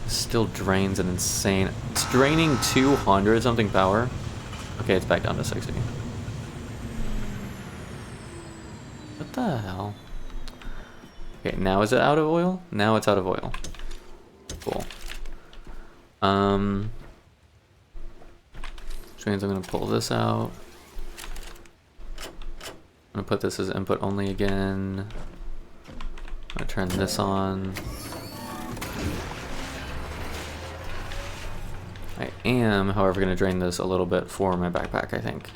A: Still drains an insane... It's draining 200 something power. Okay, it's back down to 60. What the hell? Okay, now is it out of oil? Now it's out of oil. Cool. Which means I'm gonna pull this out. I'm gonna put this as input only again. I'm gonna turn this on. I am, however, gonna drain this a little bit for my backpack, I think.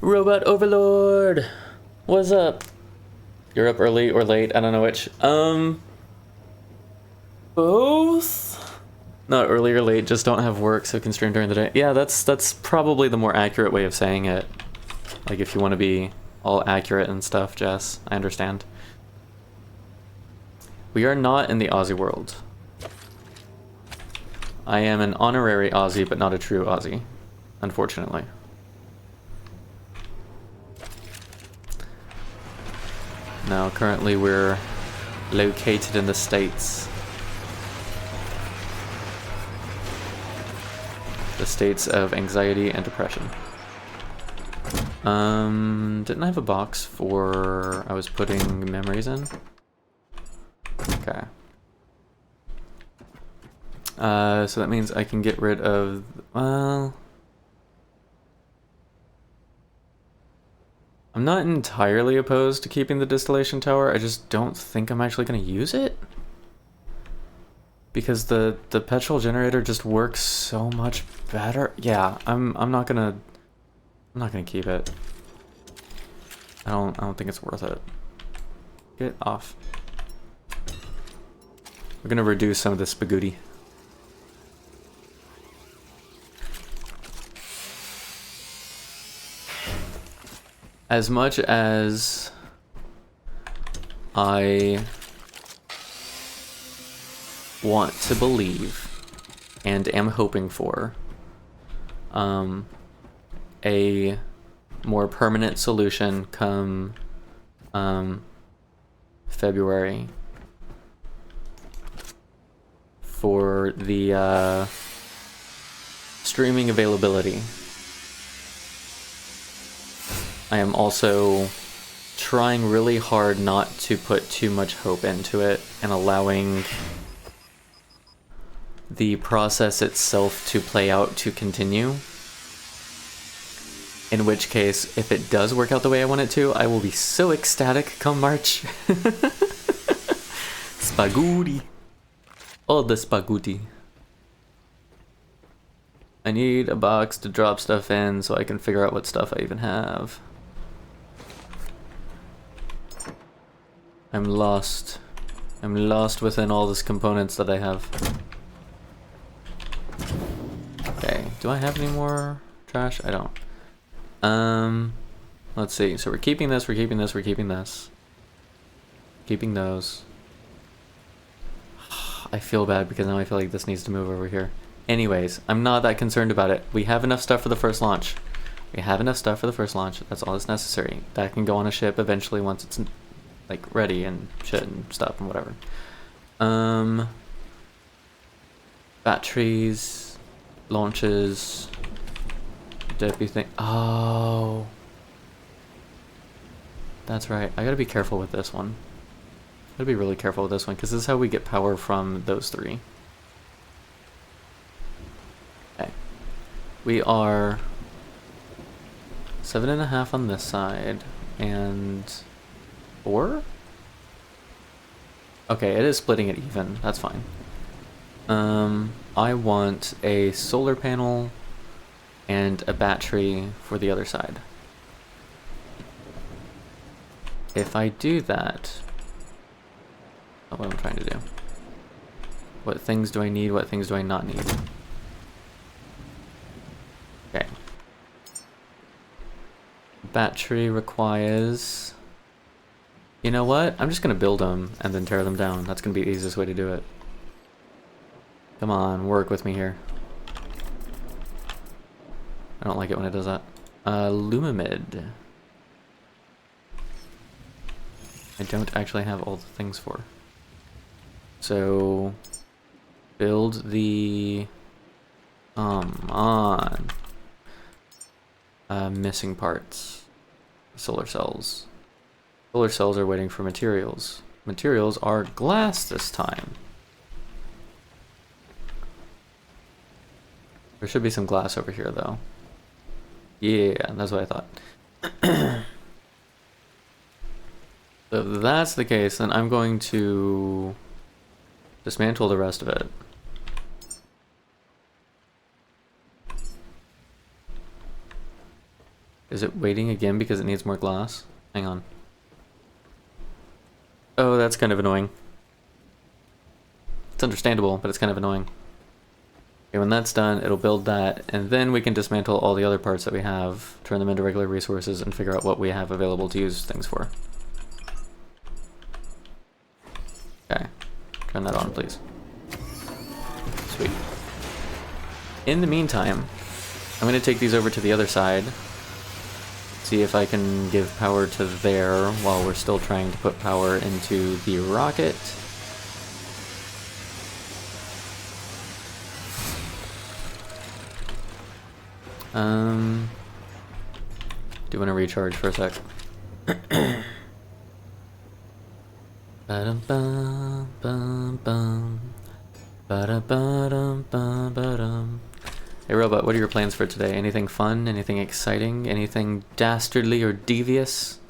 A: Robot Overlord! What's up? You're up early or late, I don't know which. Both? Not early or late, just don't have work, so can stream during the day. Yeah, that's probably the more accurate way of saying it. Like, if you want to be all accurate and stuff, Jess, I understand. We are not in the Auzzie world. I am an honorary Auzzie, but not a true Auzzie, unfortunately. Now, currently we're located in the States. The states of anxiety and depression. Didn't I have a box for... I was putting memories in? Okay. So that means I can get rid of... Well... I'm not entirely opposed to keeping the distillation tower, I just don't think I'm actually going to use it. Because the petrol generator just works so much better. Yeah, I'm not gonna keep it. I don't think it's worth it. Get off. We're gonna reduce some of this spaghetti. As much as I want to believe and am hoping for a more permanent solution come February for the streaming availability. I am also trying really hard not to put too much hope into it and allowing the process itself to play out to continue. In which case, if it does work out the way I want it to, I will be so ecstatic come March. Spaghetti. All the spaghetti. I need a box to drop stuff in so I can figure out what stuff I even have. I'm lost. I'm lost within all these components that I have. Okay, do I have any more trash? I don't. Let's see. So we're keeping this, we're keeping this, we're keeping this. Keeping those. I feel bad because now I feel like this needs to move over here. Anyways, I'm not that concerned about it. We have enough stuff for the first launch. We have enough stuff for the first launch. That's all that's necessary. That can go on a ship eventually once it's like ready and shit and stuff and whatever. Batteries, launches, debut thing. Oh, that's right. I gotta be careful with this one. I gotta be really careful with this one because this is how we get power from those three. Okay, we are 7.5 on this side and 4. Okay, it is splitting it even. That's fine. I want a solar panel and a battery for the other side. If I do that, that's what I'm trying to do. What things do I need? What things do I not need? Okay. Battery requires... You know what? I'm just gonna build them and then tear them down. That's gonna be the easiest way to do it. Come on, work with me here. don't like it when it does that. Lumamid. I don't actually have all the things for. So, build the... Come on. Missing parts. Solar cells. Solar cells are waiting for materials. Materials are glass this time. There should be some glass over here, though. Yeah, that's what I thought. So if that's the case, then I'm going to dismantle the rest of it. Is it waiting again because it needs more glass? Hang on. Oh, that's kind of annoying. It's understandable, but it's kind of annoying. Okay, when that's done, it'll build that, and then we can dismantle all the other parts that we have, turn them into regular resources, and figure out what we have available to use things for. Okay. Turn that on, please. Sweet. In the meantime, I'm going to take these over to the other side. See if I can give power to there while we're still trying to put power into the rocket. Do want to recharge for a sec. Ba-dum-bum, bum-bum. Ba-da-ba-dum-bum-ba-dum. Hey Robot, what are your plans for today? Anything fun? Anything exciting? Anything dastardly or devious?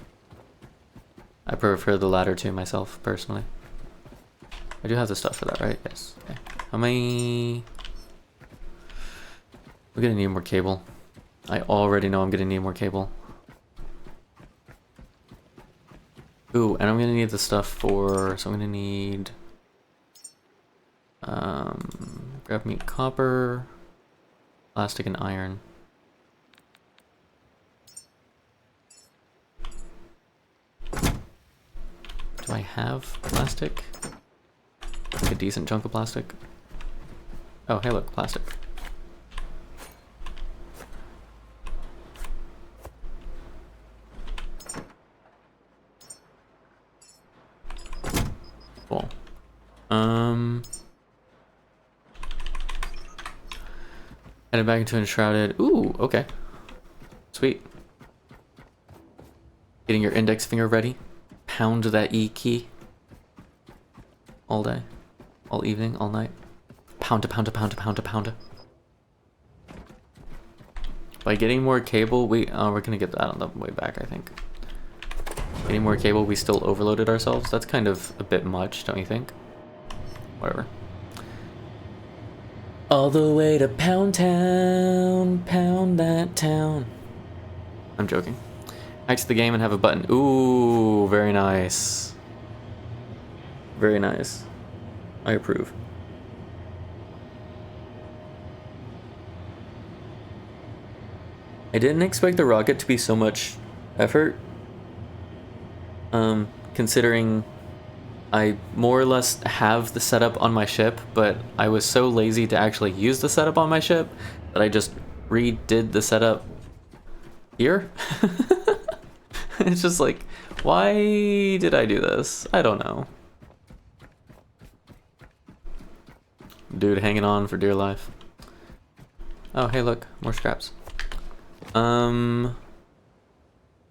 A: I prefer the latter to myself, personally. I do have the stuff for that, right? Yes. Okay. How many... We're gonna need more cable. I already know I'm gonna need more cable. Ooh, and I'm gonna need the stuff for... So I'm gonna need... grab meat, copper... Plastic and iron. Do I have plastic? Like a decent chunk of plastic? Oh, hey look, plastic. Cool. Headed back into Enshrouded. Ooh, okay. Sweet. Getting your index finger ready. Pound that E key. All day. All evening, all night. Pound to pound to pound to pound to pound to. By getting more cable, we're gonna get that on the way back, I think. Getting more cable, we still overloaded ourselves. That's kind of a bit much, don't you think? Whatever. All the way to Pound Town, pound that town. I'm joking. Exit the game and have a button. Ooh, very nice. Very nice. I approve. I didn't expect the rocket to be so much effort. Considering I more or less have the setup on my ship, but I was so lazy to actually use the setup on my ship that I just redid the setup here. It's just like, why did I do this? I don't know. Dude hanging on for dear life. Oh, hey look, more scraps.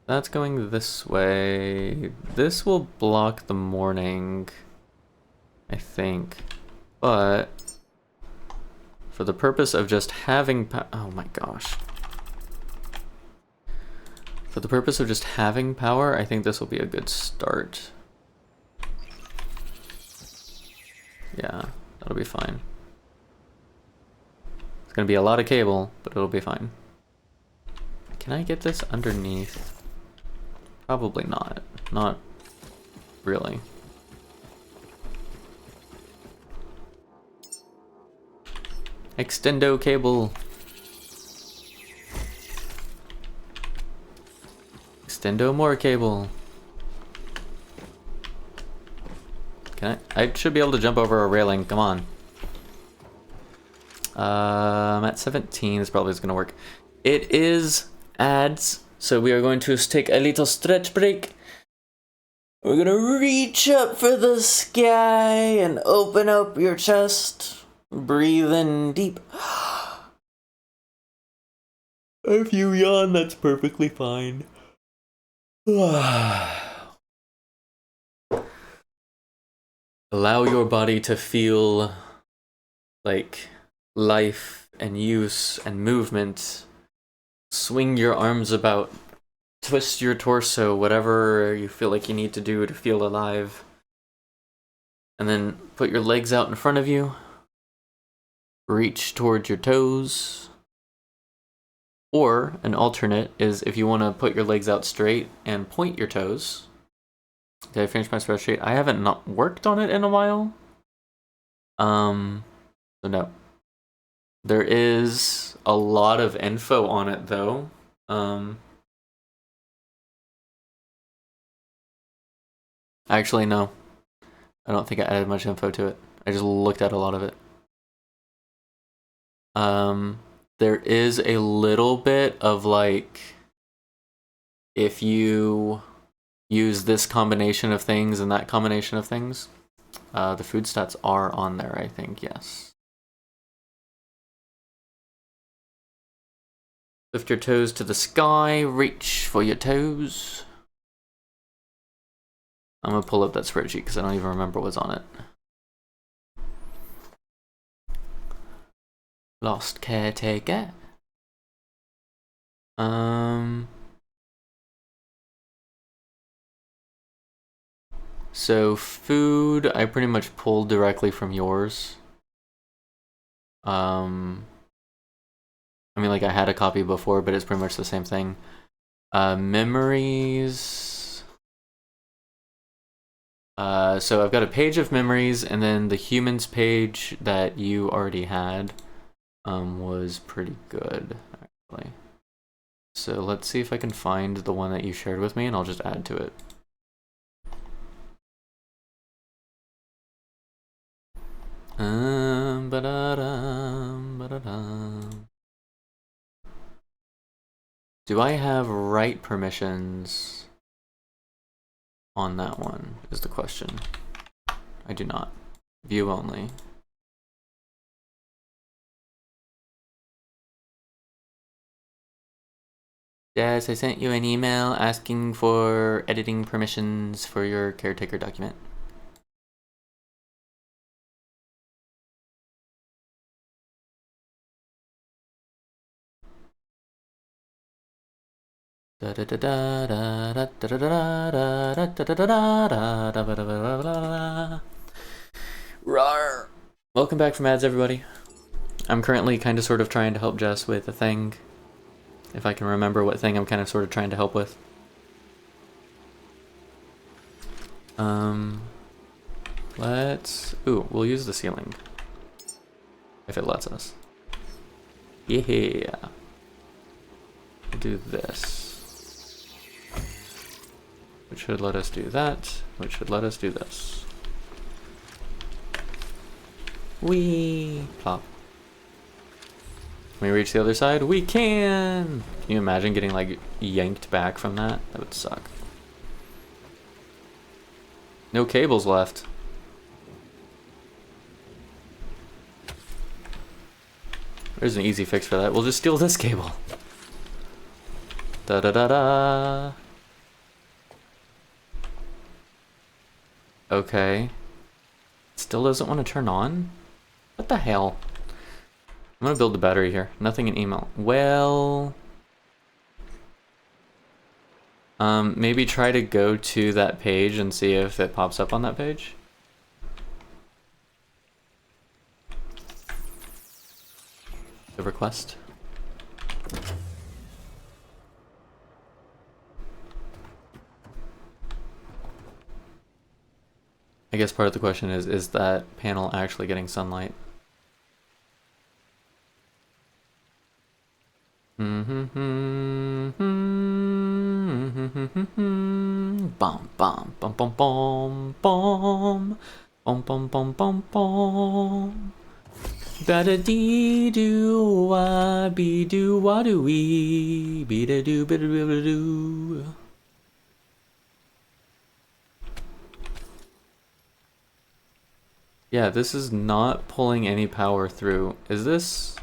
A: That's going this way. This will block the morning, I think. But for the purpose of just having oh my gosh. For the purpose of just having power, I think this will be a good start. Yeah, that'll be fine. It's gonna be a lot of cable, but it'll be fine. Can I get this underneath? Probably not. Not really. Extendo cable. Extendo more cable. Can I should be able to jump over a railing. Come on. I'm at 17. This probably is gonna work. It is ads, so we are going to take a little stretch break. We're gonna reach up for the sky and open up your chest. Breathe in deep. If you yawn, that's perfectly fine. Allow your body to feel like life and use and movement. Swing your arms about. Twist your torso, whatever you feel like you need to do to feel alive. And then put your legs out in front of you. Reach towards your toes. Or an alternate is if you want to put your legs out straight and point your toes. Did I finish my spreadsheet? I haven't not worked on it in a while. So no. There is a lot of info on it though. Actually, no. I don't think I added much info to it. I just looked at a lot of it. There is a little bit of like, if you use this combination of things and that combination of things, the food stats are on there, I think, yes. Lift your toes to the sky, reach for your toes. I'm gonna pull up that spreadsheet because I don't even remember what's on it. Lost Caretaker. So food, I pretty much pulled directly from yours. I mean, like I had a copy before, but it's pretty much the same thing. Memories. So I've got a page of memories, and then the humans page that you already had was pretty good, actually. So let's see if I can find the one that you shared with me, and I'll just add to it. Do I have write permissions on that one, is the question. I do not. View only. Yes, I sent you an email asking for editing permissions for your caretaker document. Rawr. Welcome back from ads, everybody. I'm currently kind of sort of trying to help Jess with a thing. If I can remember what thing I'm kind of sort of trying to help with. We'll use the ceiling. If it lets us. Yeah. We'll do this. Which should let us do that. Which should let us do this. Whee! Plop. Can we reach the other side? We can! Can you imagine getting like yanked back from that? That would suck. No cables left. There's an easy fix for that. We'll just steal this cable. Da da da da. Okay. Still doesn't want to turn on? What the hell? I'm gonna build the battery here. Nothing in email. Well... maybe try to go to that page and see if it pops up on that page. The request. I guess part of the question is that panel actually getting sunlight? Bum bum bum bum bum bum bum bum bum bum bum Ba da dee doo wah be doo wah doo wee be da doo ba da doo. Yeah, this is not pulling any power through. Is this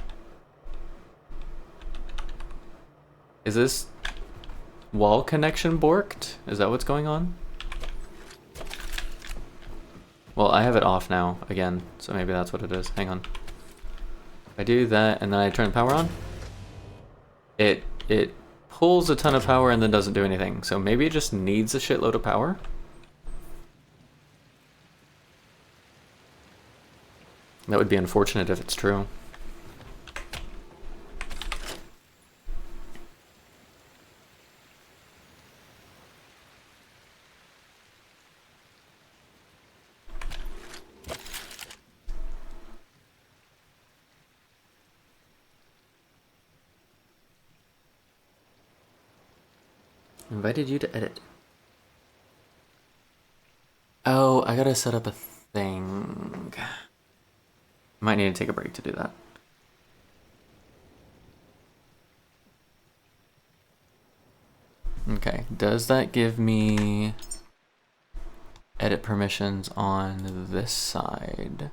A: wall connection borked? Is that what's going on? Well, I have it off now again, so maybe that's what it is. Hang on. I do that and then I turn the power on. It pulls a ton of power and then doesn't do anything. So maybe it just needs a shitload of power. That would be unfortunate if it's true. Invited you to edit. Oh, I gotta set up a thing. Might need to take a break to do that. Okay, does that give me edit permissions on this side?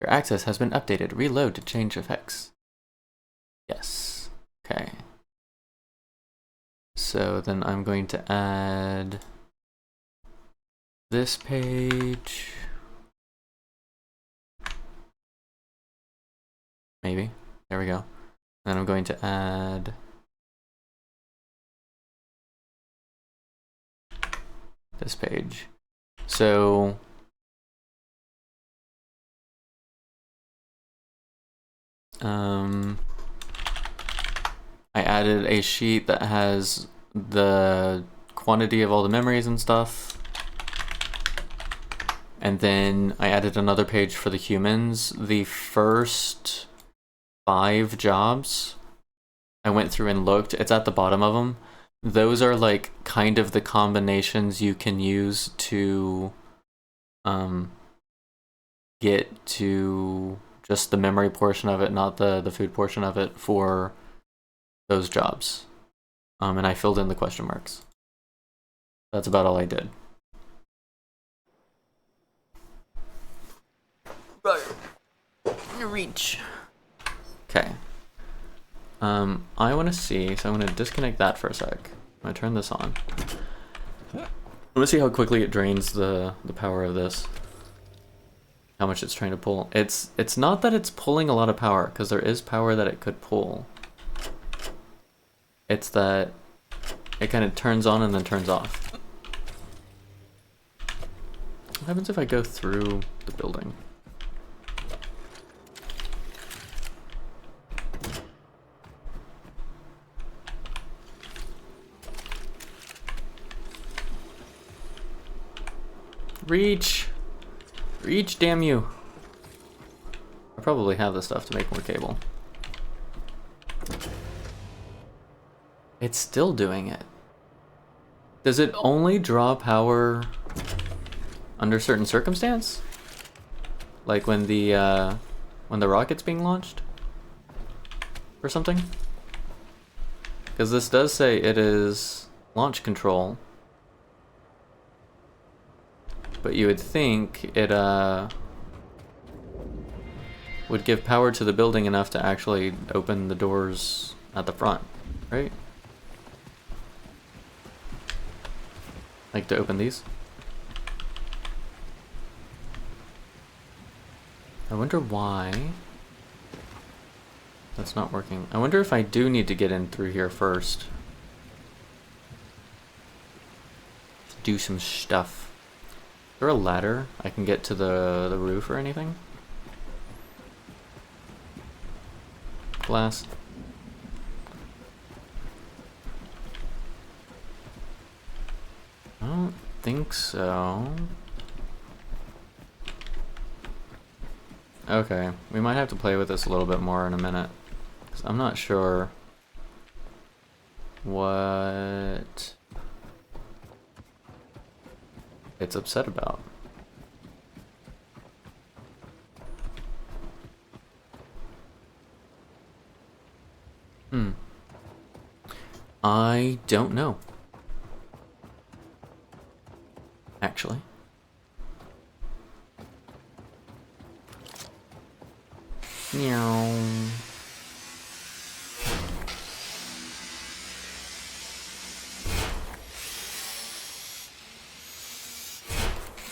A: Your access has been updated. Reload to change effects. Yes. Okay. So then I'm going to add this page. Maybe. There we go. Then I'm going to add this page. So I added a sheet that has the quantity of all the memories and stuff. And then I added another page for the humans. The first 5 jobs, I went through and looked. It's at the bottom of them. Those are like kind of the combinations you can use to get to just the memory portion of it, not the food portion of it for those jobs. And I filled in the question marks. That's about all I did. Reach. Okay. I want to see, so I'm going to disconnect that for a sec. I'm going to turn this on. I want to see how quickly it drains the power of this. How much it's trying to pull. It's not that it's pulling a lot of power, because there is power that it could pull. It's that it kind of turns on and then turns off. What happens if I go through the building? Reach! Reach, damn you! I probably have the stuff to make more cable. It's still doing it. Does it only draw power under certain circumstance? Like when the rocket's being launched? Or something? Because this does say it is launch control. But you would think it would give power to the building enough to actually open the doors at the front, right? Like to open these? I wonder why that's not working. I wonder if I do need to get in through here first. To do some stuff. Is there a ladder I can get to the roof or anything? Glass. I don't think so. Okay, we might have to play with this a little bit more in a minute. 'Cause I'm not sure what it's upset about. I don't know. Actually. Meow.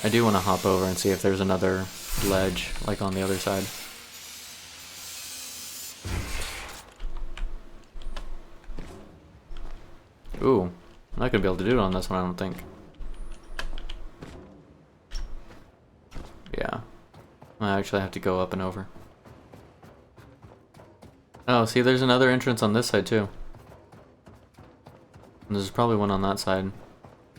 A: I do want to hop over and see if there's another ledge, like on the other side. Ooh, I'm not gonna be able to do it on this one, I don't think. Yeah. I actually have to go up and over. Oh, see, there's another entrance on this side, too. And there's probably one on that side.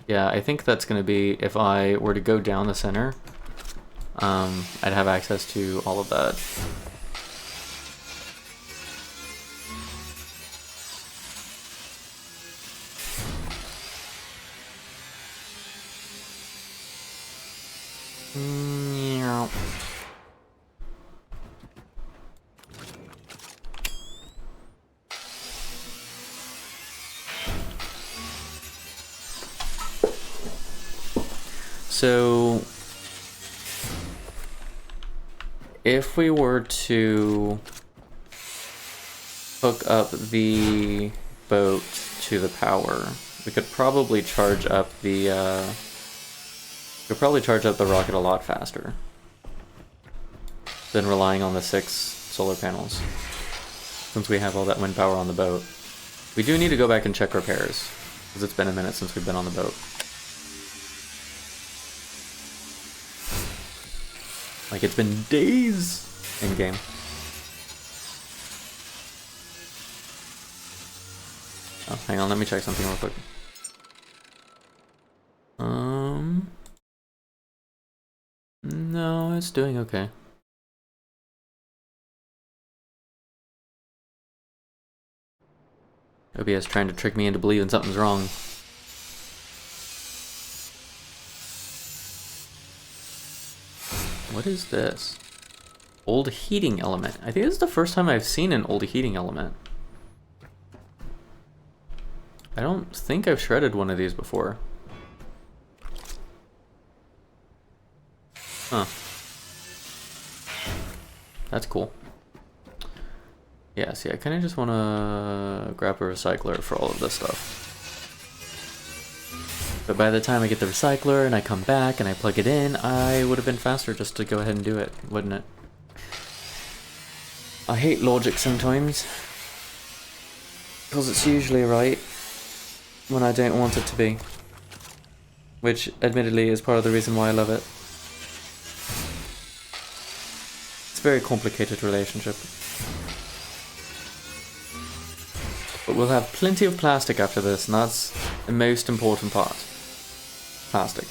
A: Yeah, I think that's gonna be, if I were to go down the center, I'd have access to all of that. Meow. So, if we were to hook up the boat to the power, we could probably charge up the rocket a lot faster than relying on the 6 solar panels, since we have all that wind power on the boat. We do need to go back and check repairs, because it's been a minute since we've been on the boat. Like, it's been days in game. Oh, hang on, let me check something real quick. No, it's doing okay. OBS trying to trick me into believing something's wrong. What is this? Old heating element. I think this is the first time I've seen an old heating element. I don't think I've shredded one of these before. Huh. That's cool. Yeah, see, I kind of just want to grab a recycler for all of this stuff. But by the time I get the recycler and I come back and I plug it in, I would have been faster just to go ahead and do it, wouldn't it? I hate logic sometimes, because it's usually right when I don't want it to be. Which, admittedly, is part of the reason why I love it. It's a very complicated relationship. But we'll have plenty of plastic after this, and that's the most important part. Plastic.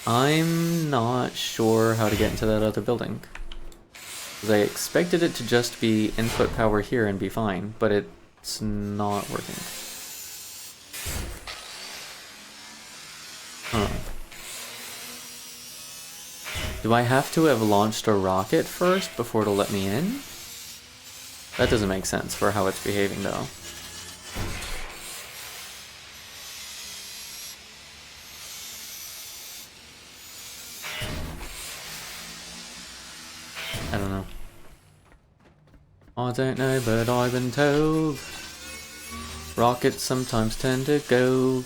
A: I'm not sure how to get into that other building. Because I expected it to just be input power here and be fine, but it's not working. Huh. Do I have to have launched a rocket first before it'll let me in? That doesn't make sense for how it's behaving, though. I don't know. I don't know, but I've been told rockets sometimes turn to gold.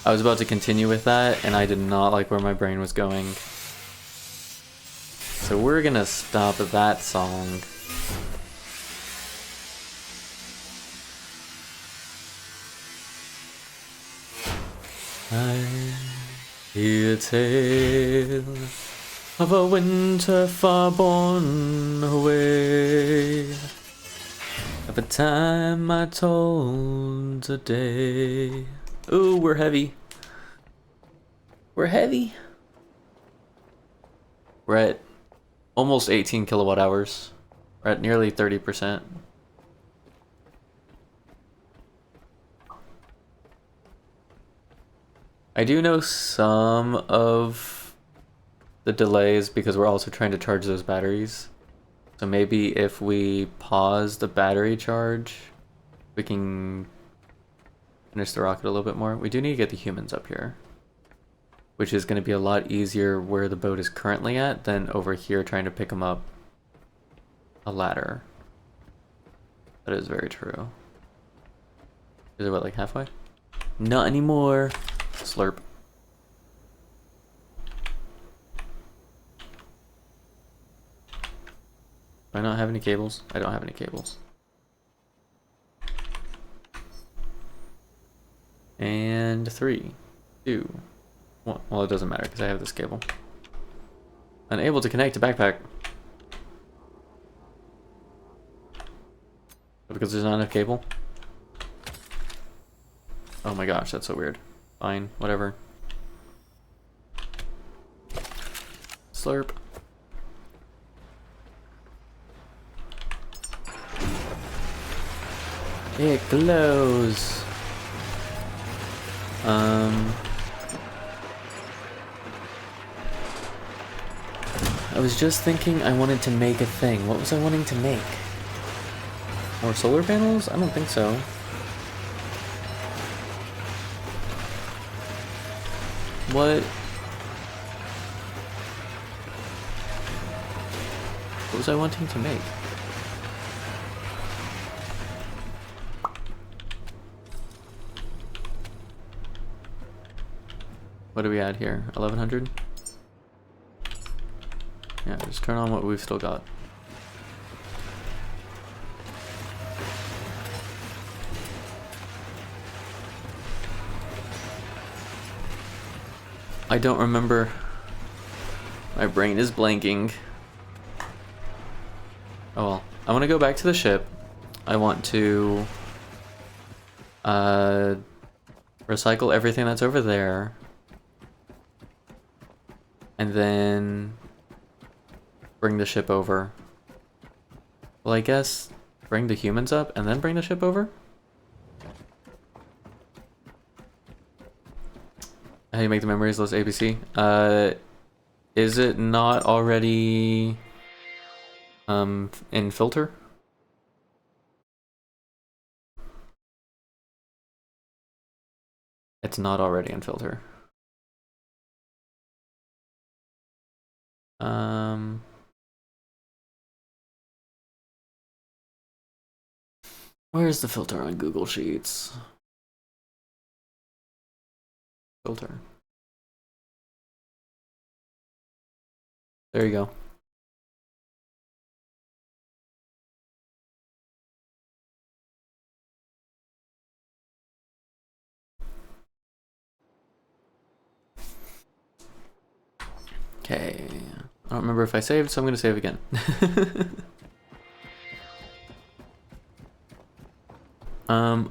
A: I was about to continue with that, and I did not like where my brain was going. So we're gonna stop that song. I hear a tale of a winter far borne away, of a time I told today. Ooh, we're heavy. We're heavy. We're at almost 18 kilowatt hours. We're at nearly 30%. I do know some of the delays because we're also trying to charge those batteries. So maybe if we pause the battery charge, we can finish the rocket a little bit more. We do need to get the humans up here, which is going to be a lot easier where the boat is currently at than over here trying to pick them up a ladder. That is very true. Is it what, like halfway? Not anymore. Slurp. Do I not have any cables? I don't have any cables. And 3, 2, 1. Well, it doesn't matter because I have this cable. Unable to connect to backpack. Because there's not enough cable? Oh my gosh, that's so weird. Fine, whatever. Slurp. It glows. I was just thinking I wanted to make a thing. What was I wanting to make? More solar panels? I don't think so. What was I wanting to make? What do we add here? 1100? Yeah, just turn on what we've still got. I don't remember. My brain is blanking. Oh well. I want to go back to the ship. I want to recycle everything that's over there. And then bring the ship over. Well, I guess bring the humans up and then bring the ship over? How do you make the memories less ABC? Is it not already in filter? It's not already in filter. Where's the filter on Google Sheets? Filter. There you go. Okay. I don't remember if I saved, so I'm going to save again.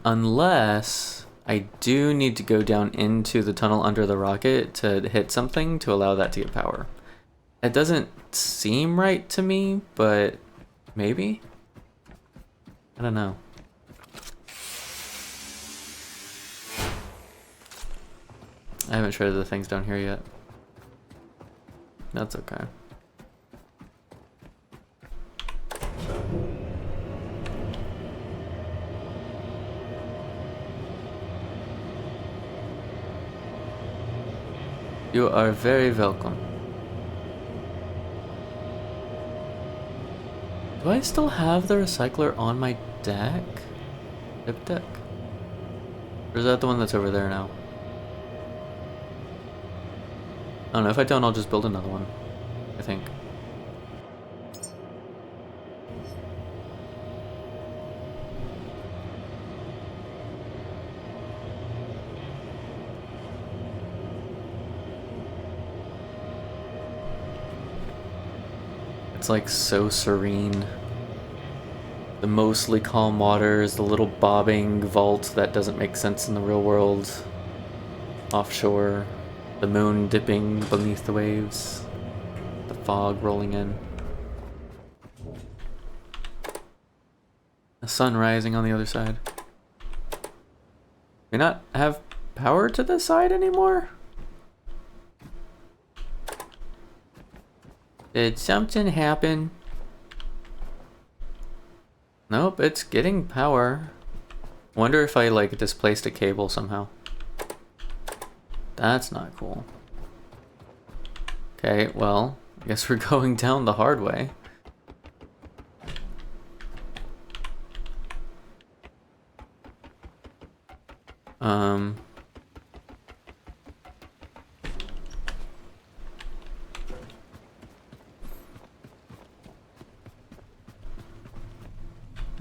A: Unless I do need to go down into the tunnel under the rocket to hit something to allow that to get power. It doesn't seem right to me, but maybe? I don't know. I haven't shredded the things down here yet. That's okay. You are very welcome. Do I still have the recycler on my deck? Ship deck? Or is that the one that's over there now? I don't know, if I don't, I'll just build another one, I think. It's like so serene. The mostly calm waters, the little bobbing vault that doesn't make sense in the real world. Offshore. The moon dipping beneath the waves. The fog rolling in. The sun rising on the other side. Do we not have power to the side anymore? Did something happen? Nope, it's getting power. Wonder if I like displaced a cable somehow. That's not cool. Okay, well, I guess we're going down the hard way.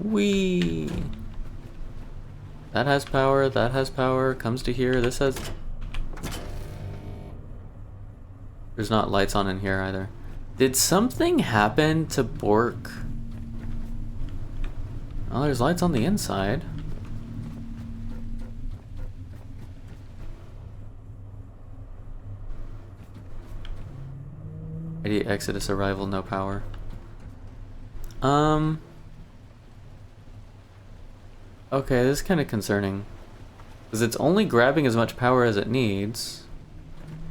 A: Whee! That has power, comes to here, this has... There's not lights on in here either. Did something happen to Bork? Oh, there's lights on the inside. ID Exodus arrival, no power. Okay, this is kind of concerning. Because it's only grabbing as much power as it needs,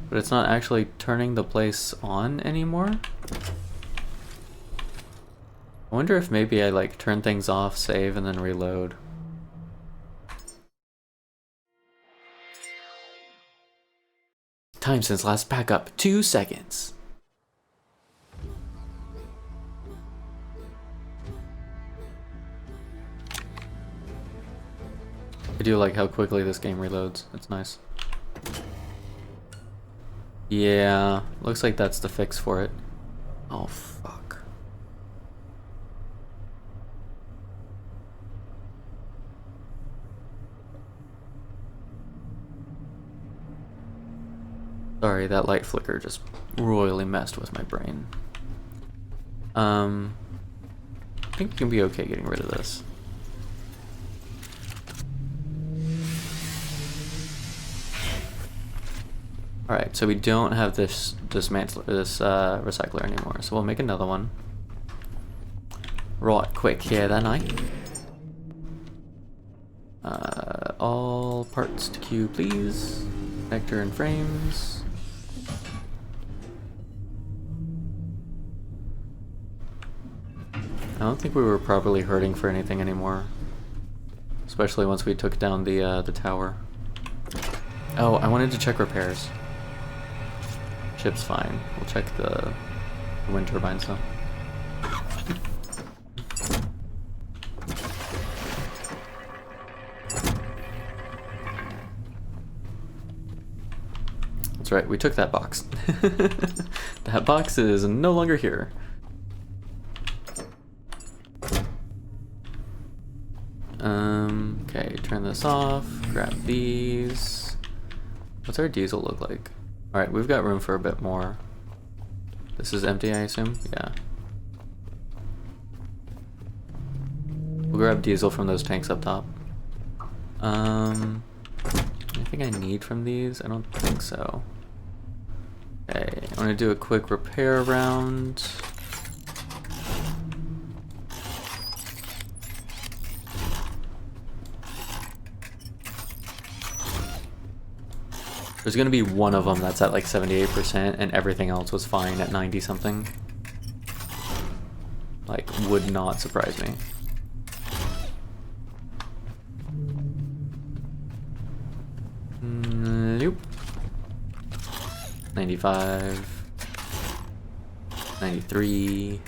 A: but it's not actually turning the place on anymore. I wonder if maybe I like turn things off, save, and then reload. Time since last backup, 2 seconds. I do like how quickly this game reloads. It's nice. Yeah, looks like that's the fix for it. Oh, fuck. Sorry, that light flicker just royally messed with my brain. I think we can be okay getting rid of this. Alright, so we don't have this recycler anymore, so we'll make another one. Right, quick here then, all parts to queue, please. Connector and frames. I don't think we were properly hurting for anything anymore. Especially once we took down the tower. Oh, I wanted to check repairs. Chip's fine. We'll check the wind turbines though. That's right, we took that box. That box is no longer here. Okay, turn this off, grab these. What's our diesel look like? Alright, we've got room for a bit more. This is empty, I assume? Yeah. We'll grab diesel from those tanks up top. Anything I need from these? I don't think so. Okay, I'm gonna do a quick repair round. There's gonna be one of them that's at like 78% and everything else was fine at 90 something. Like, would not surprise me. Nope. 95. 93.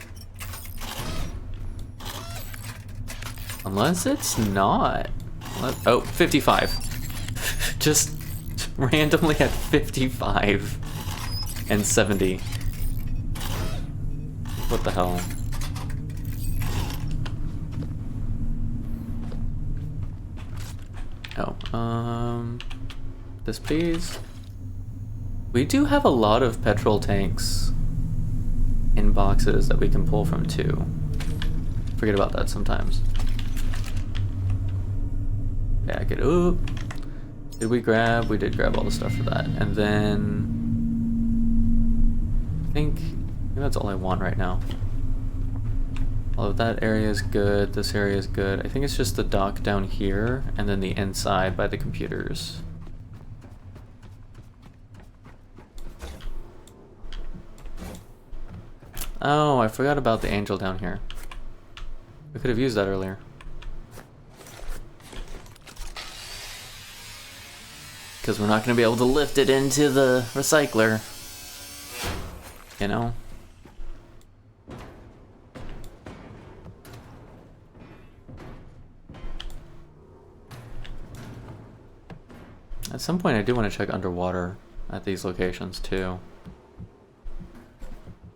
A: Unless it's not. Oh, 55. Just randomly at 55 and 70. What the hell? Oh, this please. We do have a lot of petrol tanks in boxes that we can pull from too. Forget about that sometimes. Back it up. Did we grab? We did grab all the stuff for that. And then I think maybe that's all I want right now. All of that area is good. This area is good. I think it's just the dock down here and then the inside by the computers. Oh, I forgot about the angel down here. We could have used that earlier. Because we're not going to be able to lift it into the recycler. You know? At some point I do want to check underwater at these locations too.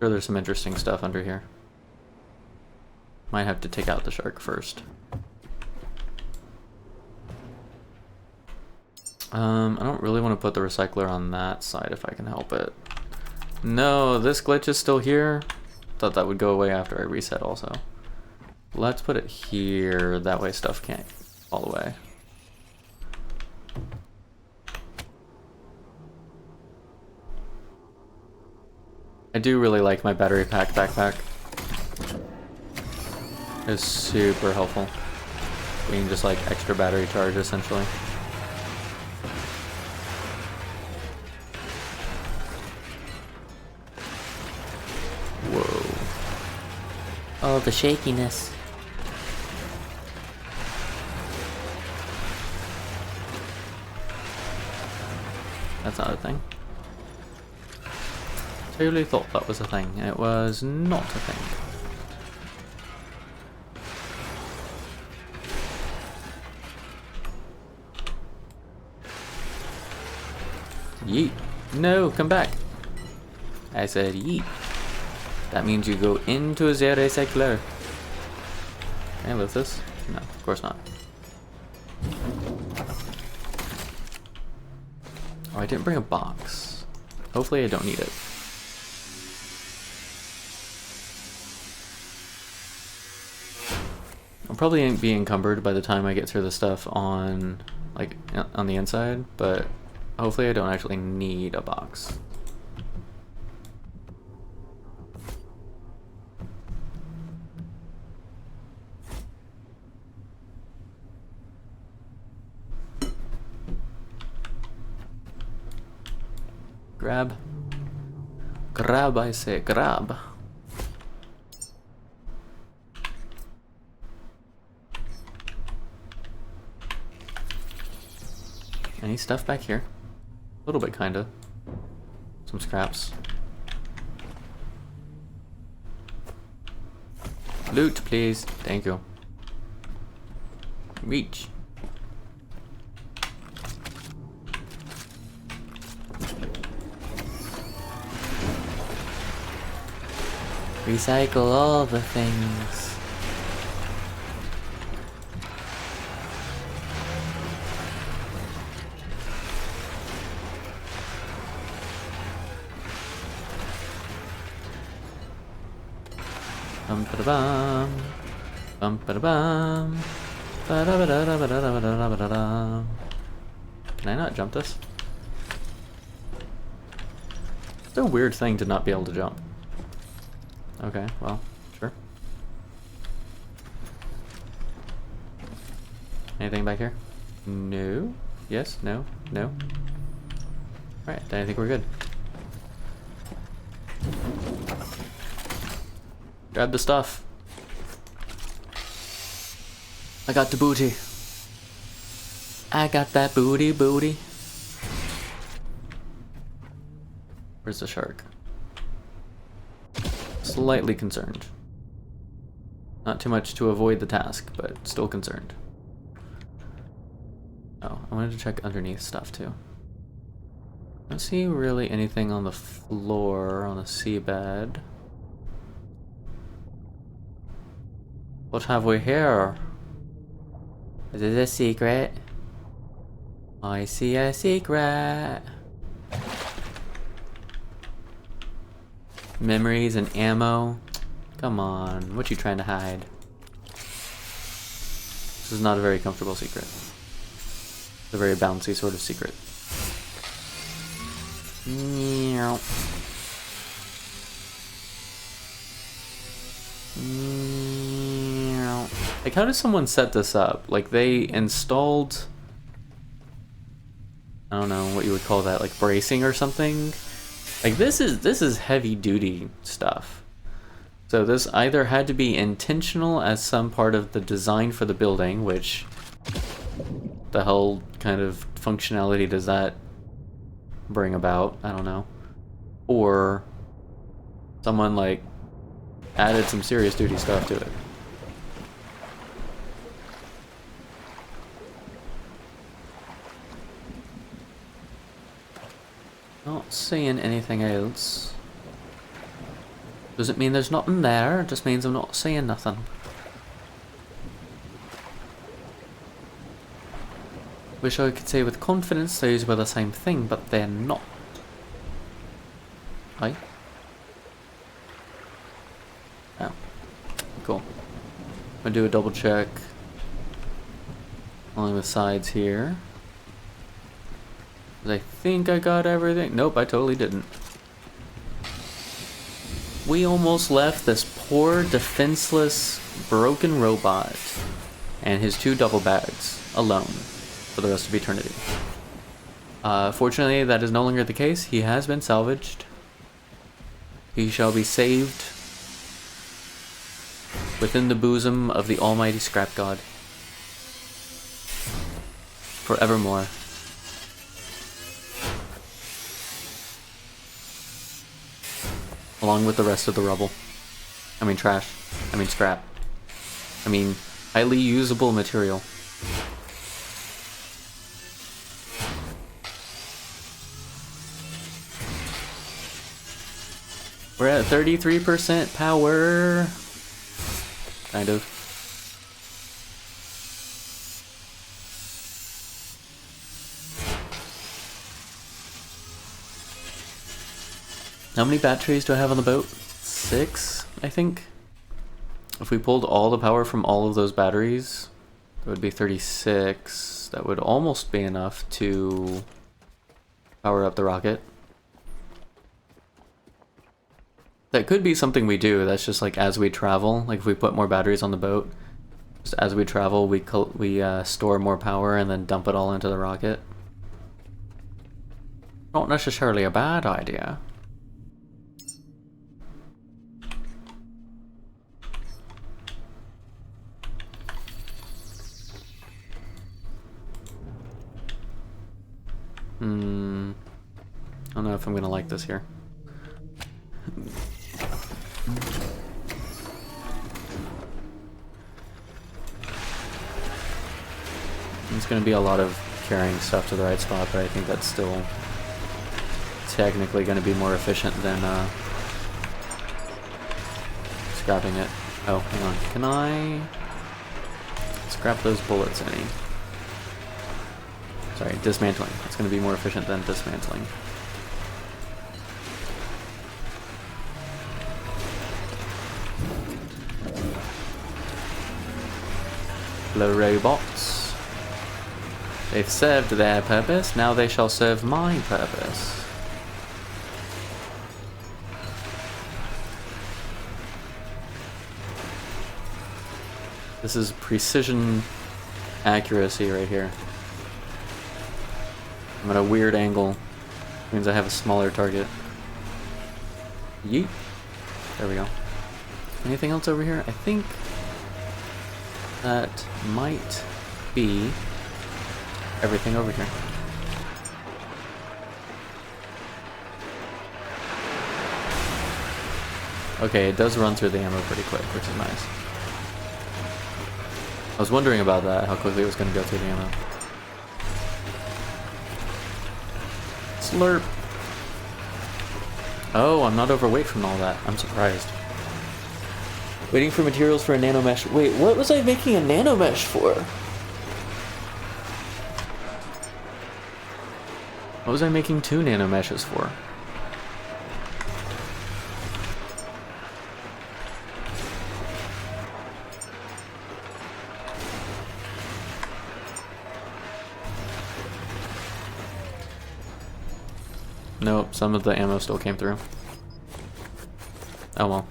A: Sure, there's some interesting stuff under here. Might have to take out the shark first. I don't really want to put the recycler on that side if I can help it. No, this glitch is still here. Thought that would go away after I reset also. Let's put it here, that way stuff can't fall away. I do really like my battery pack backpack. It's super helpful. Being just like extra battery charge essentially. Whoa. Oh, the shakiness. That's not a thing. Totally thought that was a thing. It was not a thing. Yeet. No, come back. I said yeet. That means you go into the recycler. Can I lift this? No, of course not. Oh, I didn't bring a box. Hopefully I don't need it. I'll probably be encumbered by the time I get through the stuff on, like, on the inside, but hopefully I don't actually need a box. Grab. Grab, I say, grab. Any stuff back here? A little bit, kinda. Some scraps. Loot, please. Thank you. Reach. Recycle all the things. Bum ba bum, bum ba bum, ba da ba da da ba da da ba da ba da. Can I not jump this? It's a weird thing to not be able to jump. Okay, well, sure. Anything back here? No. Yes. No. No. Alright, then I think we're good. Grab the stuff. I got the booty. I got that booty, booty. Where's the shark? Slightly concerned. Not too much to avoid the task, but still concerned. Oh, I wanted to check underneath stuff too. I don't see really anything on the floor, on the seabed. What have we here? Is it a secret? I see a secret. Memories and ammo. Come on, what you trying to hide? This is not a very comfortable secret. It's a very bouncy sort of secret. Meow. Meow. Like, how does someone set this up? Like, they installed, I don't know what you would call that, like bracing or something. Like, this is heavy duty stuff. So this either had to be intentional as some part of the design for the building, which the hell kind of functionality does that bring about? I don't know. Or someone like added some serious duty stuff to it. Not seeing anything else. Doesn't mean there's nothing there, it just means I'm not seeing nothing. Wish I could say with confidence those were the same thing, but they're not. Aye? Oh. Cool. I'm gonna do a double check along the sides here. 'Cause I think I got everything. Nope, I totally didn't. We almost left this poor, defenseless, broken robot and his 2 duffel bags alone for the rest of eternity. Fortunately, that is no longer the case. He has been salvaged. He shall be saved within the bosom of the almighty scrap god forevermore. Along with the rest of the rubble. I mean trash. I mean scrap. I mean highly usable material. We're at 33% power. Kind of. How many batteries do I have on the boat? 6, I think. If we pulled all the power from all of those batteries, that would be 36. That would almost be enough to power up the rocket. That could be something we do. That's just like as we travel. Like if we put more batteries on the boat, just as we travel, we store more power and then dump it all into the rocket. Not necessarily a bad idea. I don't know if I'm gonna like this here. It's gonna be a lot of carrying stuff to the right spot, but I think that's still technically gonna be more efficient than scrapping it. Oh, hang on. Can I scrap those bullets any? Sorry, dismantling. It's going to be more efficient than dismantling. Hello, robots. They've served their purpose, now they shall serve my purpose. This is precision accuracy right here. I'm at a weird angle. Means I have a smaller target. Yeet. There we go. Anything else over here? I think that might be everything over here. Okay, it does run through the ammo pretty quick, which is nice. I was wondering about that, how quickly it was going to go through the ammo. Slurp. Oh, I'm not overweight from all that. I'm surprised. Waiting for materials for a nanomesh. Wait, what was I making a nanomesh for? What was I making 2 nanomeshes for? Nope, some of the ammo still came through. Oh well.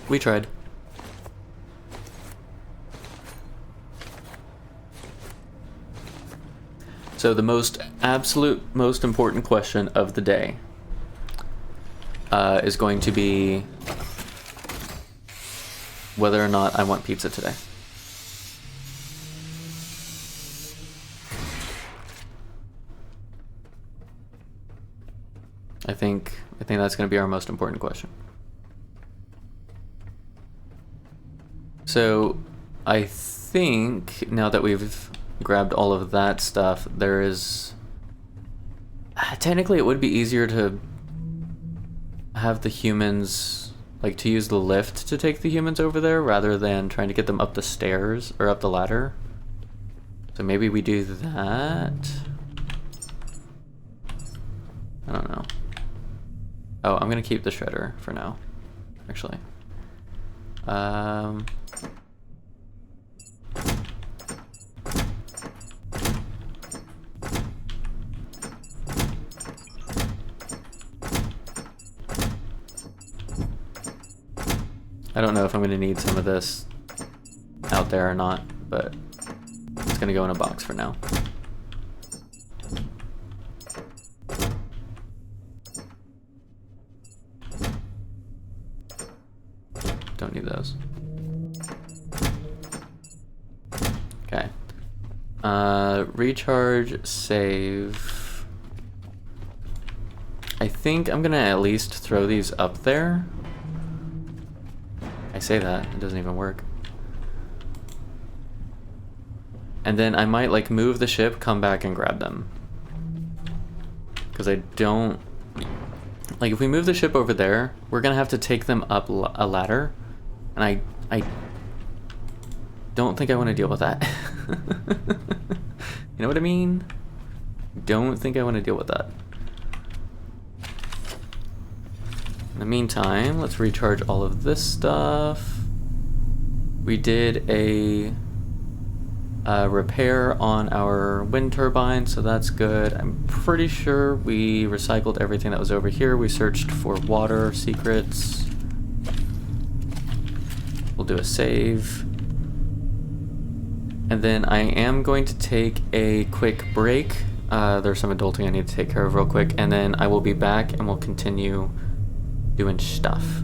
A: We tried. So the most important question of the day is going to be whether or not I want pizza today. I think that's going to be our most important question. So, I think now that we've grabbed all of that stuff, there is... Technically, it would be easier to have the humans, like, to use the lift to take the humans over there rather than trying to get them up the stairs or up the ladder. So maybe we do that. I don't know. Oh, I'm gonna keep the shredder for now, actually. I don't know if I'm gonna need some of this out there or not, but it's gonna go in a box for now. Don't need those. Okay. Recharge, save. I think I'm gonna at least throw these up there. I say that, it doesn't even work. And then I might like move the ship, come back and grab them. Because I don't... Like if we move the ship over there, we're gonna have to take them up a ladder. And I don't think I want to deal with that. You know what I mean? Don't think I want to deal with that. In the meantime, let's recharge all of this stuff. We did a repair on our wind turbine, so that's good. I'm pretty sure we recycled everything that was over here. We searched for water secrets. We'll do a save. And then I am going to take a quick break. There's some adulting I need to take care of real quick, and then I will be back and we'll continue doing stuff.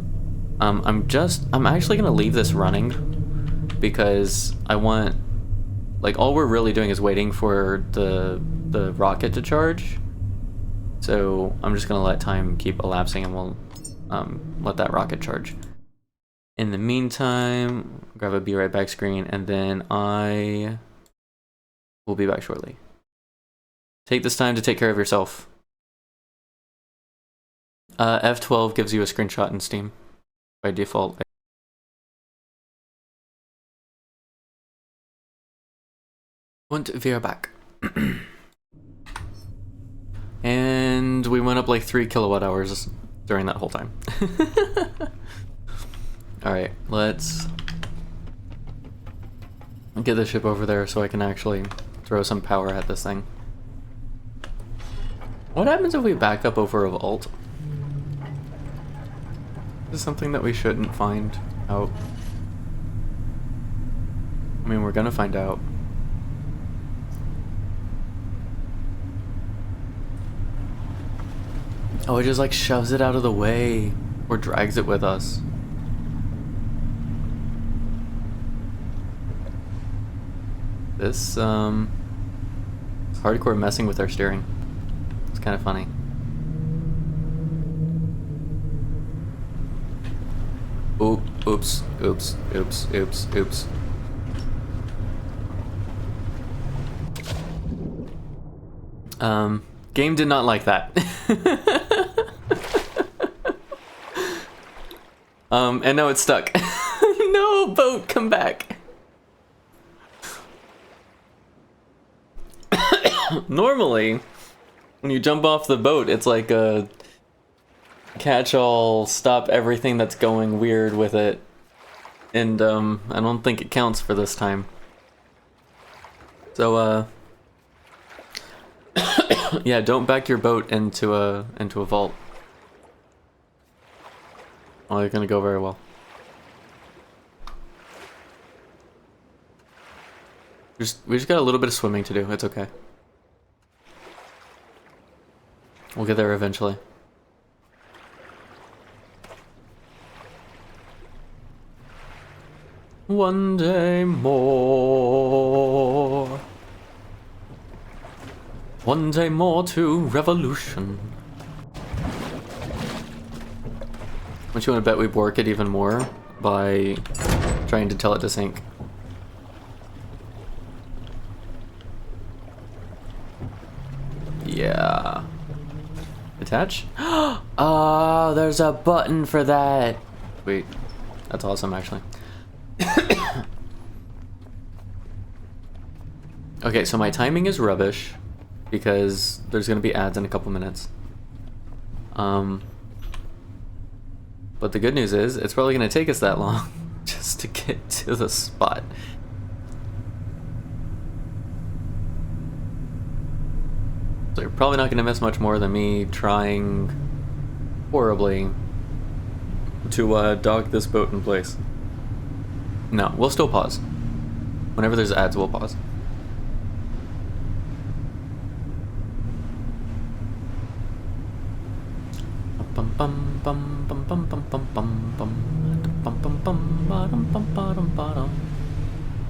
A: I'm actually gonna leave this running because I want, like, all we're really doing is waiting for the rocket to charge. So I'm just gonna let time keep elapsing and we'll let that rocket charge. In the meantime, grab a be right back screen and then I will be back shortly. Take this time to take care of yourself. F12 gives you a screenshot in Steam by default. Und wir back. And we went up like 3 kilowatt hours during that whole time. Alright, let's get the ship over there so I can actually throw some power at this thing. What happens if we back up over a vault? Is this something that we shouldn't find out? I mean, we're gonna find out. Oh, it just like shoves it out of the way or drags it with us. This, hardcore messing with our steering. It's kind of funny. Oops, oops, oops, oops, oops. Game did not like that. And now it's stuck. No, boat, come back. Normally, when you jump off the boat, it's like a catch-all, stop everything that's going weird with it. And, I don't think it counts for this time. So, yeah, don't back your boat into a vault. Oh, you're gonna go very well. We just got a little bit of swimming to do. It's okay. We'll get there eventually. One day more. One day more to revolution. Don't you want to bet we bork it even more by trying to tell it to sink? Yeah. Attach? Oh, there's a button for that. Wait, that's awesome actually. Okay, so my timing is rubbish because there's gonna be ads in a couple minutes. But the good news is it's probably gonna take us that long just to get to the spot. So you're probably not gonna miss much more than me trying horribly to dock this boat in place. No, we'll still pause. Whenever there's ads, we'll pause.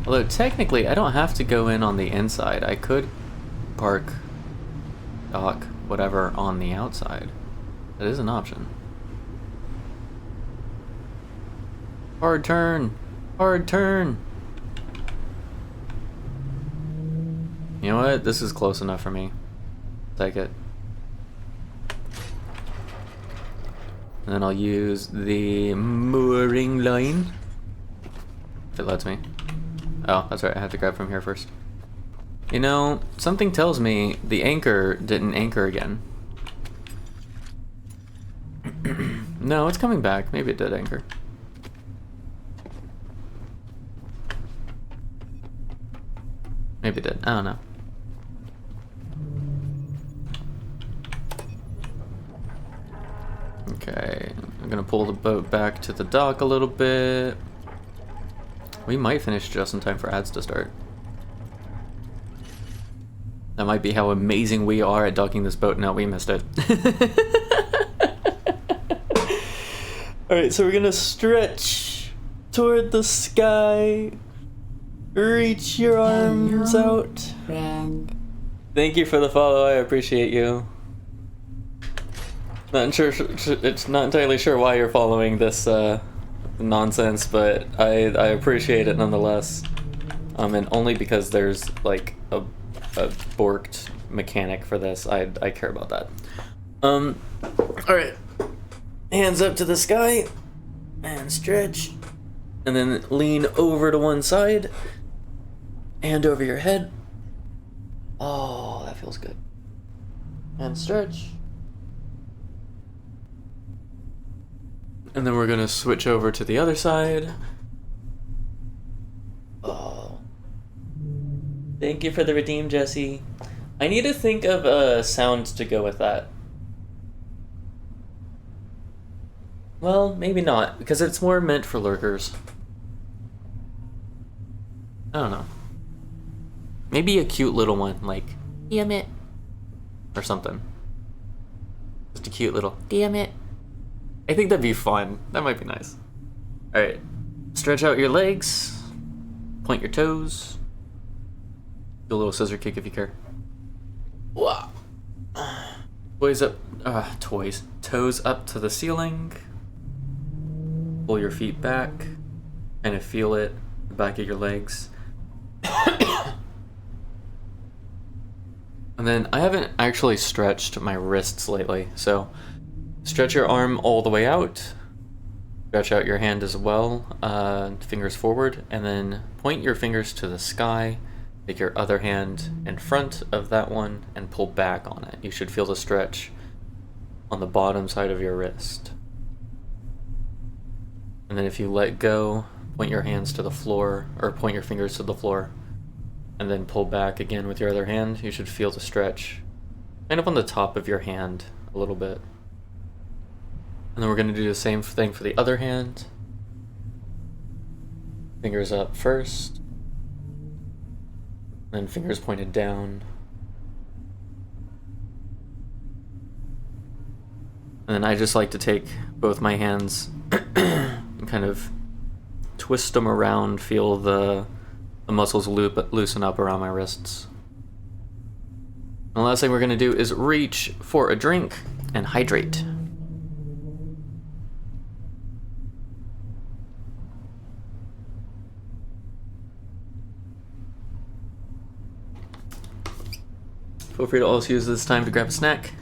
A: Although technically I don't have to go in on the inside. I could park, dock, whatever on the outside. That is an option. Hard turn! Hard turn! You know what? This is close enough for me. Take it. And then I'll use the mooring line. If it lets me. Oh, that's right, I have to grab from here first. You know, something tells me the anchor didn't anchor again. No, it's coming back. Maybe it did anchor. Maybe it did. I don't know. Okay, I'm gonna pull the boat back to the dock a little bit. We might finish just in time for ads to start. That might be how amazing we are at docking this boat. No, we missed it. Alright, so we're gonna stretch toward the sky. Reach your arms out.
D: Friend.
A: Thank you for the follow, I appreciate you. Not sure, it's not entirely sure why you're following this nonsense, but I appreciate it nonetheless. And only because there's like a borked mechanic for this, I care about that. Alright. Hands up to the sky, and stretch. And then lean over to one side, hand over your head. Oh, that feels good. And stretch. And then we're gonna switch over to the other side. Oh. Thank you for the redeem, Jesse. I need to think of a sound to go with that. Well, maybe not, because it's more meant for lurkers. I don't know. Maybe a cute little one, like, damn it, or something. Just a cute little, damn it. I think that'd be fun. That might be nice. Alright. Stretch out your legs. Point your toes. Do a little scissor kick if you care. Wow. Toes up. Toes up to the ceiling. Pull your feet back. Kind of feel it. The back of your legs. And then I haven't actually stretched my wrists lately, so stretch your arm all the way out. Stretch out your hand as well, fingers forward, and then point your fingers to the sky. Take your other hand in front of that one and pull back on it. You should feel the stretch on the bottom side of your wrist. And then if you let go, point your hands to the floor, or point your fingers to the floor, and then pull back again with your other hand. You should feel the stretch kind of on the top of your hand a little bit. And then we're going to do the same thing for the other hand. Fingers up first. Then fingers pointed down. And then I just like to take both my hands and kind of twist them around, feel the muscles loosen up around my wrists. And the last thing we're gonna do is reach for a drink and hydrate. Feel free to also use this time to grab a snack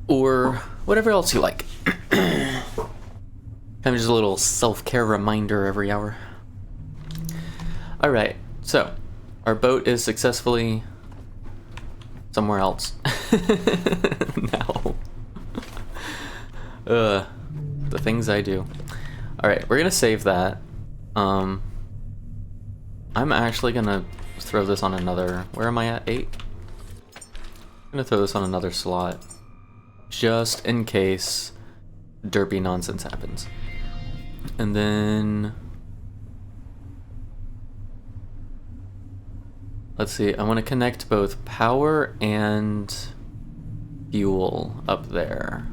A: or whatever else you like. Kind of just a little self-care reminder every hour. All right, so our boat is successfully somewhere else now. The things I do. All right, we're gonna save that. I'm actually gonna throw this on another. Where am I at? 8. I'm gonna throw this on another slot, just in case derpy nonsense happens. And then let's see, I want to connect both power and fuel up there.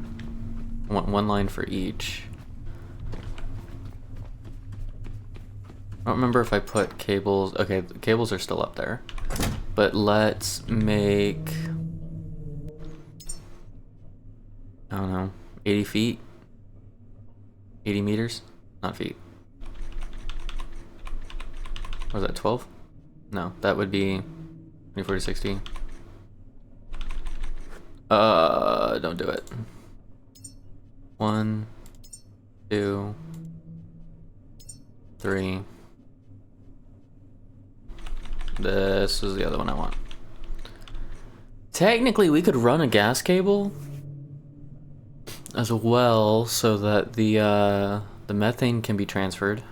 A: I want one line for each. I don't remember if I put cables. Okay, the cables are still up there. But let's make, I don't know, 80 feet? 80 meters? Not feet. What was that, 12? No, that would be 24 to 60. Don't do it. 1, 2, 3. This is the other one I want. Technically, we could run a gas cable as well so that the methane can be transferred.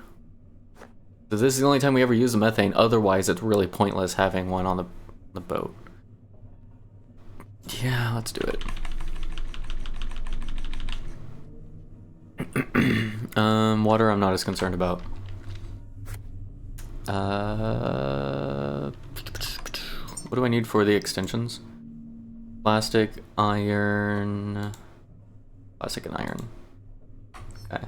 A: So this is the only time we ever use the methane, otherwise it's really pointless having one on the boat. Yeah, let's do it. Water I'm not as concerned about. What do I need for the extensions? Plastic, iron... Plastic and iron. Okay.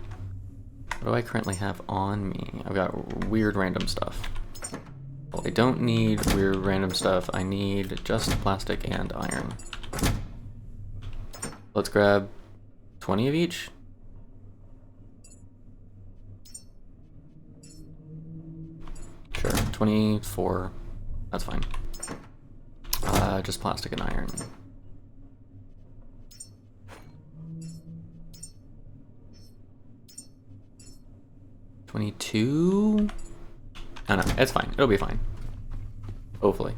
A: What do I currently have on me? I've got weird random stuff. Well, I don't need weird random stuff. I need just plastic and iron. Let's grab 20 of each. Sure, 24. That's fine. Just plastic and iron. $22? I don't know, it's fine. It'll be fine. Hopefully.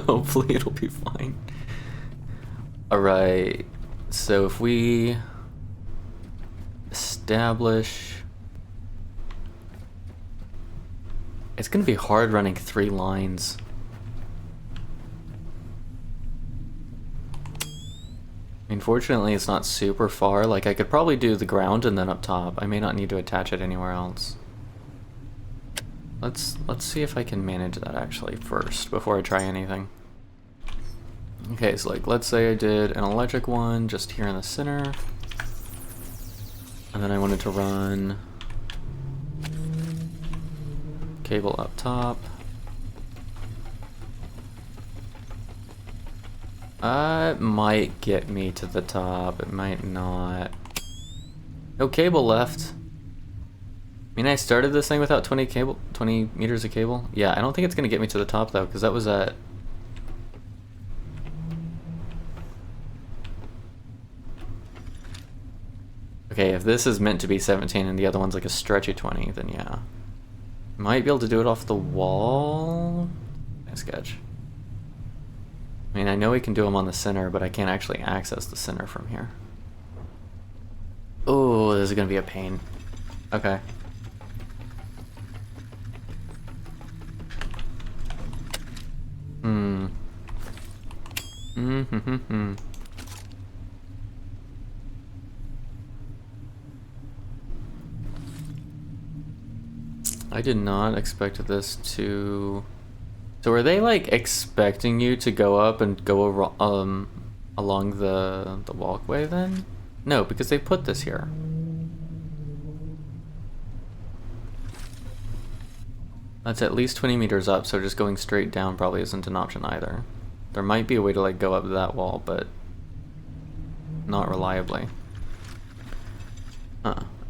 A: Hopefully it'll be fine. Alright, so if we establish... It's gonna be hard running 3 lines. Unfortunately, it's not super far. Like, I could probably do the ground and then up top. I may not need to attach it anywhere else. Let's see if I can manage that actually first before I try anything. Okay, so like, let's say I did an electric one just here in the center. And then I wanted to run cable up top. It might get me to the top, it might not. No cable left. I mean, I started this thing without 20 meters of cable. Yeah, I don't think it's gonna get me to the top though, because that was at... Okay, if this is meant to be 17 and the other one's like a stretchy 20, then yeah. Might be able to do it off the wall. Nice sketch. I mean, I know we can do them on the center, but I can't actually access the center from here. Oh, this is gonna be a pain. Okay. I did not expect this to... So are they like expecting you to go up and go along the walkway then? No, because they put this here. That's at least 20 meters up, so just going straight down probably isn't an option either. There might be a way to like go up that wall, but not reliably.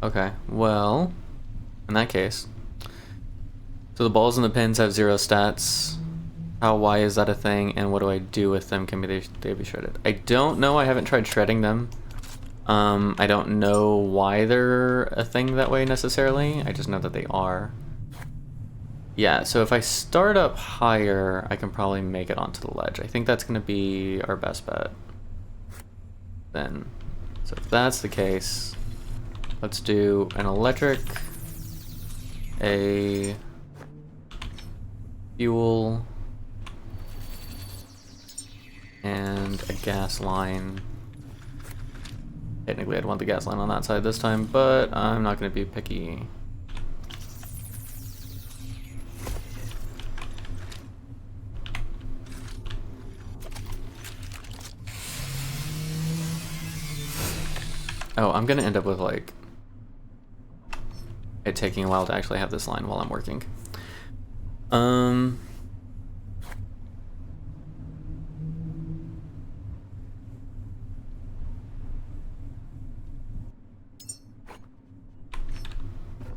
A: Okay, well, in that case. So the balls and the pins have 0 stats. Why is that a thing, and what do I do with them? Can they be shredded? I don't know, I haven't tried shredding them. I don't know why they're a thing that way necessarily, I just know that they are. Yeah, so if I start up higher, I can probably make it onto the ledge. I think that's going to be our best bet. Then, so if that's the case, let's do an electric, a fuel, and a gas line. Technically I'd want the gas line on that side this time, but I'm not going to be picky. Oh, I'm going to end up with like it taking a while to actually have this line while I'm working.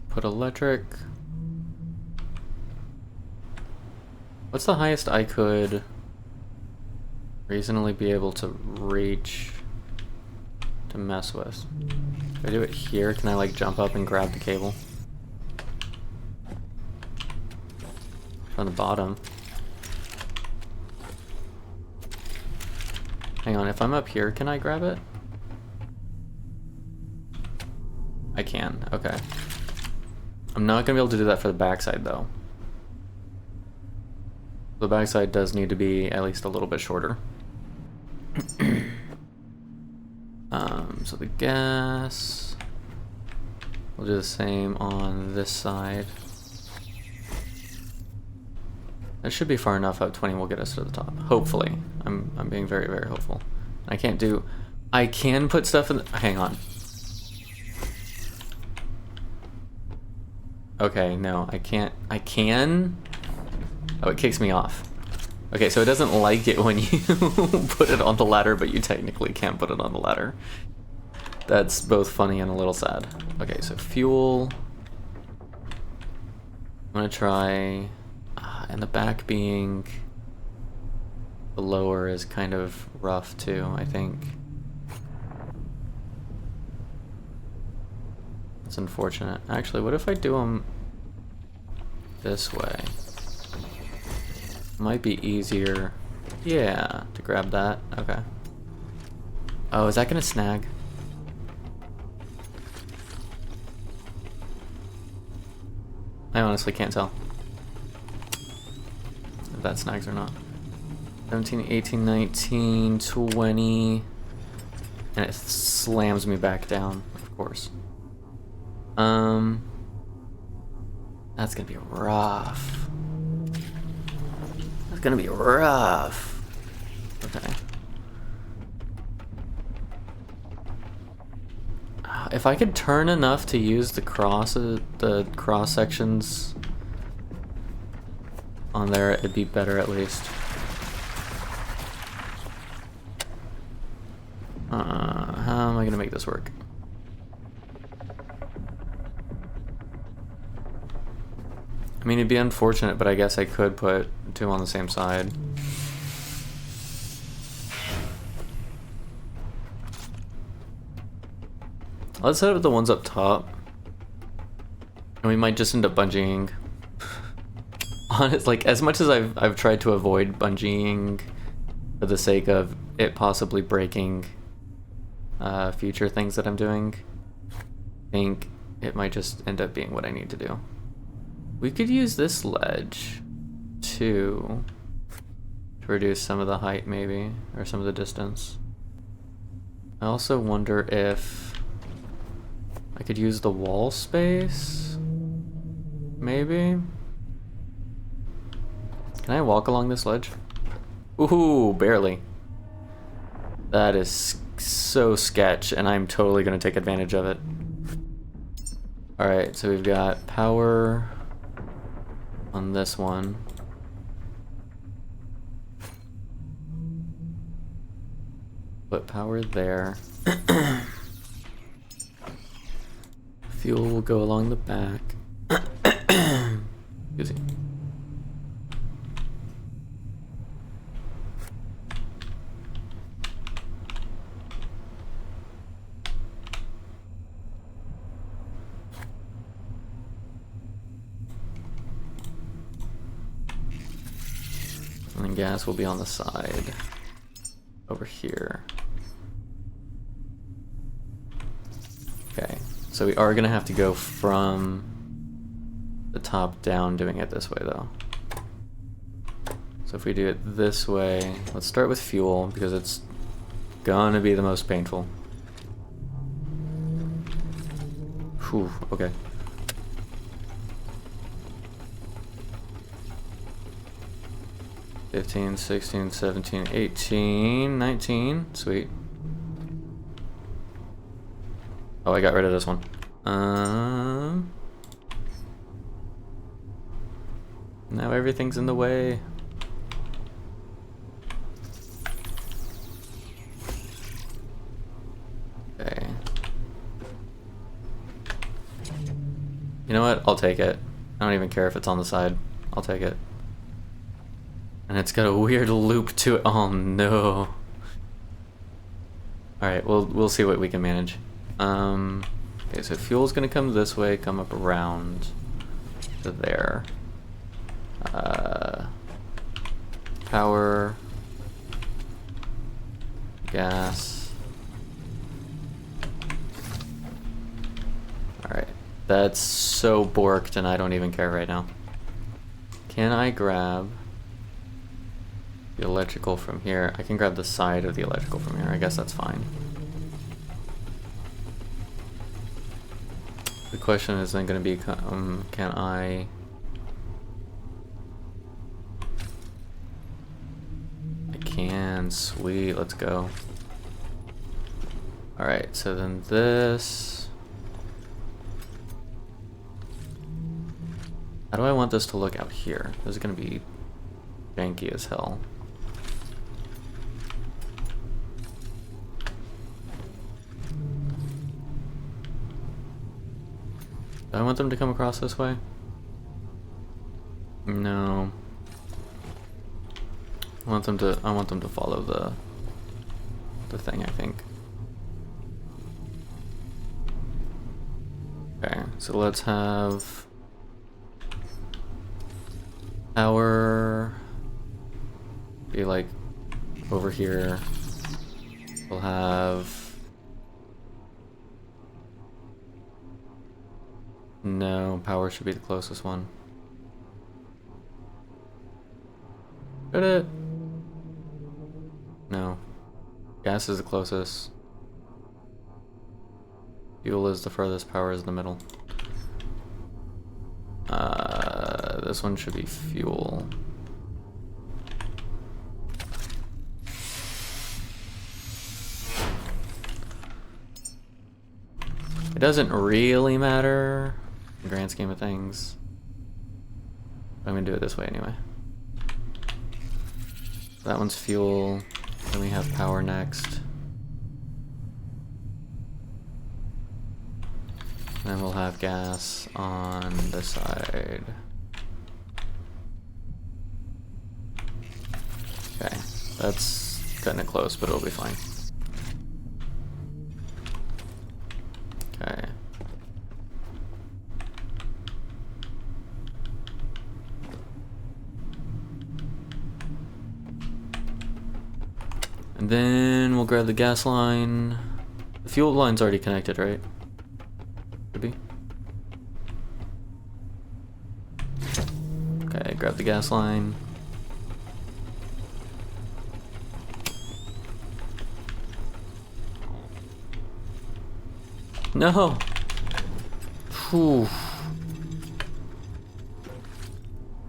A: Put electric. What's the highest I could reasonably be able to reach to mess with? If I do it here, can I like jump up and grab the cable? From the bottom. Hang on, if I'm up here, can I grab it? I can, okay. I'm not gonna be able to do that for the backside though. The backside does need to be at least a little bit shorter. So the gas, we'll do the same on this side. That should be far enough up. 20 will get us to the top. Hopefully. I'm being very, very hopeful. I can put stuff in the, hang on. Okay, no, I can't. I can. Oh, it kicks me off. Okay, so it doesn't like it when you put it on the ladder, but you technically can't put it on the ladder. That's both funny and a little sad. Okay, so fuel. I'm gonna try, and the back being the lower is kind of rough too, I think. It's unfortunate. Actually, what if I do them this way? Might be easier. Yeah, to grab that. Okay. Oh, is that gonna snag? I honestly can't tell if that snags or not. 17, 18, 19, 20. And it slams me back down, of course. That's gonna be rough. That's gonna be rough. Okay. If I could turn enough to use the cross sections on there, it'd be better at least. How am I gonna make this work? I mean, it'd be unfortunate, but I guess I could put 2 on the same side. Let's set up the ones up top. And we might just end up bungeeing. Honestly, like, as much as I've tried to avoid bungeeing for the sake of it possibly breaking future things that I'm doing, I think it might just end up being what I need to do. We could use this ledge to reduce some of the height maybe, or some of the distance. I also wonder if I could use the wall space, maybe? Can I walk along this ledge? Ooh, barely. That is so sketch, and I'm totally gonna take advantage of it. Alright, so we've got power on this one. Put power there. Fuel will go along the back. Excuse me. And then gas will be on the side over here. Okay, so we are gonna have to go from the top down doing it this way though. So if we do it this way, let's start with fuel because it's gonna be the most painful. Whew, okay. $15, $16, $17, $18, $19, sweet. Oh, I got rid of this one. Now everything's in the way. Okay. You know what? I'll take it. I don't even care if it's on the side. I'll take it. And it's got a weird loop to it. Oh no. Alright, we'll see what we can manage. Okay, so fuel's gonna come this way, come up around to there. Power, gas. Alright, that's so borked and I don't even care right now. Can I grab the electrical from here? I can grab the side of the electrical from here, I guess that's fine. The question is then going to be, can I can, sweet, let's go. Alright, so then this, how do I want this to look out here? This is going to be janky as hell. Do I want them to come across this way? No. I want them to follow the thing, I think. Okay, so let's have power be like over here. We'll have, no, power should be the closest one. Should it? No. Gas is the closest. Fuel is the furthest, power is the middle. This one should be fuel. It doesn't really matter in the grand scheme of things. I'm gonna do it this way anyway. That one's fuel. Then we have power next. Then we'll have gas on this side. Okay, that's cutting it close, but it'll be fine. Okay. And then we'll grab the gas line. The fuel line's already connected, right? Should be. Okay, grab the gas line. No! Whew.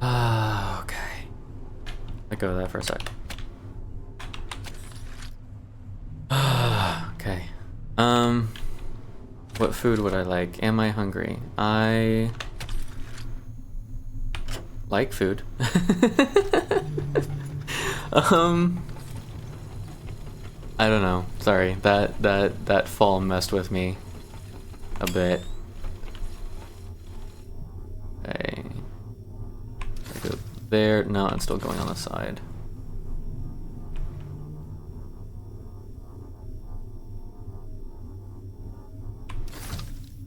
A: Ah, okay. Let go of that for a sec. Okay. What food would I like? Am I hungry? like food. I don't know. Sorry, that fall messed with me a bit. Okay. I go there. No, it's still going on the side.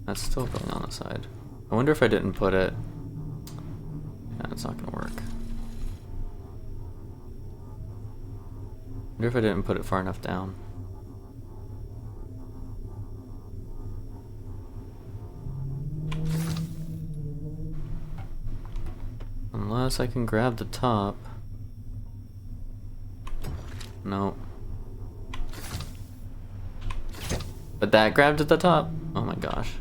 A: That's still going on the side. I wonder if I didn't put it. Yeah, it's not gonna work. I wonder if I didn't put it far enough down. Unless I can grab the top. No. But that grabbed at the top. Oh my gosh.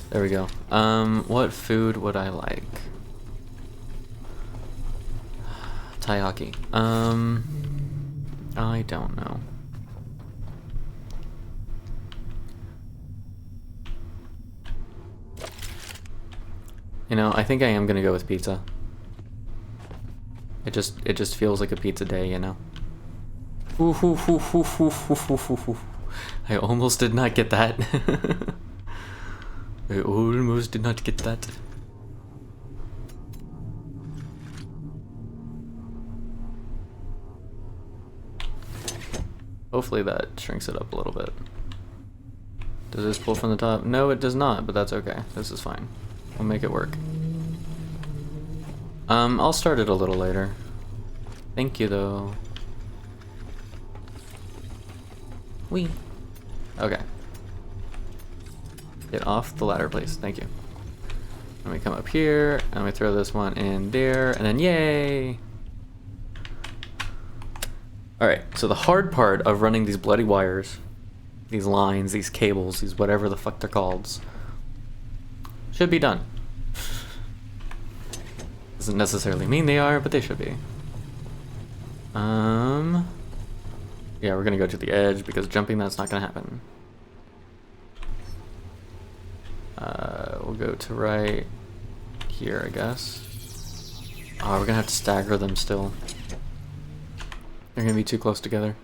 A: There we go. What food would I like? Taiyaki. I don't know. You know, I think I am gonna go with pizza. It just feels like a pizza day, you know. I almost did not get that. I almost did not get that. Hopefully that shrinks it up a little bit. Does this pull from the top? No, it does not, but that's okay. This is fine. We'll make it work. I'll start it a little later. Thank you, though. Wee. Okay. Get off the ladder, please. Thank you. Let me come up here, and we throw this one in there, and then yay! Alright, so the hard part of running these bloody wires, these lines, these cables, these whatever the fuck they're called, should be done. Doesn't necessarily mean they are, but they should be. Yeah, we're gonna go to the edge because jumping that's not gonna happen. We'll go to right here, I guess. Oh, we're gonna have to stagger them still. They're gonna be too close together.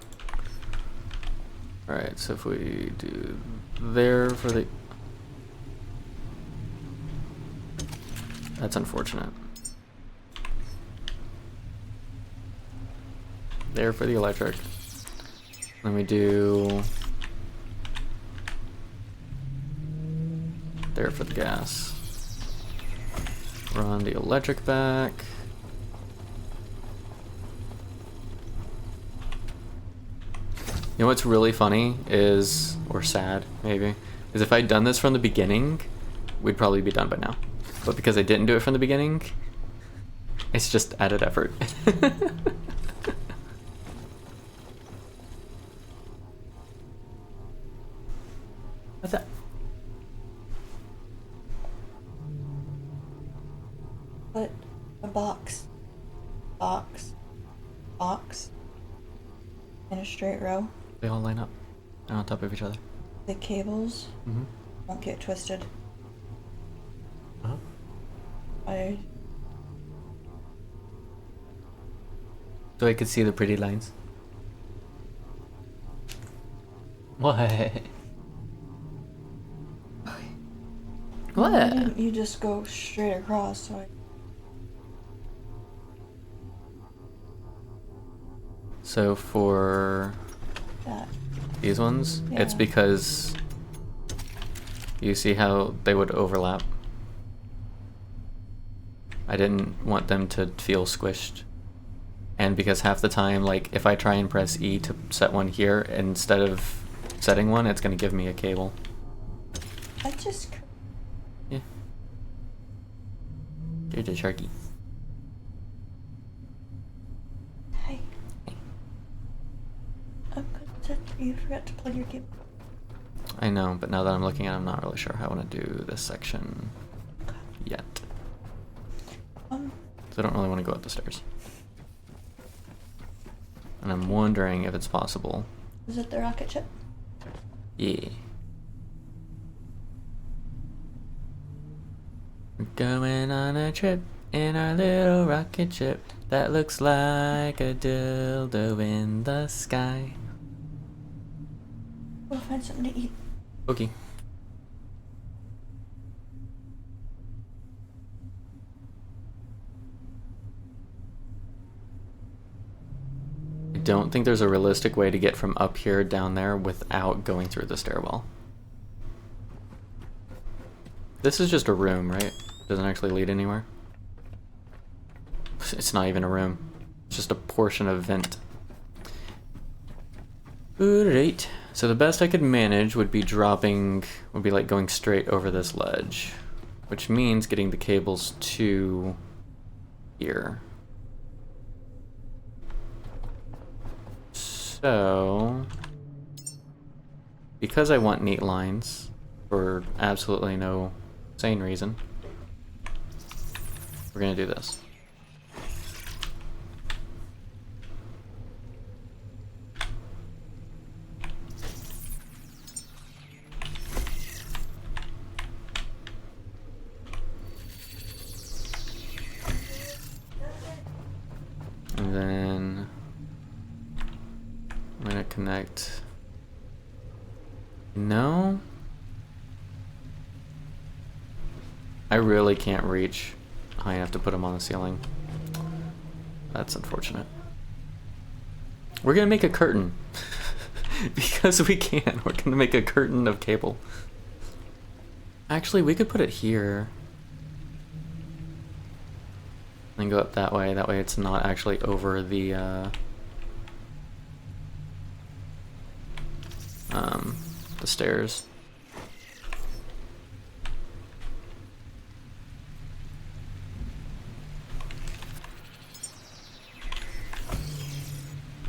A: Alright, so if we do there for the... That's unfortunate. There for the electric. Then we do... There for the gas. Run the electric back. You know what's really funny is, or sad maybe, is if I'd done this from the beginning, we'd probably be done by now. But because I didn't do it from the beginning, it's just added effort. What's that?
E: Put a box in a straight row.
A: They all line up. They're on top of each other.
E: The cables
A: Mm-hmm.
E: won't get twisted.
A: Uh-huh. So I could see the pretty lines. What?
E: Why didn't you just go straight across? So
A: So for
E: that.
A: these ones, it's
E: Yeah.
A: because you see how they would overlap. I didn't want them to feel squished. And because half the time, like, if I try and press E to set one here, instead of setting one, it's going to give me a cable.
E: I just.
A: Yeah. Here's a sharky.
E: Hey. I'm gonna you forgot to plug your cable.
A: I know, but now that I'm looking at it, I'm not really sure how I want to do this section yet. So I don't really want to go up the stairs. and I'm wondering if it's possible.
E: Is it the rocket ship?
A: Yeah. We're going on a trip in our little rocket ship that looks like a dildo in the sky.
E: We'll find something to eat.
A: Okay. I don't think there's a realistic way to get from up here down there without going through the stairwell. This is just a room, right? Doesn't actually lead anywhere. It's not even a room. It's just a portion of vent. Alright. So the best I could manage would be like going straight over this ledge. Which means getting the cables to here. So, because I want neat lines for absolutely no sane reason, we're gonna do this. And then I'm gonna connect. No? I really can't reach high enough to put them on the ceiling. That's unfortunate. We're gonna make a curtain. Because we can. We're gonna make a curtain of cable. Actually, we could put it here. And go up that way. That way it's not actually over the stairs.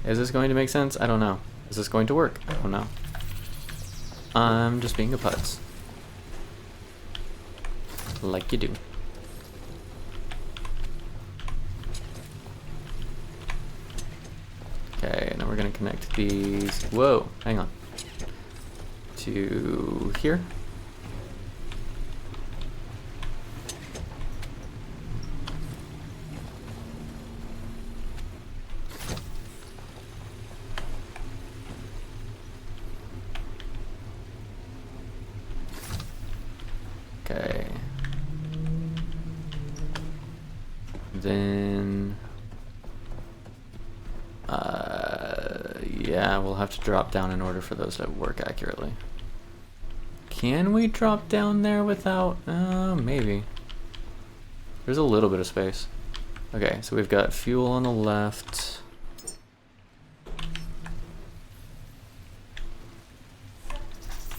A: Is this going to make sense? I don't know. Is this going to work? I don't know. I'm just being a putz. Like you do. Okay, now we're gonna connect these. Whoa, hang on. To here. Okay. Then yeah, we'll have to drop down in order for those to work accurately. Can we drop down there without maybe. There's a little bit of space. Okay, so we've got fuel on the left.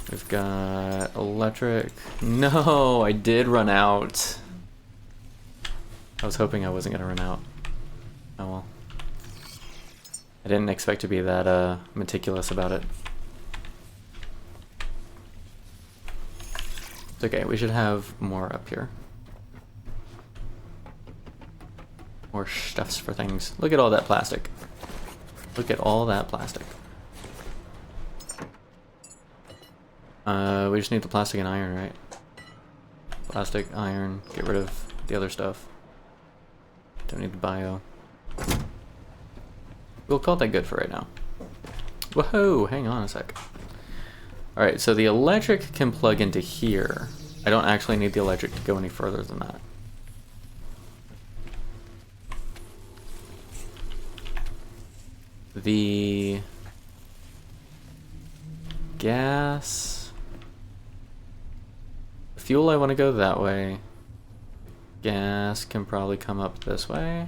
A: We've got electric. No, I did run out. I was hoping I wasn't gonna run out. Oh well. I didn't expect to be that meticulous about it. It's okay, we should have more up here. More stuffs for things. Look at all that plastic. Look at all that plastic. We just need the plastic and iron, right? Plastic, iron, get rid of the other stuff. Don't need the bio. We'll call that good for right now. Whoa, hang on a sec. Alright, so the electric can plug into here. I don't actually need the electric to go any further than that. The gas, the fuel, I want to go that way. Gas can probably come up this way.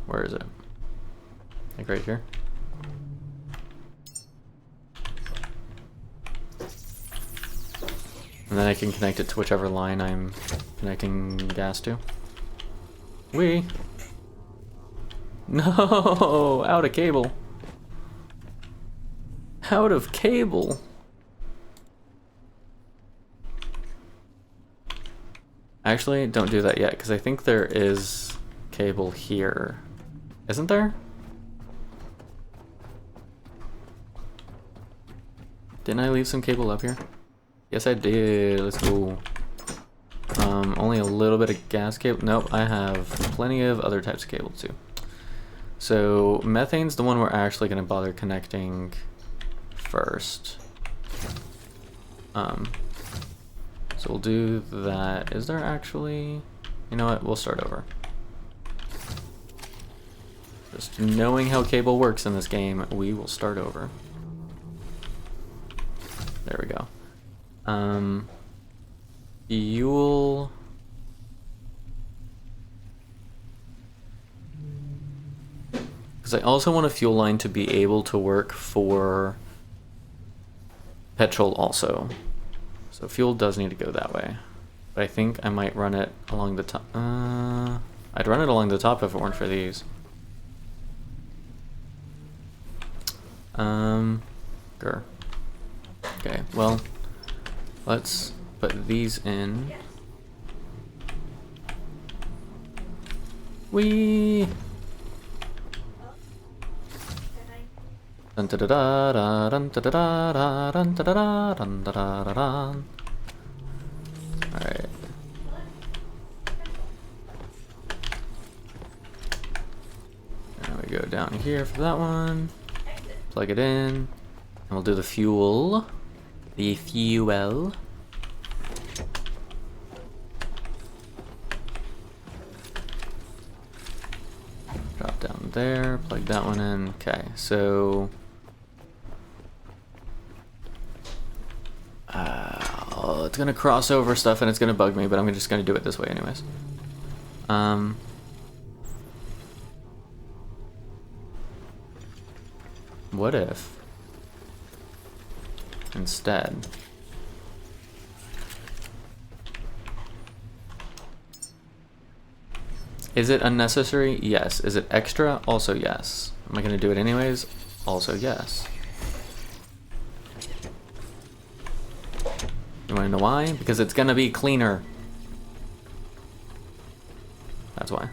A: Where is it? Like right here? And then I can connect it to whichever line I'm connecting gas to. No! Out of cable. Out of cable. Actually, don't do that yet, because I think there is cable here. Isn't there? Didn't I leave some cable up here? Yes, I did. Let's go. Only a little bit of gas cable. Nope, I have plenty of other types of cable too. So methane's the one we're actually going to bother connecting first. So we'll do that. Is there actually... You know what? We'll start over. Just knowing how cable works in this game, we will start over. There we go. Fuel... Because I also want a fuel line to be able to work for petrol also. So fuel does need to go that way. But I think I might run it along the top. I'd run it along the top if it weren't for these. Grr. Okay, well, let's put these in. Whee! Dun da da da da dun da da da dun da da dun da da da dun. Alright. And we go down here for that one. Plug it in. And we'll do the fuel. The fuel. Drop down there, plug that one in. Okay, so it's gonna cross over stuff and it's gonna bug me, but I'm just gonna do it this way anyways. What if instead is it unnecessary? Yes. Is it extra? Also yes. Am I gonna do it anyways? Also yes. You wanna know why? Because it's gonna be cleaner. That's why.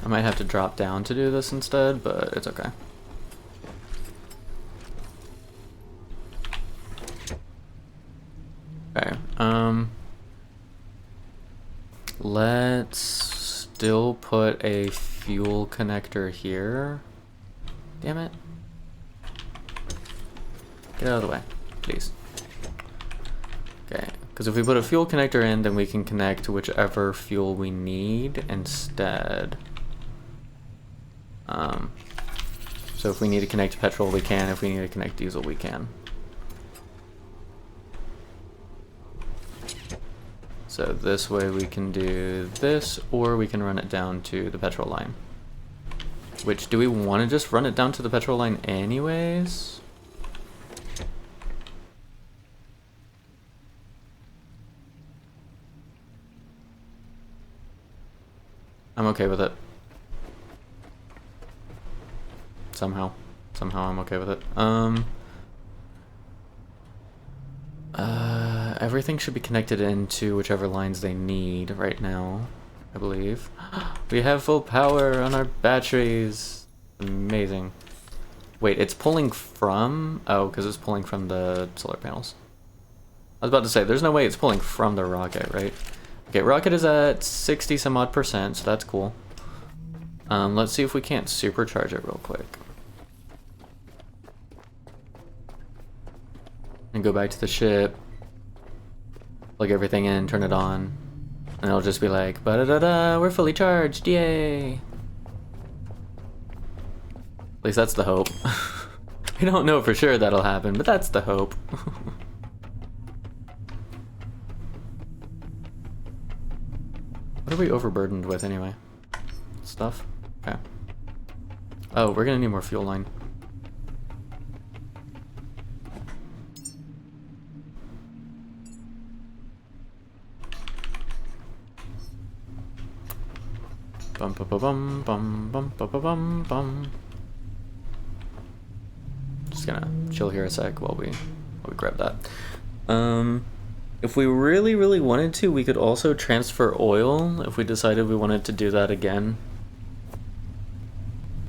A: I might have to drop down to do this instead, but it's okay. Okay, let's still put a fuel connector here. Damn it. Get out of the way, please. Okay, because if we put a fuel connector in, then we can connect whichever fuel we need instead. So if we need to connect petrol, we can. If we need to connect diesel, we can. So this way we can do this, or we can run it down to the petrol line. Which, do we want to just run it down to the petrol line anyways? I'm okay with it. Somehow I'm okay with it. Everything should be connected into whichever lines they need right now, I believe. We have full power on our batteries. Amazing. Wait, it's pulling from? Oh, because it's pulling from the solar panels. I was about to say, there's no way it's pulling from the rocket, right? Okay, rocket is at 60 some odd %, so that's cool. Let's see if we can't supercharge it real quick. And go back to the ship, plug everything in, turn it on, and it'll just be like, ba-da-da-da, we're fully charged, yay! At least that's the hope. We don't know for sure that'll happen, but that's the hope. What are we overburdened with anyway? Stuff? Okay. Oh, we're gonna need more fuel line.
B: Bum bum bum bum bum bum bum bum bum. Just gonna chill here a sec while we grab that. If we really, really wanted to, we could also transfer oil if we decided we wanted to do that again.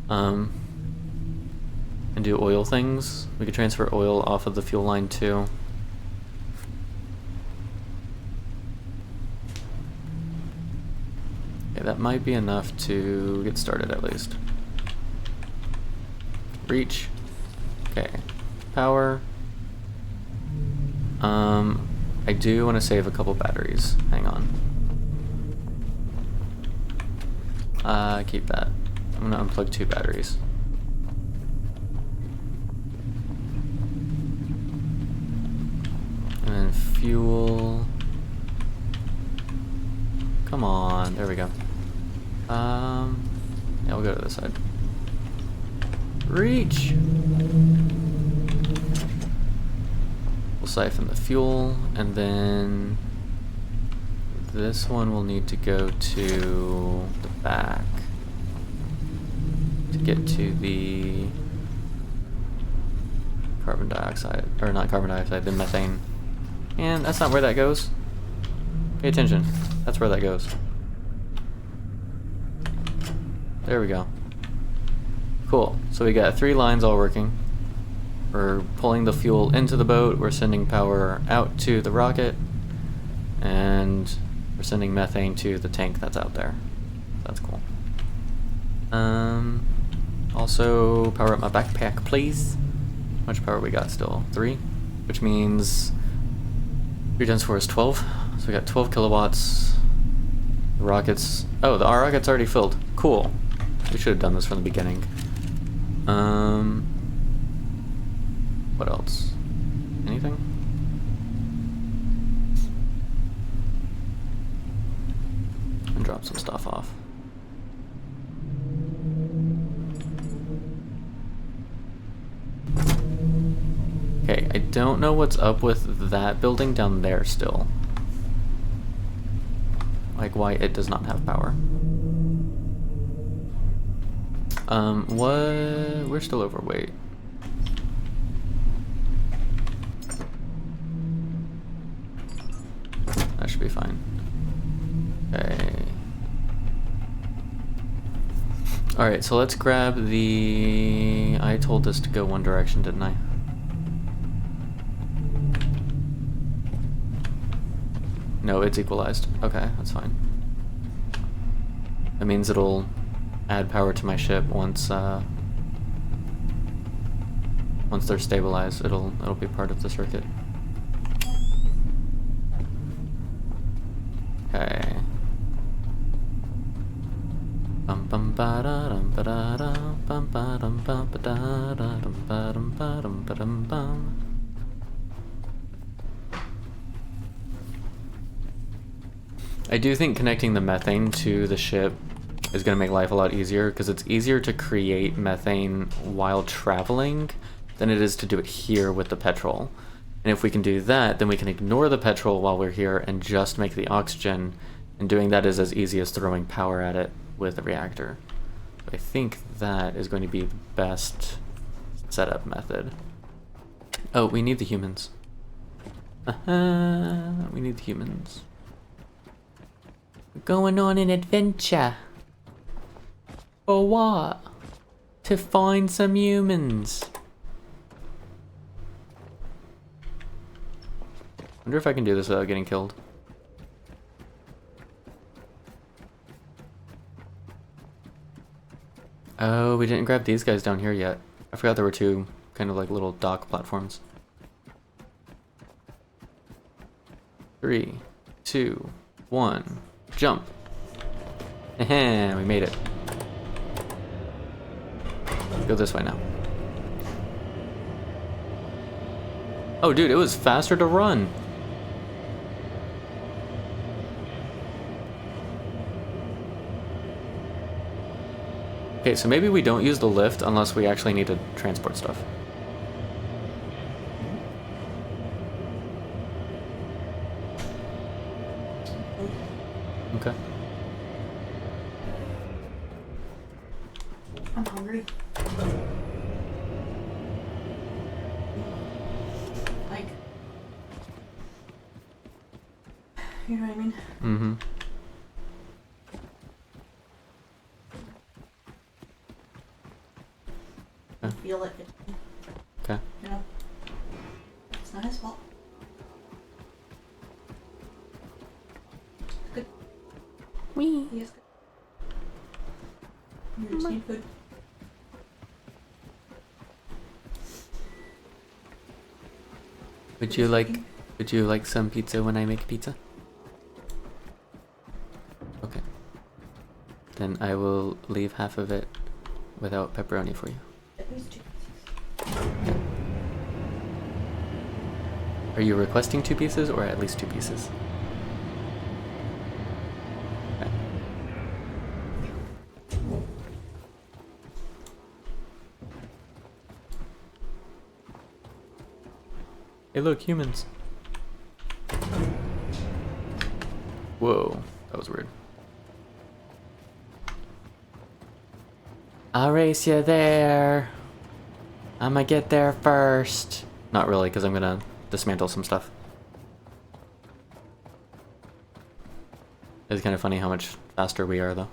B: And do oil things. We could transfer oil off of the fuel line too. Okay, that might be enough to get started at least. Reach. Okay. Power. I do want to save a couple batteries. Hang on. Keep that. I'm gonna unplug 2 batteries. And then fuel. Come on, there we go. Yeah, we'll go to this side. Reach! We'll siphon the fuel, and then this one will need to go to the back to get to the carbon dioxide, or not carbon dioxide, the methane. And that's not where that goes. Pay attention, that's where that goes. There we go. Cool, so we got 3 lines all working. We're pulling the fuel into the boat, we're sending power out to the rocket, and we're sending methane to the tank that's out there. That's cool. Also, power up my backpack, please. How much power we got still? 3? Which means 3 times 4 is 12. So we got 12 kilowatts. The rockets... Oh, our rocket's already filled. Cool. We should have done this from the beginning. What else? Anything? And drop some stuff off. Okay, I don't know what's up with that building down there still. Like why it does not have power. What? We're still overweight. That should be fine. Okay. Alright, so let's grab the... I told this to go one direction, didn't I? No, it's equalized. Okay, that's fine. That means it'll add power to my ship once once they're stabilized. It'll be part of the circuit. Okay. Bum bum ba da dum ba da dum bum ba dum bum ba da dum ba dum ba dum ba dum bum. I do think connecting the methane to the ship is going to make life a lot easier, because it's easier to create methane while traveling than it is to do it here with the petrol. And if we can do that, then we can ignore the petrol while we're here and just make the oxygen, and doing that is as easy as throwing power at it with a reactor. I think that is going to be the best setup method. Oh, we need the humans. We need the humans. We're going on an adventure. For what? To find some humans. Wonder if I can do this without getting killed. Oh, we didn't grab these guys down here yet. I forgot there were 2 kind of like little dock platforms. 3, 2, 1, jump. Heh, we made it. Go this way now. Oh, dude, it was faster to run. Okay, so maybe we don't use the lift unless we actually need to transport stuff. Okay.
E: hungry. Like, you know what I mean?
B: Mm-hmm.
E: I feel it.
B: Okay.
E: You know, it's not his fault. Good.
B: Wee.
E: He is good. You just need food.
B: Would you like some pizza when I make pizza? Okay. Then I will leave half of it without pepperoni for you.
E: At least 2 pieces.
B: Are you requesting 2 pieces or at least 2 pieces? Okay. Hey look, humans. Whoa, that was weird. I'll race you there. I'ma get there first. Not really, because I'm gonna dismantle some stuff. It's kind of funny how much faster we are, though,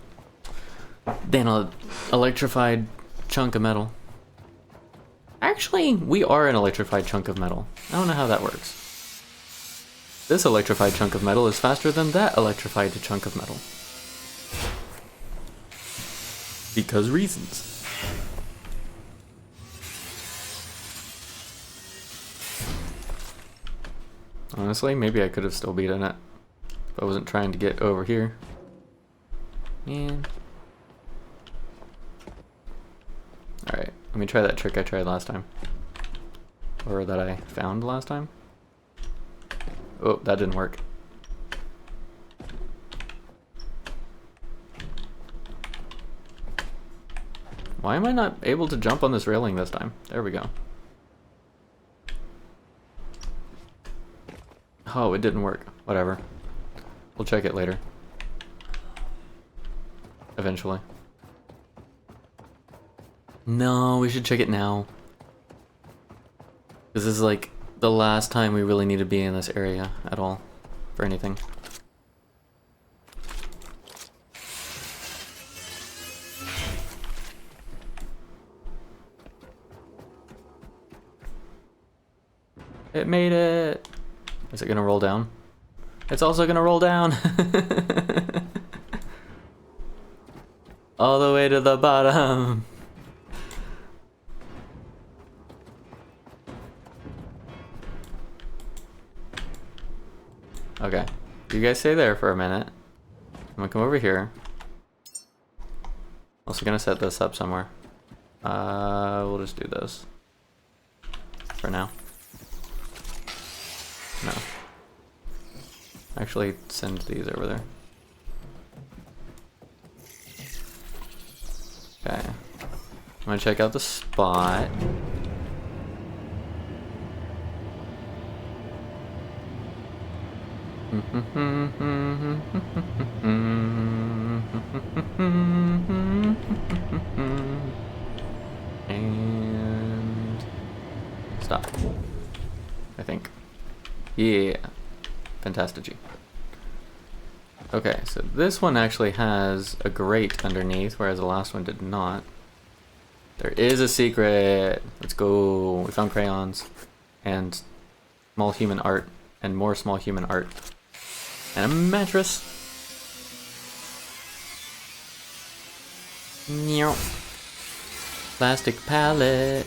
B: than an electrified chunk of metal. Actually, we are an electrified chunk of metal. I don't know how that works. This electrified chunk of metal is faster than that electrified chunk of metal. Because reasons. Honestly, maybe I could have still beaten it if I wasn't trying to get over here. Man. Alright, let me try that trick I tried last time. Or that I found last time. Oh, that didn't work. Why am I not able to jump on this railing this time? There we go. Oh, it didn't work. Whatever. We'll check it later. Eventually. No, we should check it now. This is like the last time we really need to be in this area at all for anything. It made it. Is it gonna roll down? It's also gonna roll down. All the way to the bottom. Okay, you guys stay there for a minute. I'm gonna come over here. Also gonna set this up somewhere. We'll just do this for now. No. Actually, send these over there. Okay. I'm gonna check out the spot. And stop. I think. Yeah. Fantastici. Okay, so this one actually has a grate underneath, whereas the last one did not. There is a secret. Let's go. We found crayons and small human art and more small human art and a mattress. Meow. Plastic pallet.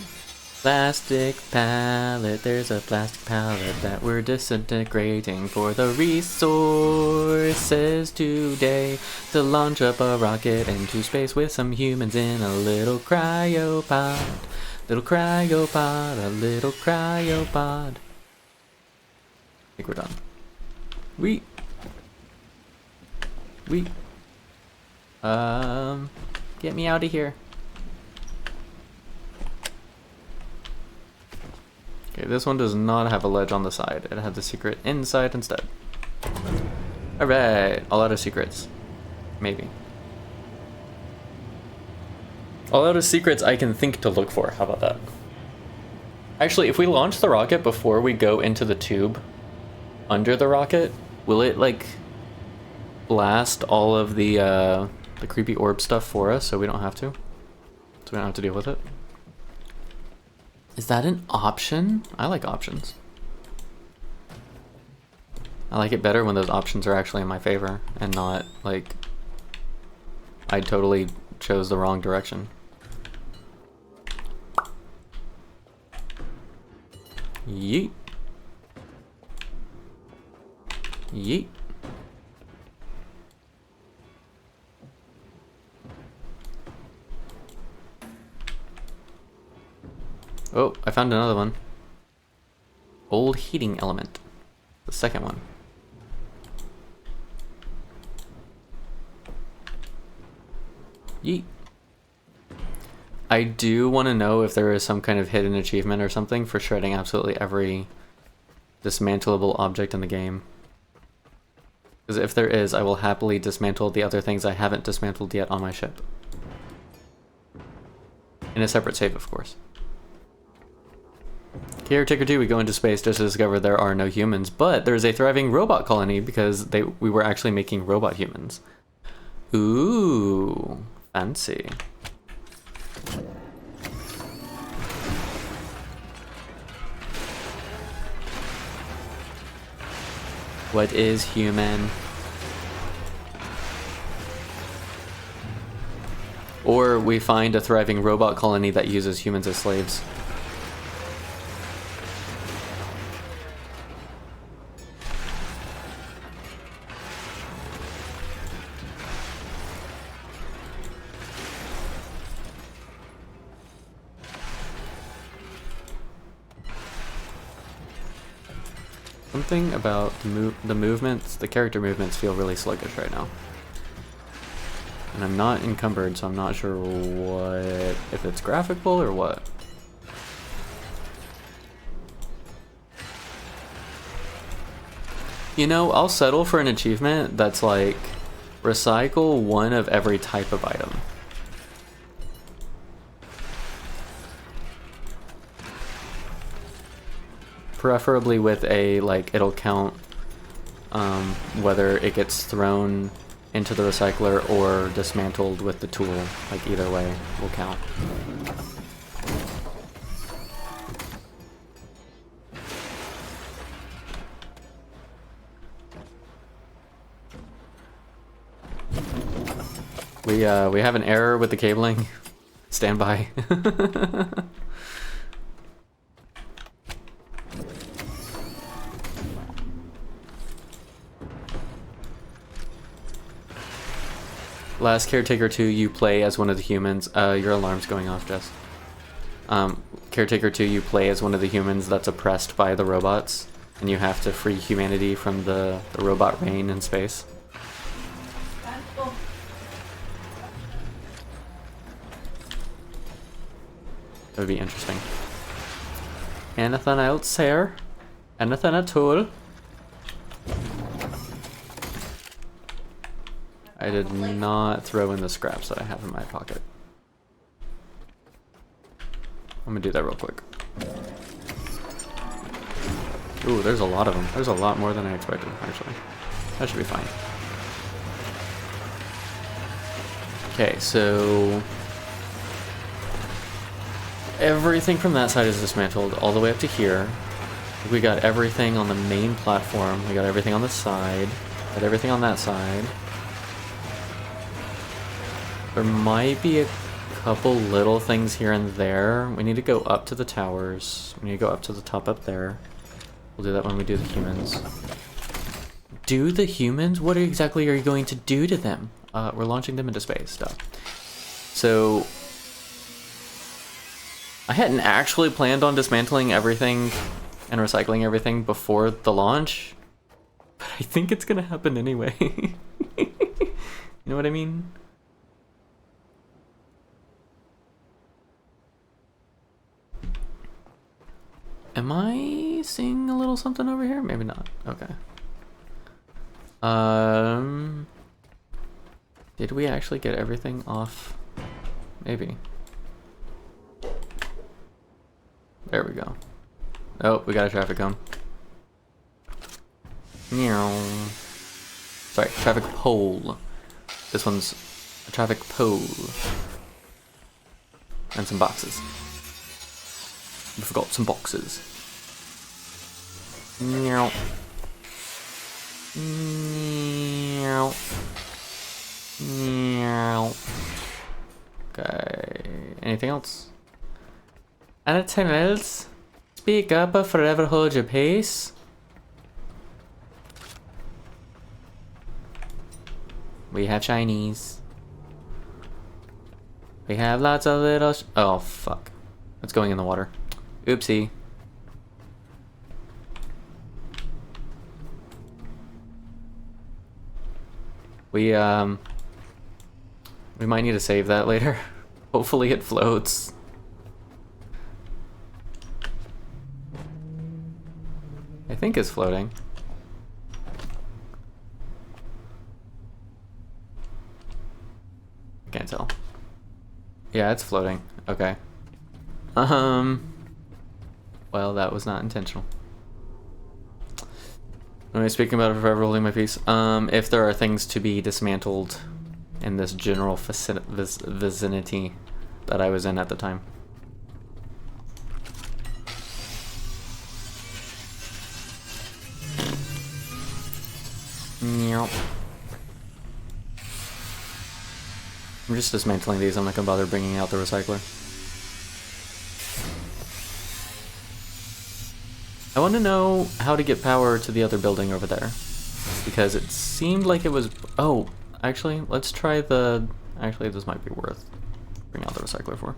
B: Plastic pallet, there's a plastic pallet that we're disintegrating for the resources today to launch up a rocket into space with some humans in a little cryopod. Little cryopod, a little cryopod. I think we're done. Get me out of here. Okay, this one does not have a ledge on the side. It had the secret inside instead. Alright, all out of secrets. Maybe.
A: All out of secrets I can think to look for. How about that? Actually, if we launch the rocket before we go into the tube under the rocket, will it like blast all of the creepy orb stuff for us so we don't have to? So we don't have to deal with it? Is that an option? I like options. I like it better when those options are actually in my favor and not like I totally chose the wrong direction. Yeet. Yeet. Oh, I found another one. Old heating element. The second one. Yeet. I do want to know if there is some kind of hidden achievement or something for shredding absolutely every dismantleable object in the game. Because if there is, I will happily dismantle the other things I haven't dismantled yet on my ship. In a separate save, of course. Caretaker 2, we go into space just to discover there are no humans, but there is a thriving robot colony because we were actually making robot humans. Ooh, fancy. What is human? Or we find a thriving robot colony that uses humans as slaves. Something about the movements, the character movements feel really sluggish right now. And I'm not encumbered, so I'm not sure what, if it's graphical or what. You know, I'll settle for an achievement that's like, recycle one of every type of item. Preferably with a, like, it'll count whether it gets thrown into the recycler or dismantled with the tool. Like, either way will count. We have an error with the cabling. Stand by. Last Caretaker 2, you play as one of the humans. Your alarm's going off, Jess. Caretaker 2, you play as one of the humans that's oppressed by the robots, and you have to free humanity from the robot reign in space. That would be interesting. Anything else here? Anything at all? I did not throw in the scraps that I have in my pocket. I'm gonna do that real quick. Ooh, there's a lot of them. There's a lot more than I expected, actually. That should be fine. Okay, so everything from that side is dismantled all the way up to here. We got everything on the main platform. We got everything on the side. Got everything on that side. There might be a couple little things here and there. We need to go up to the towers. We need to go up to the top up there. We'll do that when we do the humans. Do the humans? What exactly are you going to do to them? We're launching them into space, stuff. So I hadn't actually planned on dismantling everything and recycling everything before the launch, but I think it's gonna happen anyway. You know what I mean? Am I seeing a little something over here? Maybe not. Okay. Did we actually get everything off? Maybe.
B: There we go. Oh, we got a traffic cone. Meow. Sorry, traffic pole. This one's a traffic pole. And some boxes. We forgot some boxes. Meow. Meow. Meow. Okay. Anything else? Anything else? Speak up or forever hold your peace. We have Chinese. We have lots of little oh fuck. It's going in the water. Oopsie. We might need to save that later. Hopefully it floats. I think it's floating. Can't tell. Yeah, it's floating. Okay. Well, that was not intentional. When I speaking about it forever holding my peace, if there are things to be dismantled in this general vicinity that I was in at the time. Meow. I'm just dismantling these. I'm not gonna bother bringing out the recycler. I want to know how to get power to the other building over there, because it seemed like it was. Oh, actually, let's try the. Actually, this might be worth bringing out the recycler for.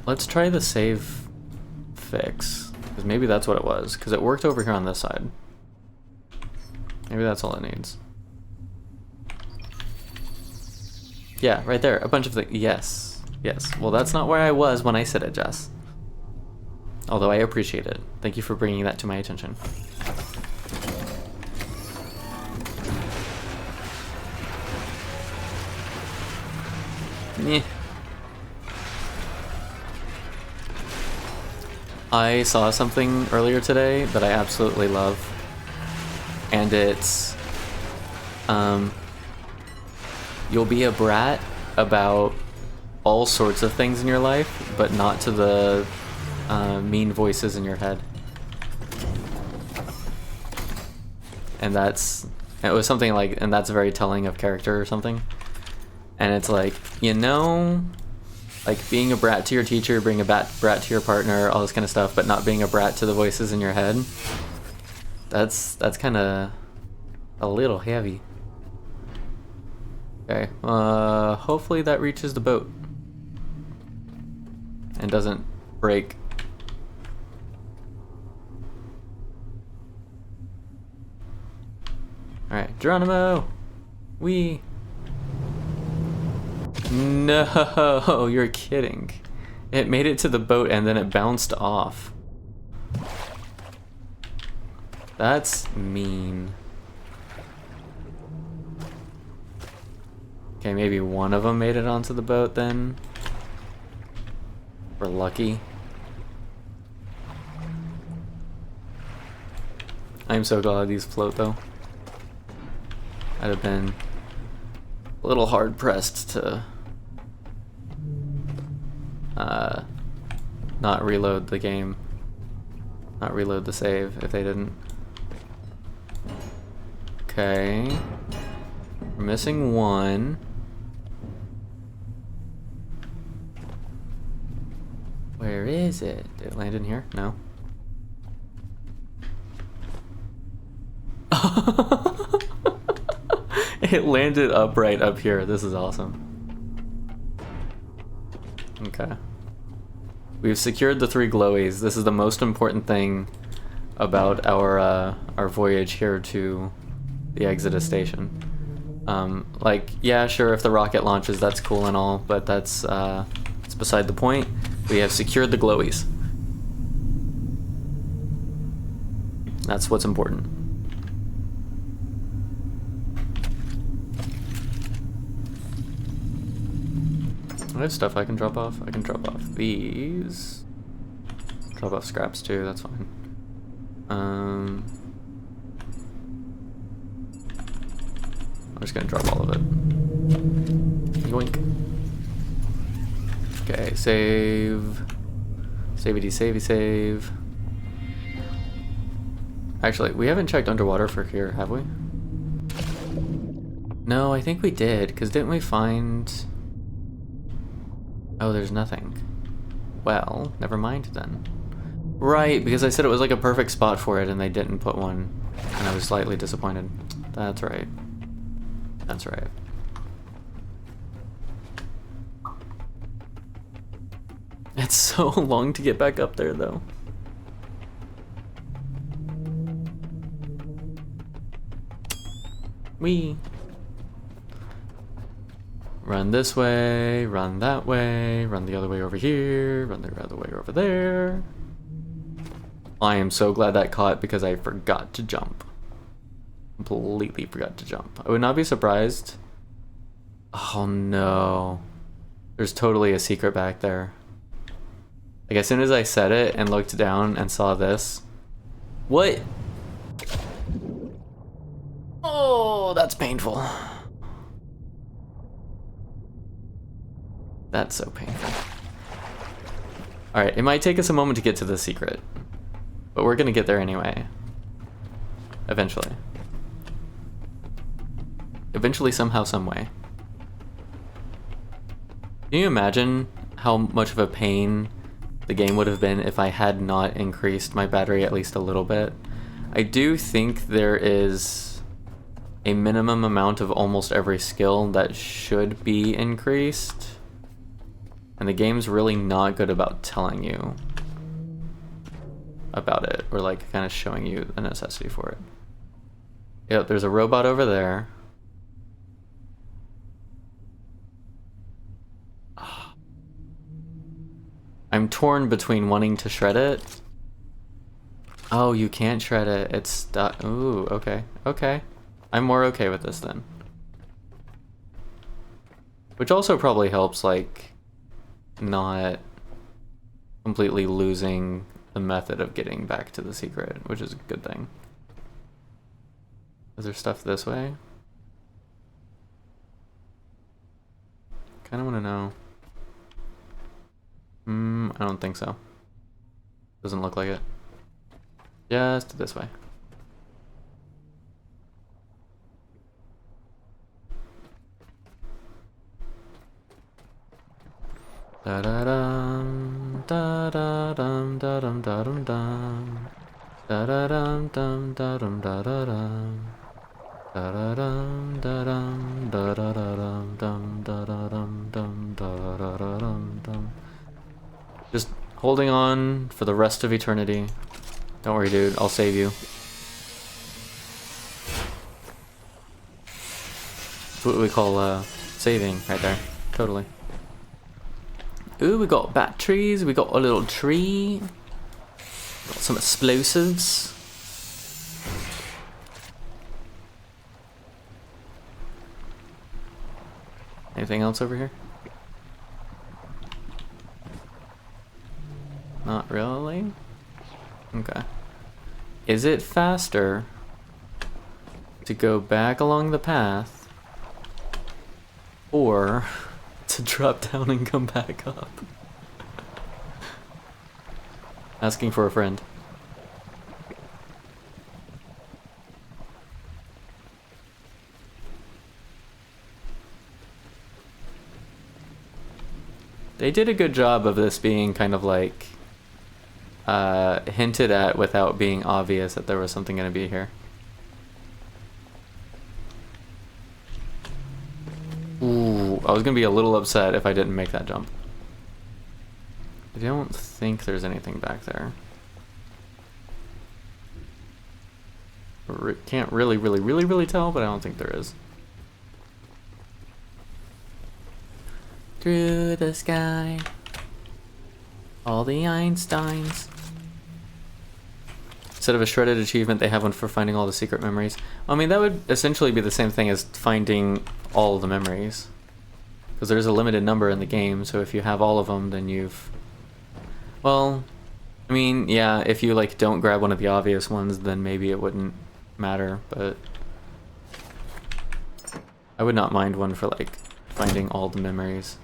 B: Let's try the save fix, because maybe that's what it was. Because it worked over here on this side. Maybe that's all it needs. Yeah, right there. A bunch of things. Yes. Yes. Well, that's not where I was when I said it, Jess. Although I appreciate it. Thank you for bringing that to my attention. Meh. I saw something earlier today that I absolutely love. And it's... you'll be a brat about all sorts of things in your life, but not to the mean voices in your head. And it was something like, and that's very telling of character or something. And it's like, you know, like being a brat to your teacher, being a brat to your partner, all this kind of stuff, but not being a brat to the voices in your head. That's kind of a little heavy. Okay, hopefully that reaches the boat and doesn't break. Alright, Geronimo! Wee! No, you're kidding. It made it to the boat and then it bounced off. That's mean. Okay, maybe one of them made it onto the boat then. We're lucky. I'm so glad these float though. I'd have been a little hard pressed to not reload the game. Not reload the save if they didn't. Okay. We're missing one. Where is it? Did it land in here? No. It landed upright up here. This is awesome. Okay. We've secured the 3 glowies. This is the most important thing about our voyage here to the Exodus station. Like, yeah, sure, if the rocket launches, that's cool and all, but that's it's beside the point. We have secured the glowies. That's what's important. I have stuff I can drop off. I can drop off these. Drop off scraps too, that's fine. I'm just gonna drop all of it. Yoink. Okay, save. Save. Actually, we haven't checked underwater for here, have we? No, I think we did, because didn't we find... Oh, there's nothing. Well, never mind then. Right, because I said it was like a perfect spot for it and they didn't put one. And I was slightly disappointed. That's right. That's right. It's so long to get back up there though. Whee! Run this way, run that way, run the other way over here, run the other way over there. I am so glad that caught because I forgot to jump. Completely forgot to jump. I would not be surprised. Oh no. There's totally a secret back there. Like as soon as I said it and looked down and saw this. What? Oh, that's painful. That's so painful. Alright, it might take us a moment to get to the secret. But we're gonna get there anyway. Eventually. Eventually, somehow, someway. Can you imagine how much of a pain the game would have been if I had not increased my battery at least a little bit? I do think there is a minimum amount of almost every skill that should be increased. And the game's really not good about telling you about it, or like kind of showing you the necessity for it. Yep, there's a robot over there. I'm torn between wanting to shred it. Oh, you can't shred it. It's stuck. Ooh, okay. Okay. I'm more okay with this then. Which also probably helps, like, not completely losing the method of getting back to the secret, which is a good thing. Is there stuff this way? Kinda wanna know. I don't think so. Doesn't look like it. Just this way. Da da dum da da dum da dum da dum dum da da dum dum da dum da da dum da da dum da dum da da dum dum da da dum dum da da dum dum. Just holding on for the rest of eternity. Don't worry, dude. I'll save you. That's what we call saving right there. Totally. Ooh, we got batteries, we got a little tree, got some explosives. Anything else over here? Not really? Okay. Is it faster to go back along the path or to drop down and come back up? Asking for a friend. They did a good job of this being kind of like hinted at without being obvious that there was something going to be here. Ooh, I was going to be a little upset if I didn't make that jump. I don't think there's anything back there. Can't really tell, but I don't think there is. Through the sky, all the Einsteins. Instead of a shredded achievement, they have one for finding all the secret memories. I mean, that would essentially be the same thing as finding all the memories. Because there's a limited number in the game, so if you have all of them, then you've... Well,
A: I mean, yeah, if you like don't grab one of the obvious ones, then maybe it wouldn't matter, but I would not mind one for like finding all the memories,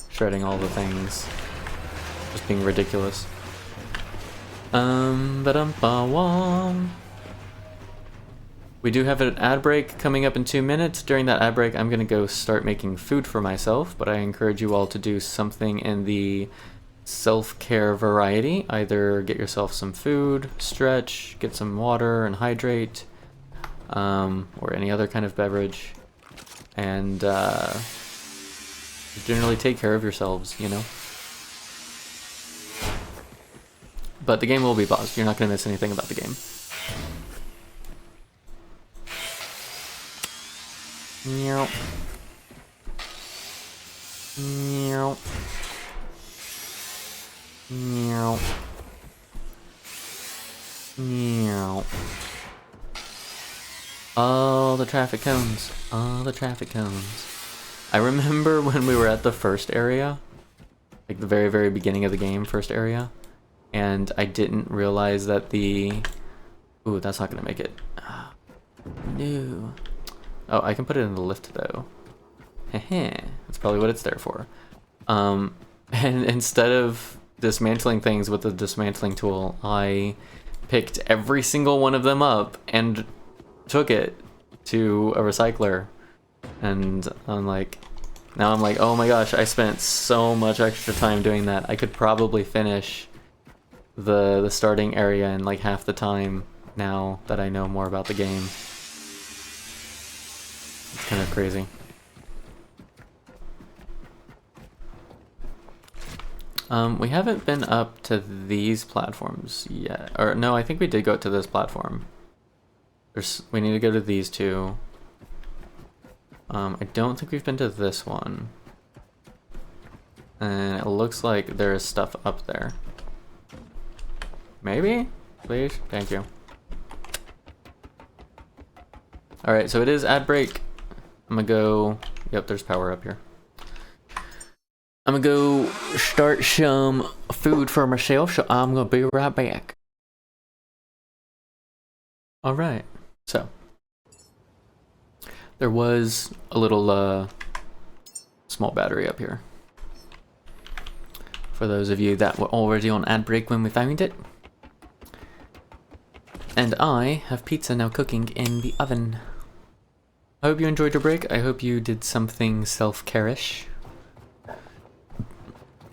A: shredding all the things, just being ridiculous. Ba-dum-ba-wom. We do have an ad break coming up in 2 minutes. During that ad break, I'm gonna go start making food for myself, but I encourage you all to do something in the self-care variety. Either get yourself some food, stretch, get some water and hydrate, or any other kind of beverage, and generally take care of yourselves, you know? But the game will be paused. You're not going to miss anything about the game. Meow. Meow. Meow. Meow. All the traffic cones. All the traffic cones. I remember when we were at the first area, like the very, very beginning of the game, first area, and I didn't realize that the... Ooh, that's not gonna make it. No. Oh, I can put it in the lift though. Heh. That's probably what it's there for. And instead of dismantling things with the dismantling tool, I picked every single one of them up and took it to a recycler. And now I'm like, oh my gosh, I spent so much extra time doing that. I could probably finish the starting area in like half the time now that I know more about the game. It's kind of crazy. We haven't been up to these platforms yet. Or no, I think we did go to this platform. We need to go to these two. I don't think we've been to this one. And it looks like there is stuff up there. Maybe? Please? Thank you. Alright, so it is ad break. I'm gonna go... Yep, there's power up here. I'm gonna go start some food for myself, so I'm gonna be right back. Alright, so... There was a little small battery up here. For those of you that were already on ad break when we found it. And I have pizza now cooking in the oven. I hope you enjoyed your break. I hope you did something self-care-ish.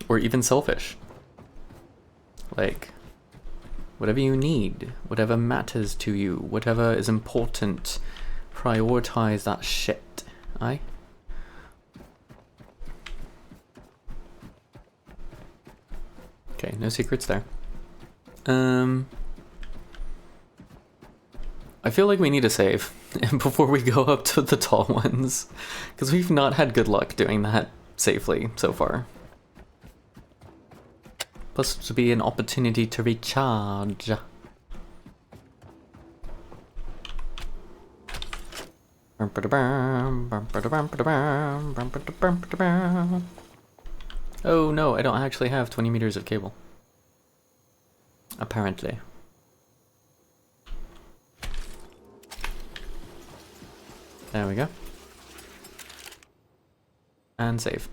A: Or even selfish. Like, whatever you need, whatever matters to you, whatever is important, prioritize that shit, aye? Okay, no secrets there. I feel like we need a save before we go up to the tall ones, because we've not had good luck doing that safely so far. Plus, to be an opportunity to recharge. Oh no, I don't actually have 20 meters of cable. Apparently. There we go. And save.